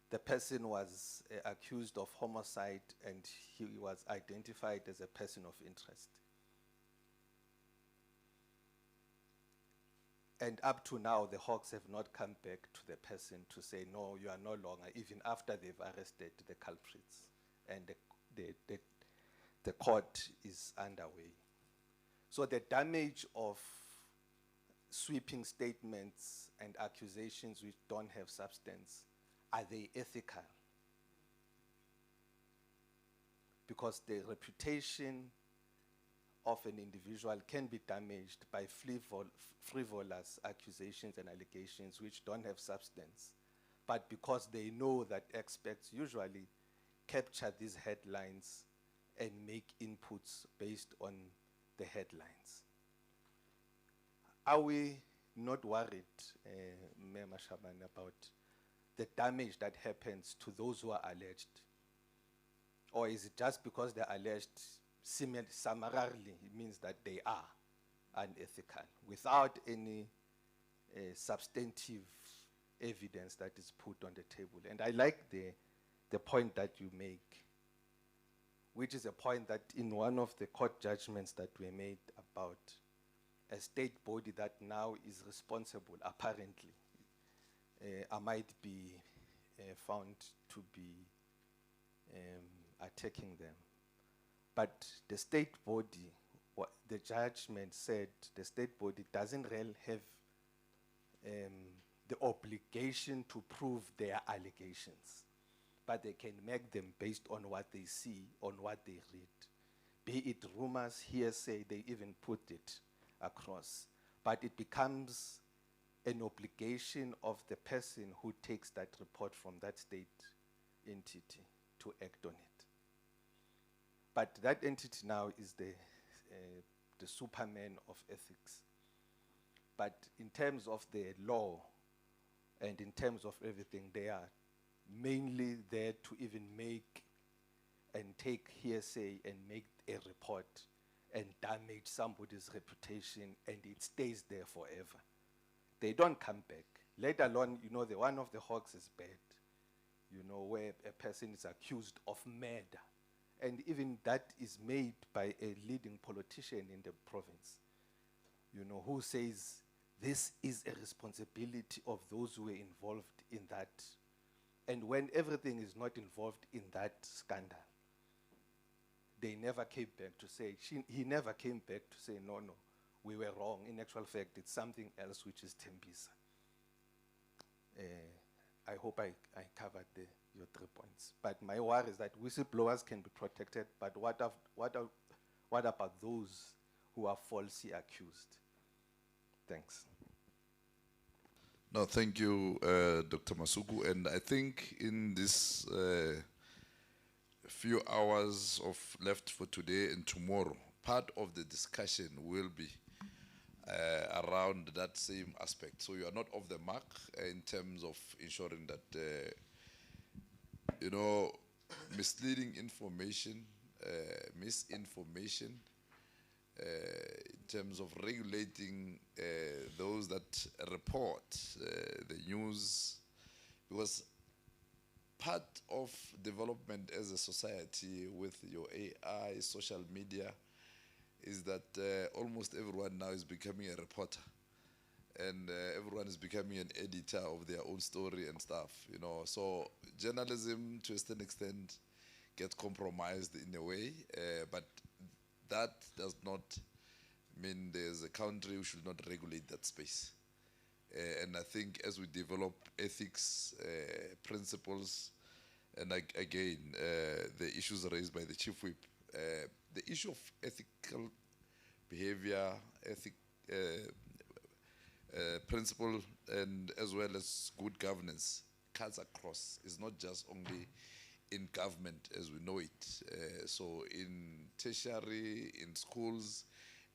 The person was accused of homicide and he was identified as a person of interest. And up to now, the Hawks have not come back to the person to say, no, you are no longer, even after they've arrested the culprits. And the court is underway. So the damage of sweeping statements and accusations which don't have substance, are they ethical? Because the reputation of an individual can be damaged by frivolous accusations and allegations which don't have substance. But because they know that experts usually capture these headlines and make inputs based on the headlines. Are we not worried, Mayor Mashaban, about the damage that happens to those who are alleged? Or is it just because they're alleged summarily, it means that they are unethical, without any substantive evidence that is put on the table? And I like the point that you make, which is a point that in one of the court judgments that were made about a state body that now is responsible, apparently, might be found to be attacking them. But the state body, what the judgment said, the state body doesn't really have the obligation to prove their allegations, but they can make them based on what they see, on what they read. Be it rumors, hearsay, they even put it across. But it becomes an obligation of the person who takes that report from that state entity to act on it. But that entity now is the Superman of ethics. But in terms of the law and in terms of everything, they are mainly there to even make and take hearsay and make a report and damage somebody's reputation, and it stays there forever. They don't come back, let alone, you know, the one of the hawks is bad, you know, where a person is accused of murder. And even that is made by a leading politician in the province, you know, who says this is a responsibility of those who were involved in that. And when everything is not involved in that scandal, they never came back to say, he never came back to say, no, we were wrong. In actual fact, it's something else, which is Tembisa. I hope I covered your 3 points. But my worry is that whistleblowers can be protected, but what about those who are falsely accused? Thanks. No, thank you, Dr. Masuku. And I think in this few hours of left for today and tomorrow, part of the discussion will be around that same aspect. So you are not off the mark in terms of ensuring that, you know, misleading information, misinformation, in terms of regulating those that report the news, because part of development as a society with your AI, social media, is that almost everyone now is becoming a reporter, and everyone is becoming an editor of their own story and stuff, you know. So journalism, to a certain extent, gets compromised in a way, but that does not mean there's a country who should not regulate that space. And I think as we develop ethics, principles, and again, the issues raised by the Chief Whip, the issue of ethical behavior, principle, and as well as good governance cuts across. It's not just only in government as we know it. So in tertiary, in schools,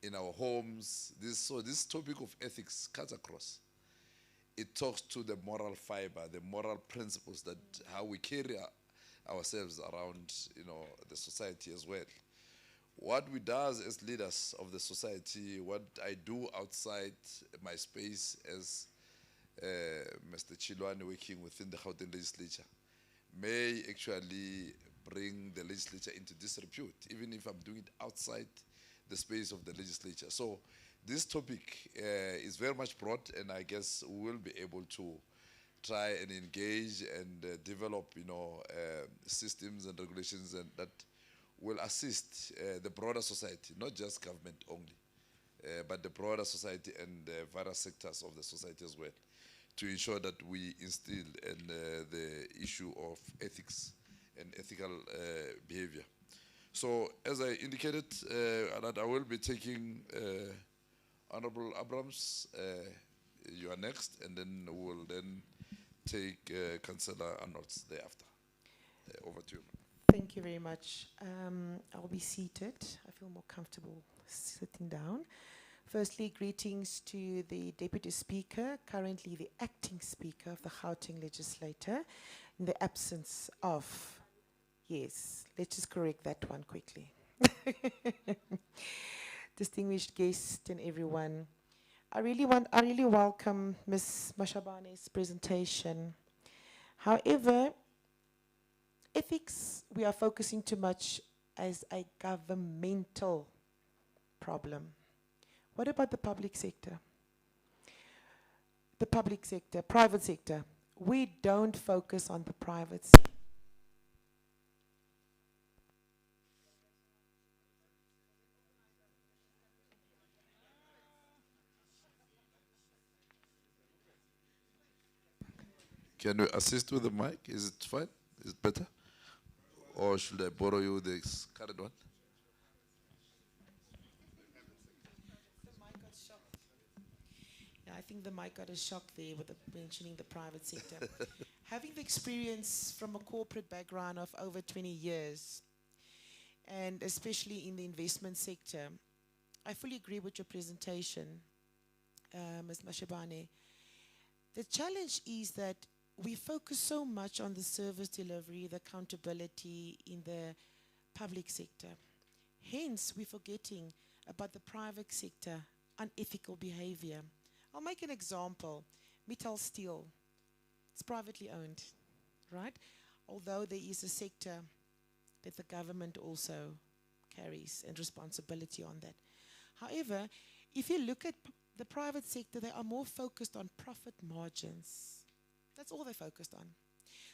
in our homes, this topic of ethics cuts across. It talks to the moral fiber, the moral principles, that how we carry ourselves around, you know, the society as well. What we do as leaders of the society, what I do outside my space as Mr. Chilwane working within the Gauteng legislature, may actually bring the legislature into disrepute, even if I'm doing it outside the space of the legislature. So this topic is very much broad, and I guess we will be able to try and engage and develop, you know, systems and regulations and that will assist the broader society, not just government only, but the broader society and various sectors of the society as well, to ensure that we instill in the issue of ethics and ethical behavior. So, as I indicated, that I will be taking Honorable Abrams, you are next, and then we'll then take Councillor Arnolds thereafter. Over to you. Thank you very much. I'll be seated. I feel more comfortable sitting down. Firstly, greetings to the Deputy Speaker, currently the Acting Speaker of the Gauteng Legislature, in the absence of, yes, let's just correct that one quickly. Distinguished guests and everyone, I really welcome Ms. Mashabane's presentation. However, ethics, we are focusing too much as a governmental problem. What about the public sector? The public sector, private sector. We don't focus on the private sector. Can you assist with the mic? Is it fine? Is it better? Or should I borrow you the current one? I think the mic got a shock there with mentioning the private sector. Having the experience from a corporate background of over 20 years, and especially in the investment sector. I fully agree with your presentation, Ms. Mashabane. The challenge is that we focus so much on the service delivery, the accountability in the public sector. Hence, we're forgetting about the private sector, unethical behavior. I'll make an example. Mittal Steel, it's privately owned, right? Although there is a sector that the government also carries and responsibility on that. However, if you look at the private sector, they are more focused on profit margins. That's all they're focused on.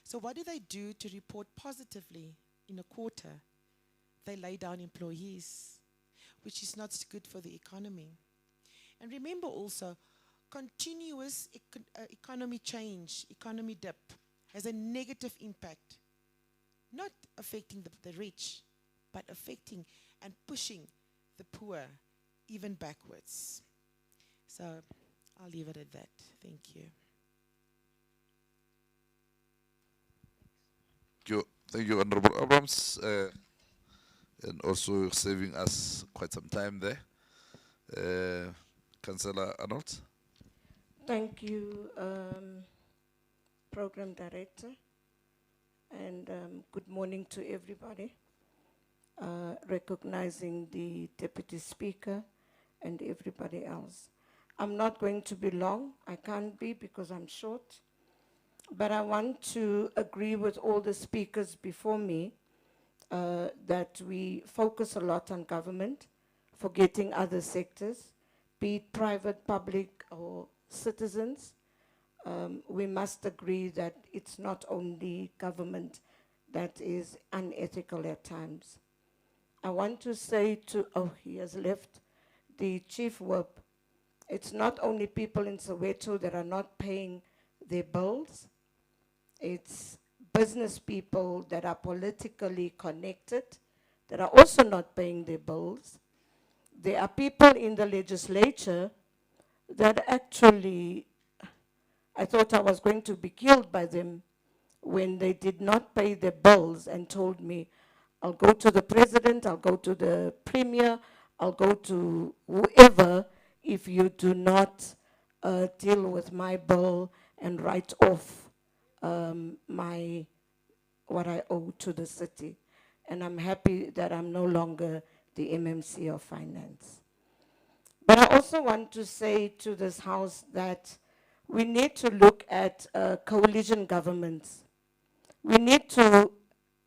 So what do they do to report positively in a quarter? They lay down employees, which is not good for the economy. And remember also, continuous economy change, economy dip, has a negative impact, not affecting the rich, but affecting and pushing the poor even backwards. So I'll leave it at that. Thank you. Thank you, Honorable Abrams, and also saving us quite some time there. Councillor Arnold. Thank you, Program Director, and good morning to everybody. Recognizing the Deputy Speaker and everybody else. I'm not going to be long. I can't be because I'm short. But I want to agree with all the speakers before me that we focus a lot on government, forgetting other sectors, be it private, public, or citizens. We must agree that it's not only government that is unethical at times. I want to say to, oh, he has left, the Chief Whip, it's not only people in Soweto that are not paying their bills, it's business people that are politically connected that are also not paying their bills. There are people in the legislature that actually, I thought I was going to be killed by them when they did not pay their bills and told me, I'll go to the president, I'll go to the premier, I'll go to whoever if you do not deal with my bill and write off what I owe to the city. And I'm happy that I'm no longer the MMC of Finance. But I also want to say to this House that we need to look at coalition governments. We need to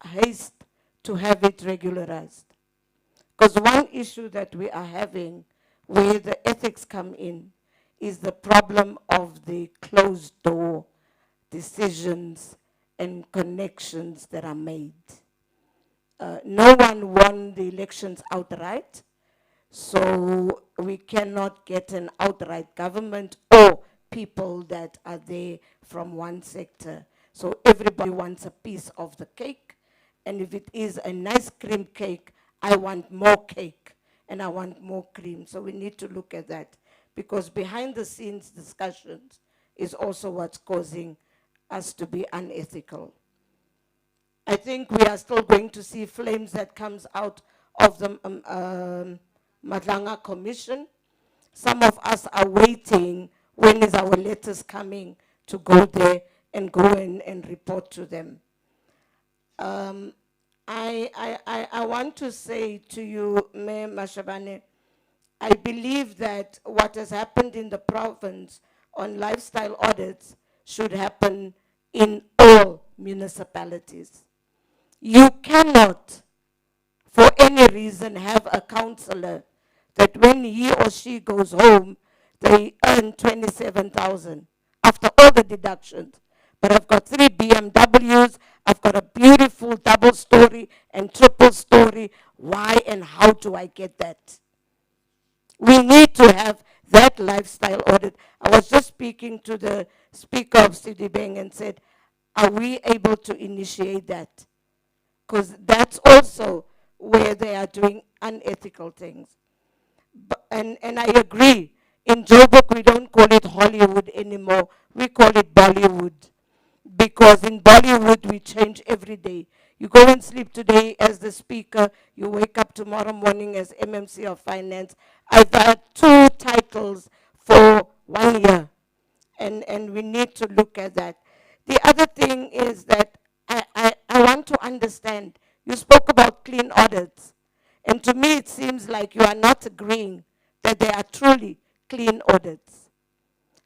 haste to have it regularized. Because one issue that we are having where the ethics come in is the problem of the closed door decisions and connections that are made. No one won the elections outright, so we cannot get an outright government or people that are there from one sector. So everybody wants a piece of the cake, and if it is a nice cream cake, I want more cake and I want more cream. So we need to look at that, because behind the scenes discussions is also what's causing us to be unethical. I think we are still going to see flames that comes out of the Madlanga Commission. Some of us are waiting, when is our letters coming to go there and go in and report to them. I want to say to you, Mayor Mashabane, I believe that what has happened in the province on lifestyle audits should happen in all municipalities. You cannot, for any reason, have a councillor that when he or she goes home, they earn 27,000 after all the deductions. But I've got 3 BMWs, I've got a beautiful double story and triple story. Why and how do I get that? We need to have that lifestyle audit. I was just speaking to the Speaker of Sidibeng and said, are we able to initiate that? Because that's also where they are doing unethical things. And I agree, in Joburg we don't call it Hollywood anymore, we call it Bollywood. Because in Bollywood we change every day. You go and sleep today as the speaker, you wake up tomorrow morning as MMC of Finance. I've had 2 titles for 1 year, and we need to look at that. The other thing is that I want to understand, you spoke about clean audits, and to me it seems like you are not agreeing that they are truly clean audits.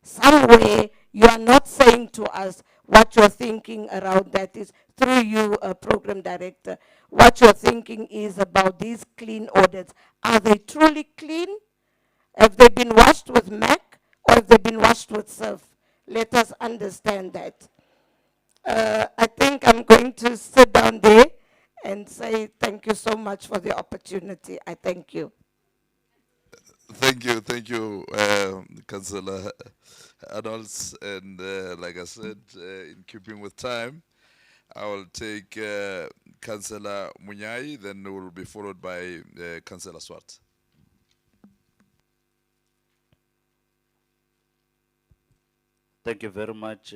Somewhere you are not saying to us what you're thinking around that is, through you, program director, what you're thinking is about these clean audits. Are they truly clean? Have they been washed with MAC, or have they been washed with surf? Let us understand that. I think I'm going to sit down there and say thank you so much for the opportunity. I thank you. Thank you, Councillor Arnolds. And like I said, in keeping with time, I will take Councillor Munyai, then we will be followed by Councillor Swart. Thank you very much,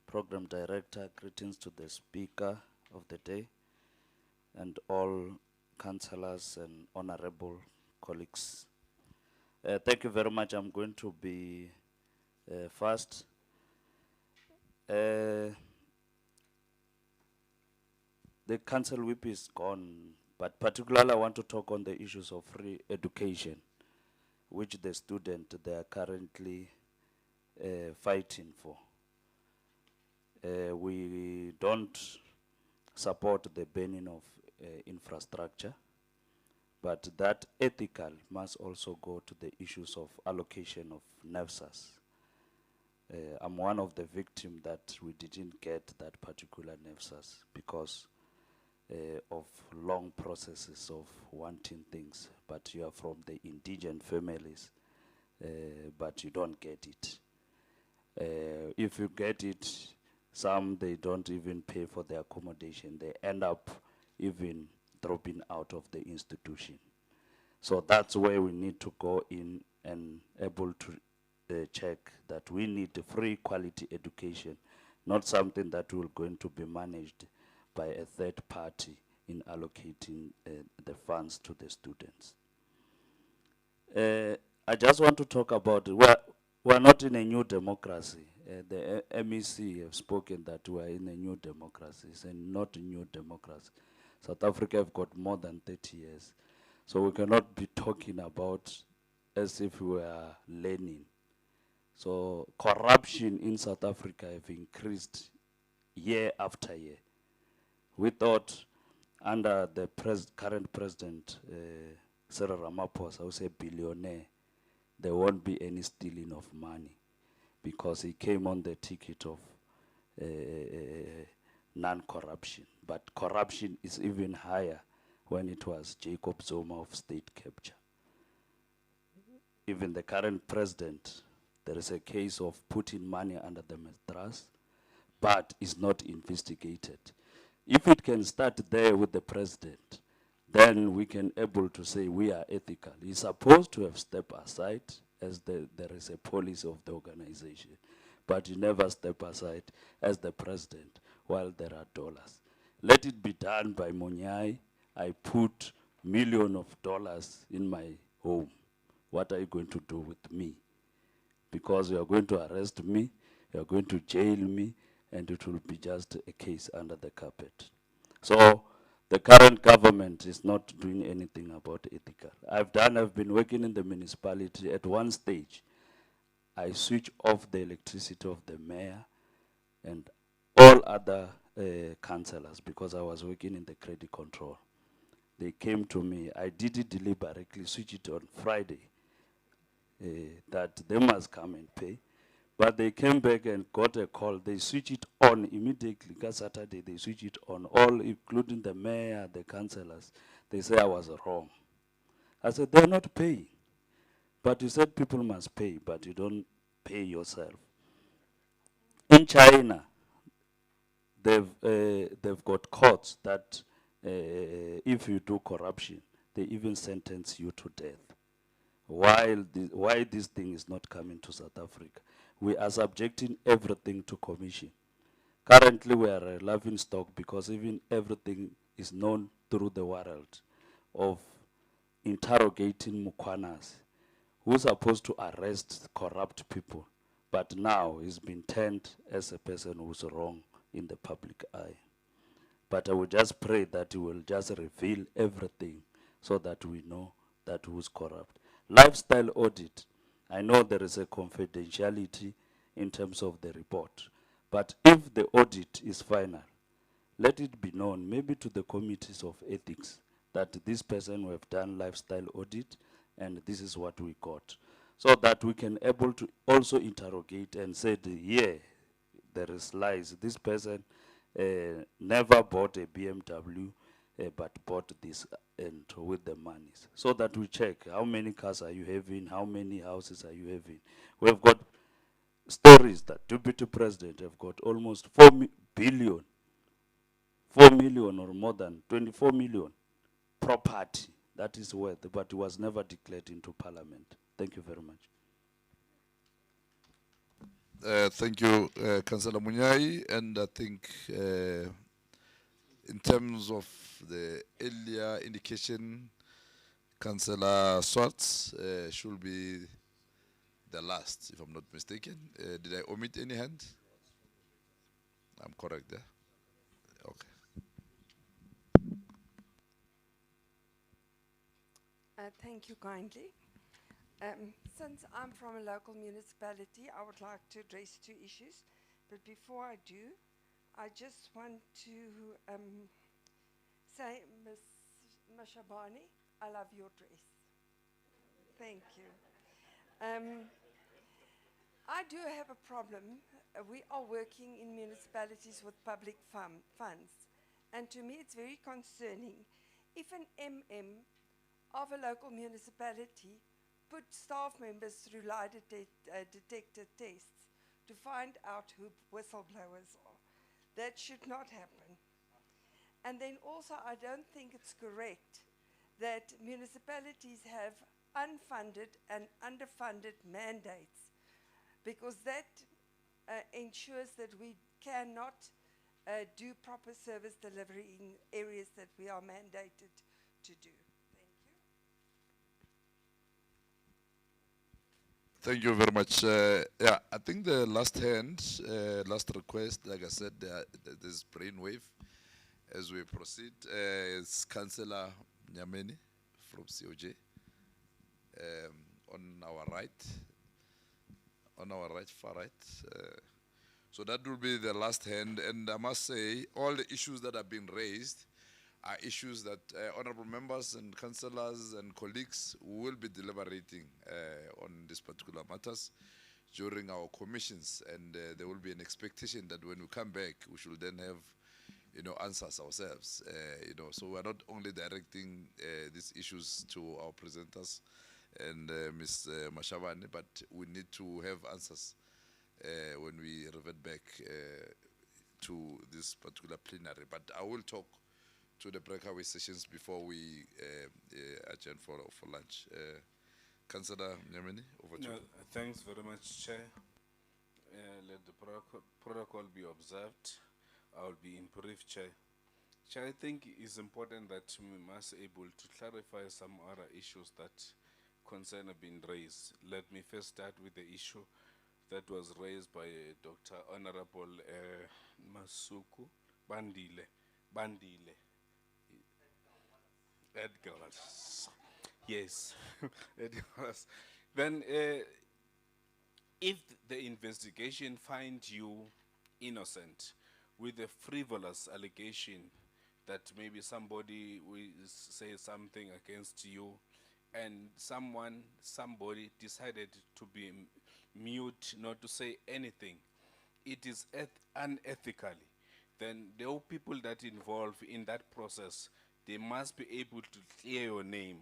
Program Director. Greetings to the Speaker of the day and all councillors and honorable colleagues. Thank you very much. I'm going to be fast. The council whip is gone, but particularly I want to talk on the issues of free education, which the student they are currently fighting for. We don't support the banning of infrastructure, but that ethical must also go to the issues of allocation of NEFSAs. I'm one of the victims that we didn't get that particular NEFSAs because of long processes of wanting things, but you are from the indigent families, but you don't get it. If you get it, some they don't even pay for the accommodation. They end up even dropping out of the institution. So that's where we need to go in and able to check that we need free quality education, not something that will going to be managed by a third party in allocating the funds to the students. I just want to talk about, we're not in a new democracy. The MEC have spoken that we are in a new democracy. It's not a new democracy. South Africa have got more than 30 years. So we cannot be talking about as if we are learning. So corruption in South Africa have increased year after year. We thought under the current president, Cyril Ramaphosa, who's a billionaire, there won't be any stealing of money because he came on the ticket of non-corruption. But corruption is even higher when it was Jacob Zuma of state capture. Even the current president, there is a case of putting money under the mattress, but it's not investigated. If it can start there with the president, then we can able to say we are ethical. He's supposed to have stepped aside as there is a policy of the organization, but he never step aside as the president while there are dollars. Let it be done by Munyai. I put millions of dollars in my home. What are you going to do with me? Because you are going to arrest me, you are going to jail me, and it will be just a case under the carpet. So the current government is not doing anything about ethical. I've been working in the municipality. At one stage, I switched off the electricity of the mayor and all other councillors because I was working in the credit control. They came to me. I did it deliberately, switch it on Friday, that they must come and pay. But they came back and got a call. They switched it on immediately. Because Saturday, they switched it on, all including the mayor, the councillors. They say I was wrong. I said, they're not paying. But you said people must pay, but you don't pay yourself. In China, they've got courts that if you do corruption, they even sentence you to death. Why this thing is not coming to South Africa? We are subjecting everything to commission. Currently, we are a laughing stock because even everything is known through the world of interrogating Mukwanas, who's supposed to arrest corrupt people, but now he's been turned as a person who's wrong in the public eye. But I will just pray that he will just reveal everything so that we know that who's corrupt. Lifestyle audit, I know there is a confidentiality in terms of the report, but if the audit is final, let it be known, maybe to the committees of ethics, that this person will have done lifestyle audit and this is what we got. So that we can able to also interrogate and say, yeah, there is lies. This person never bought a BMW, but bought this and with the monies. So that we check how many cars are you having, how many houses are you having. We have got stories that Deputy President have got almost 4 million or more than 24 million property that is worth, but it was never declared into Parliament. Thank you very much. Thank you, Councillor Munyai. And I think in terms of the earlier indication, Councillor Swartz should be the last, if I'm not mistaken. Did I omit any hand? I'm correct there. Okay. Thank you kindly. Since I'm from a local municipality, I would like to address two issues. But before I do, I just want to say, Ms. Mashabani, I love your dress. Thank you. I do have a problem. We are working in municipalities with public funds. And to me, it's very concerning. If an MM of a local municipality put staff members through lie detector tests to find out who whistleblowers are. That should not happen. And then also, I don't think it's correct that municipalities have unfunded and underfunded mandates, because that ensures that we cannot do proper service delivery in areas that we are mandated to do. Thank you very much. Yeah, I think the last request, like I said, there's brainwave as we proceed. Is Councillor Nyameni from COJ on our right, far right. So that will be the last hand. And I must say, all the issues that have been raised are issues that honorable members and councillors and colleagues will be deliberating on these particular matters during our commissions, and there will be an expectation that when we come back, we should then have, answers ourselves. So we're not only directing these issues to our presenters and Ms. Mashavani, but we need to have answers when we revert back to this particular plenary. But I will talk to the breakaway sessions before we adjourn for lunch. Councillor Nyameni, over to you. Thanks very much, Chair. Let the protocol be observed. I will be in brief, Chair. Chair, I think it's important that we must able to clarify some other issues that concern have been raised. Let me first start with the issue that was raised by Dr. Honorable Masuku Bandile. Edgar. Yes, Edgar. Then, if the investigation finds you innocent with a frivolous allegation that maybe somebody will say something against you, and somebody decided to be mute, not to say anything, it is unethically, then the people that involved in that process, they must be able to clear your name,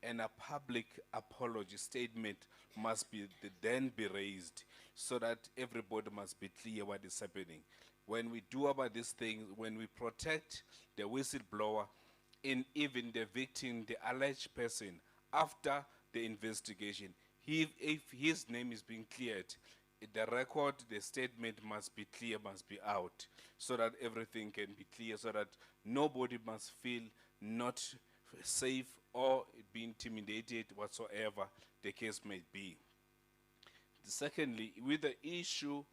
and a public apology statement must be then be raised, so that everybody must be clear what is happening. When we do about these things, when we protect the whistleblower, and even the victim, the alleged person, after the investigation, if his name is being cleared, the record, the statement must be clear, must be out, so that everything can be clear, so that nobody must feel not safe or be intimidated whatsoever the case may be. Secondly, with the issue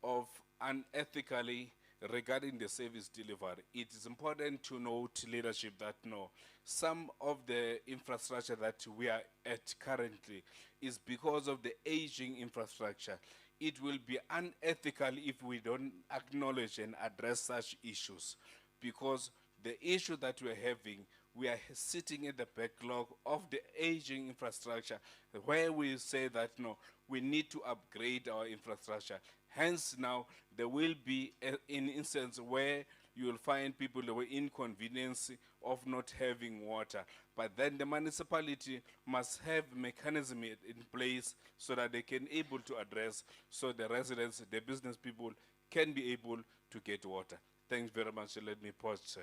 of unethically regarding the service delivery, it is important to note, leadership, that no, some of the infrastructure that we are at currently is because of the aging infrastructure. It will be unethical if we don't acknowledge and address such issues, because the issue that we're having, we are sitting at the backlog of the aging infrastructure, where we say that no, we need to upgrade our infrastructure. Hence now, there will be an instance where you will find people that were inconvenienced of not having water. But then the municipality must have mechanism in place so that they can able to address, so the residents, the business people can be able to get water. Thanks very much. Let me pause, sir.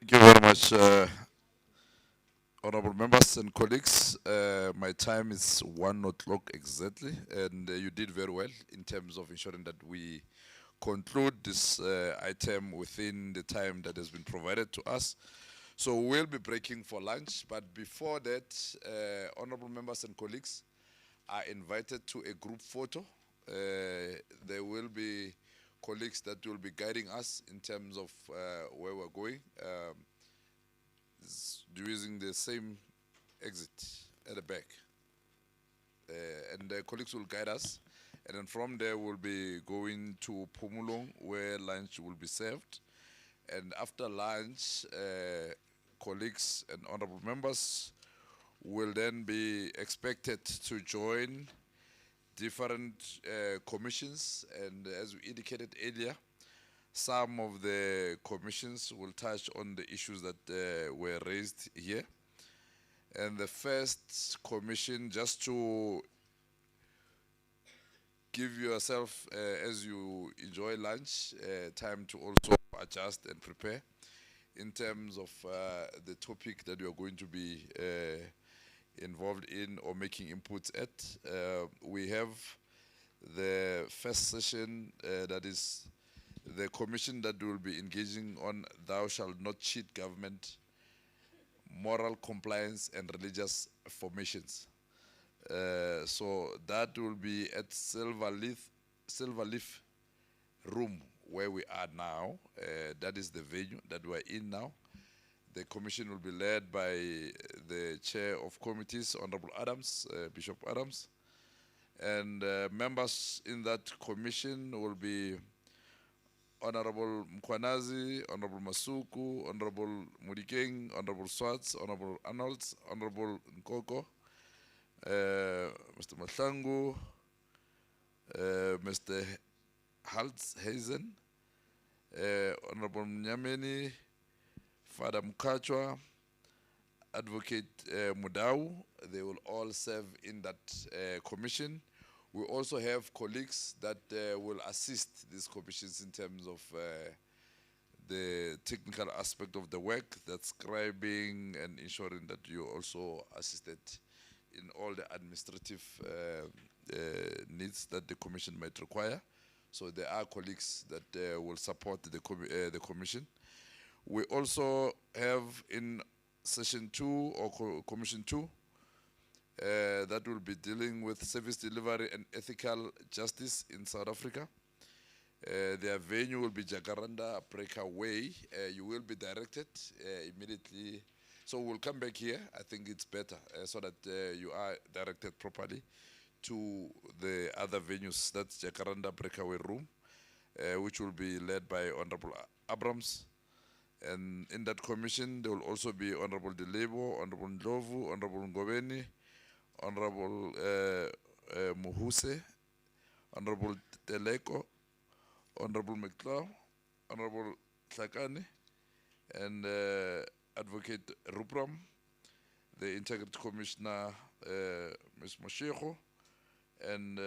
Thank you very much, honorable members and colleagues. My time is 1 o'clock exactly, and you did very well in terms of ensuring that we conclude this item within the time that has been provided to us. So we'll be breaking for lunch, but before that, honorable members and colleagues are invited to a group photo. There will be colleagues that will be guiding us in terms of where we're going, using the same exit at the back. And the colleagues will guide us. And then from there, we'll be going to Pumulong, where lunch will be served. And after lunch, colleagues and honorable members will then be expected to join different commissions. And as we indicated earlier, some of the commissions will touch on the issues that were raised here. And the first commission, just to give yourself, as you enjoy lunch, time to also adjust and prepare in terms of the topic that you are going to be involved in or making inputs at. We have the first session, that is the commission that will be engaging on thou shalt not cheat government, moral compliance and religious formations. So that will be at Silverleaf room where we are now. That is the venue that we're in now. The commission will be led by the chair of committees, Honorable Adams, Bishop Adams. And members in that commission will be Honorable Mkwanazi, Honorable Masuku, Honorable Mudikeng, Honorable Swartz, Honorable Arnolds, Honorable Nkoko, Mr. Mahlangu, Mr. Halshazen, Honorable Mnyameni, Father Mukachwa, Advocate Mudau. They will all serve in that commission. We also have colleagues that will assist these commissions in terms of the technical aspect of the work, that's scribing and ensuring that you also assisted in all the administrative needs that the commission might require. So there are colleagues that will support the commission. We also have in session 2 or commission 2, that will be dealing with service delivery and ethical justice in South Africa. Their venue will be Jacaranda Breakaway. You will be directed immediately. So we'll come back here. I think it's better so that you are directed properly to the other venues. That's Jacaranda Breakaway Room, which will be led by Honorable Abrams. And in that commission, there will also be Honorable Delebo, Honorable Ndlovu, Honorable Ngobeni, Honorable Muhuse, Honorable Teleko, Honorable McClough, Honorable Tlakane, and Advocate Rupram, the Integrity Commissioner, Ms. Moshego, and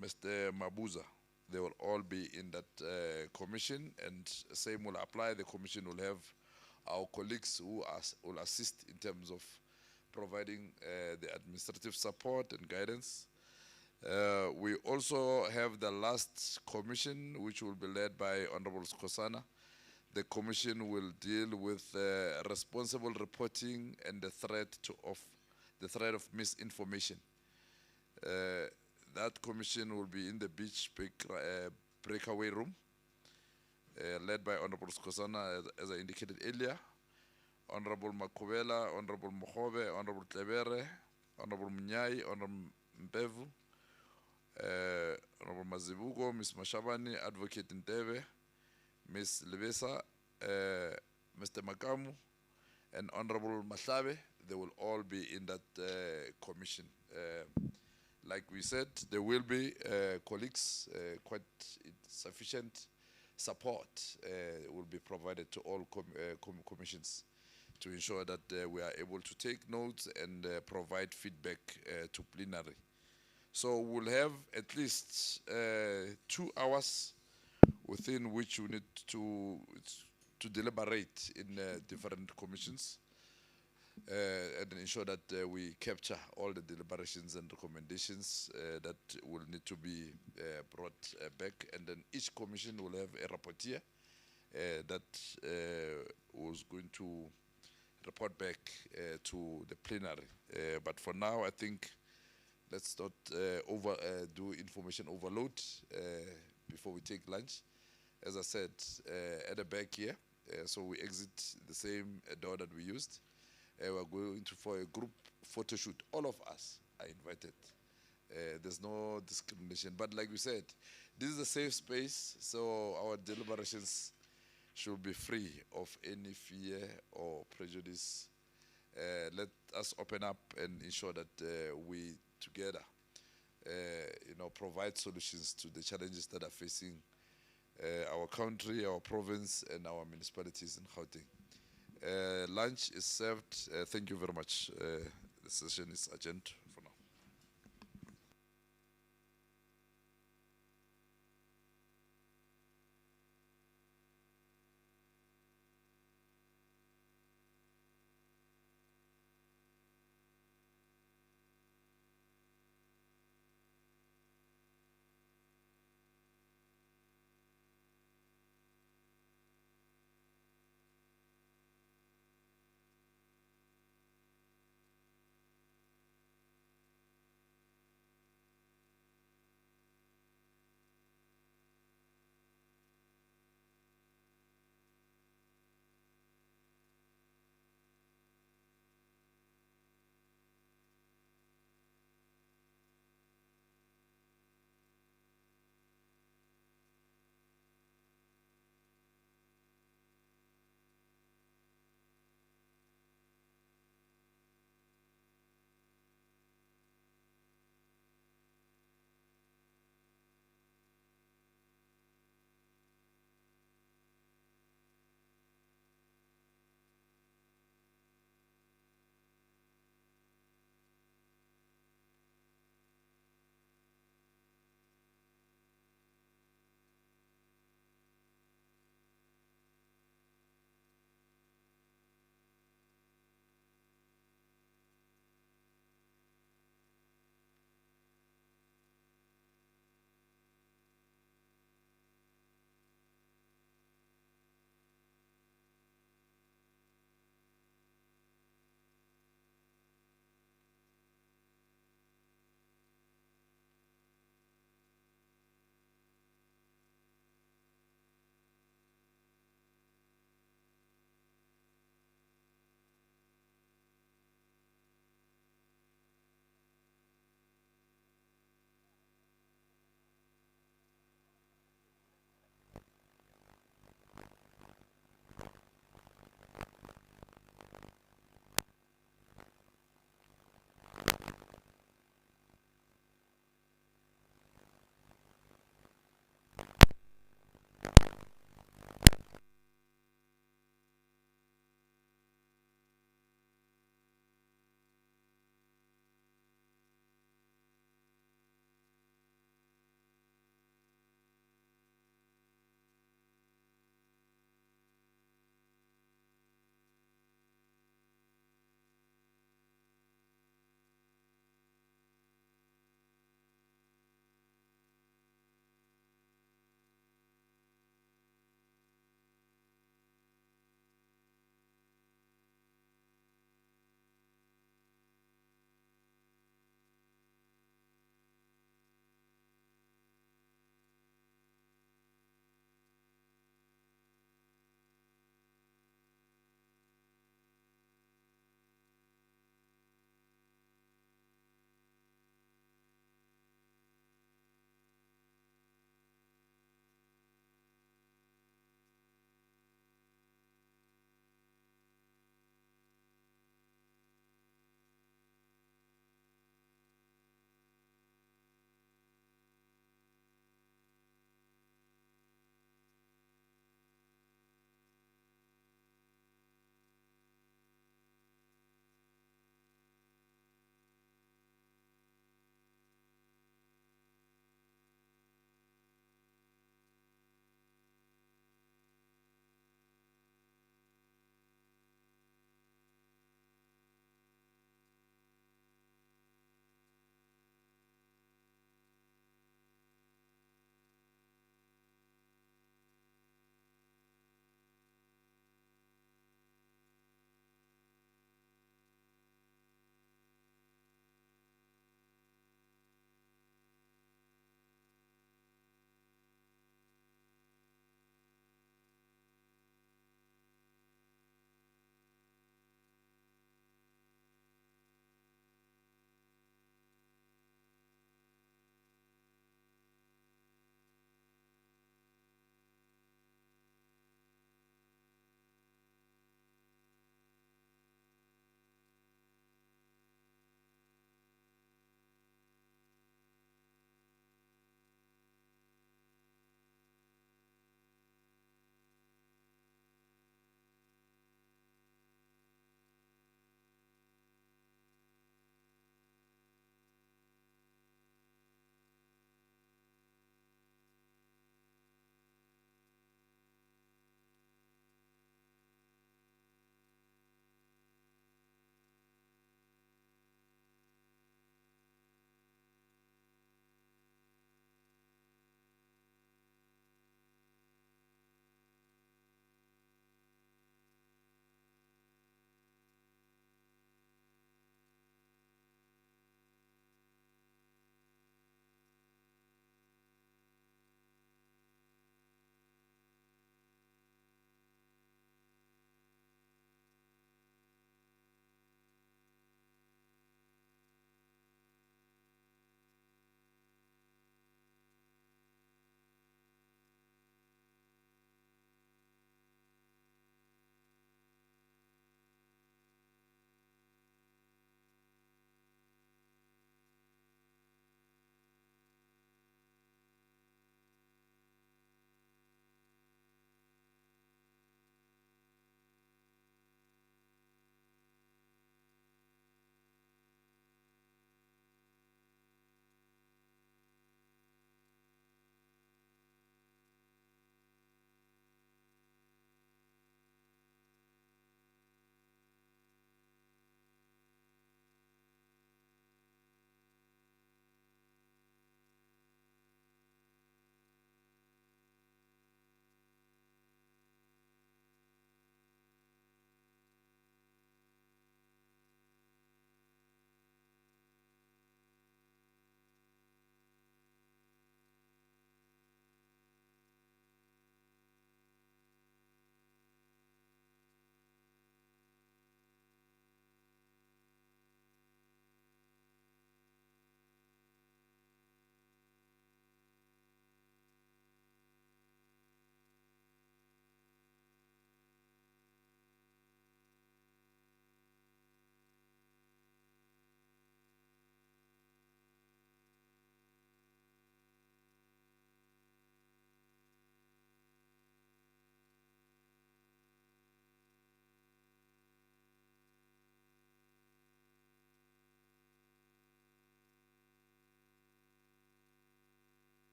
Mr. Mabuza. They will all be in that commission, and same will apply. The commission will have our colleagues who will assist in terms of providing the administrative support and guidance. We also have the last commission, which will be led by Honorable Skosana. The commission will deal with responsible reporting and the threat of misinformation. That commission will be in the beach breakaway room, led by Honorable Skosana, as I indicated earlier. Honorable Makubela, Honorable Mohobe, Honorable Tlebere, Honorable Munyai, Honorable Mpevu, Honorable Mazibugo, Ms. Mashabani, Advocate Ntebe, Ms. Lebesa, Mr. Makamu, and Honorable Mahlabe. They will all be in that commission. Like we said, there will be colleagues, quite sufficient support will be provided to all commissions to ensure that we are able to take notes and provide feedback to plenary. So we'll have at least 2 hours within which we need to deliberate in different commissions and ensure that we capture all the deliberations and recommendations that will need to be brought back, and then each commission will have a rapporteur that was going to report back to the plenary. But for now, I think let's not do information overload before we take lunch. As I said, at the back here, so we exit the same door that we used. We're going for a group photo shoot. All of us are invited. There's no discrimination. But like we said, this is a safe space, so our deliberations should be free of any fear or prejudice. Let us open up and ensure that we together provide solutions to the challenges that are facing our country, our province, and our municipalities in Gauteng. Lunch is served. Thank you very much. The session is adjourned for now.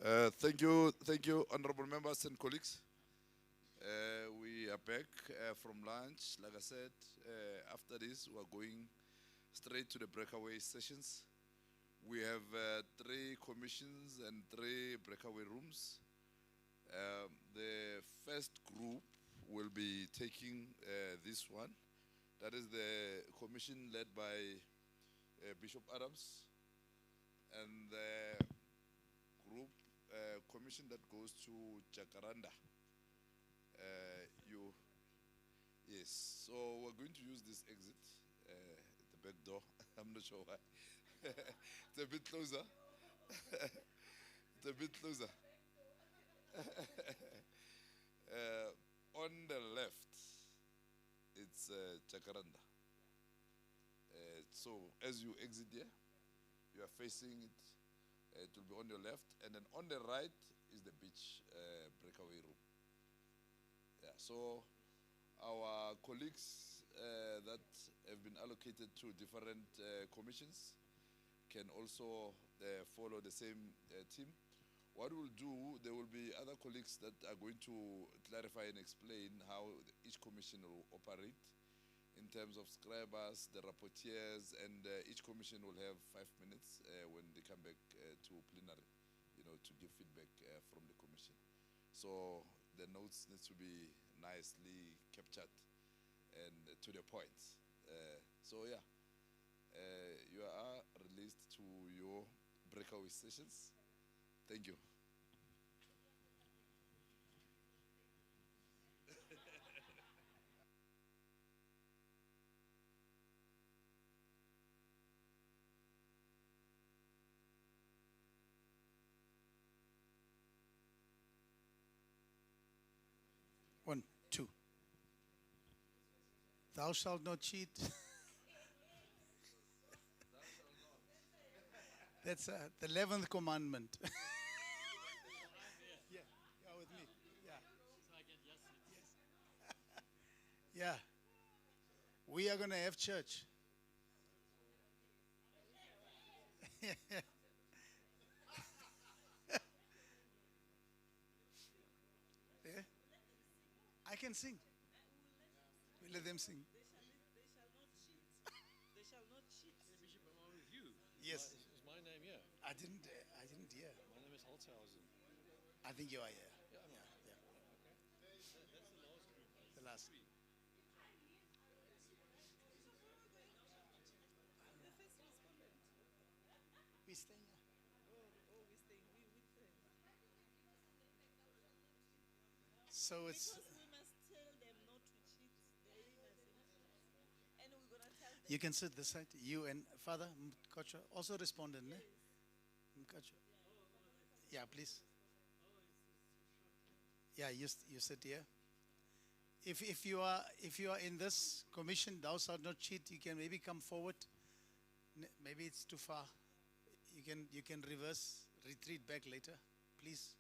Thank you, honorable members and colleagues. We are back from lunch. Like I said, after this, we are going straight to the breakaway sessions. We have 3 commissions and 3 breakaway rooms. The first group will be taking this one. That is the commission led by Bishop Adams, and the group commission that goes to Jacaranda. Yes, so we're going to use this exit, the back door. I'm not sure why. It's a bit closer. It's a bit closer. On the left, it's Jacaranda. So as you exit here, you are facing it. It will be on your left, and then on the right is the beach breakaway room. Yeah. So our colleagues that have been allocated to different commissions can also follow the same team. What we'll do, there will be other colleagues that are going to clarify and explain how each commission will operate in terms of scribers, the rapporteurs, and each commission will have 5 minutes when they come back to plenary, to give feedback from the commission. So the notes need to be nicely captured and to the point. So yeah, you are released to your breakaway sessions. Thank you. One, two. Thou shalt not cheat. That's the 11th commandment. Yeah, with me. Yeah. Yeah. We are going to have church. Yeah. I can sing. We let them sing. They shall not cheat. Bishop, am I with you? Yes. Is my name here? I didn't hear. My name is Holzhausen. I think you are here. Yeah. Yeah. That's the last group. The last. We staying here. We're staying. We with friends. So it's. Because we must tell them not to cheat. They're innocent. And we're going to tell them. You can sit this side. You and Father Mkacha also responded, ne? Mkacha. Yeah, please. Yeah, you sit here. If you are in this commission, thou shalt not cheat, you can maybe come forward. Maybe it's too far. You can reverse, retreat back later, please.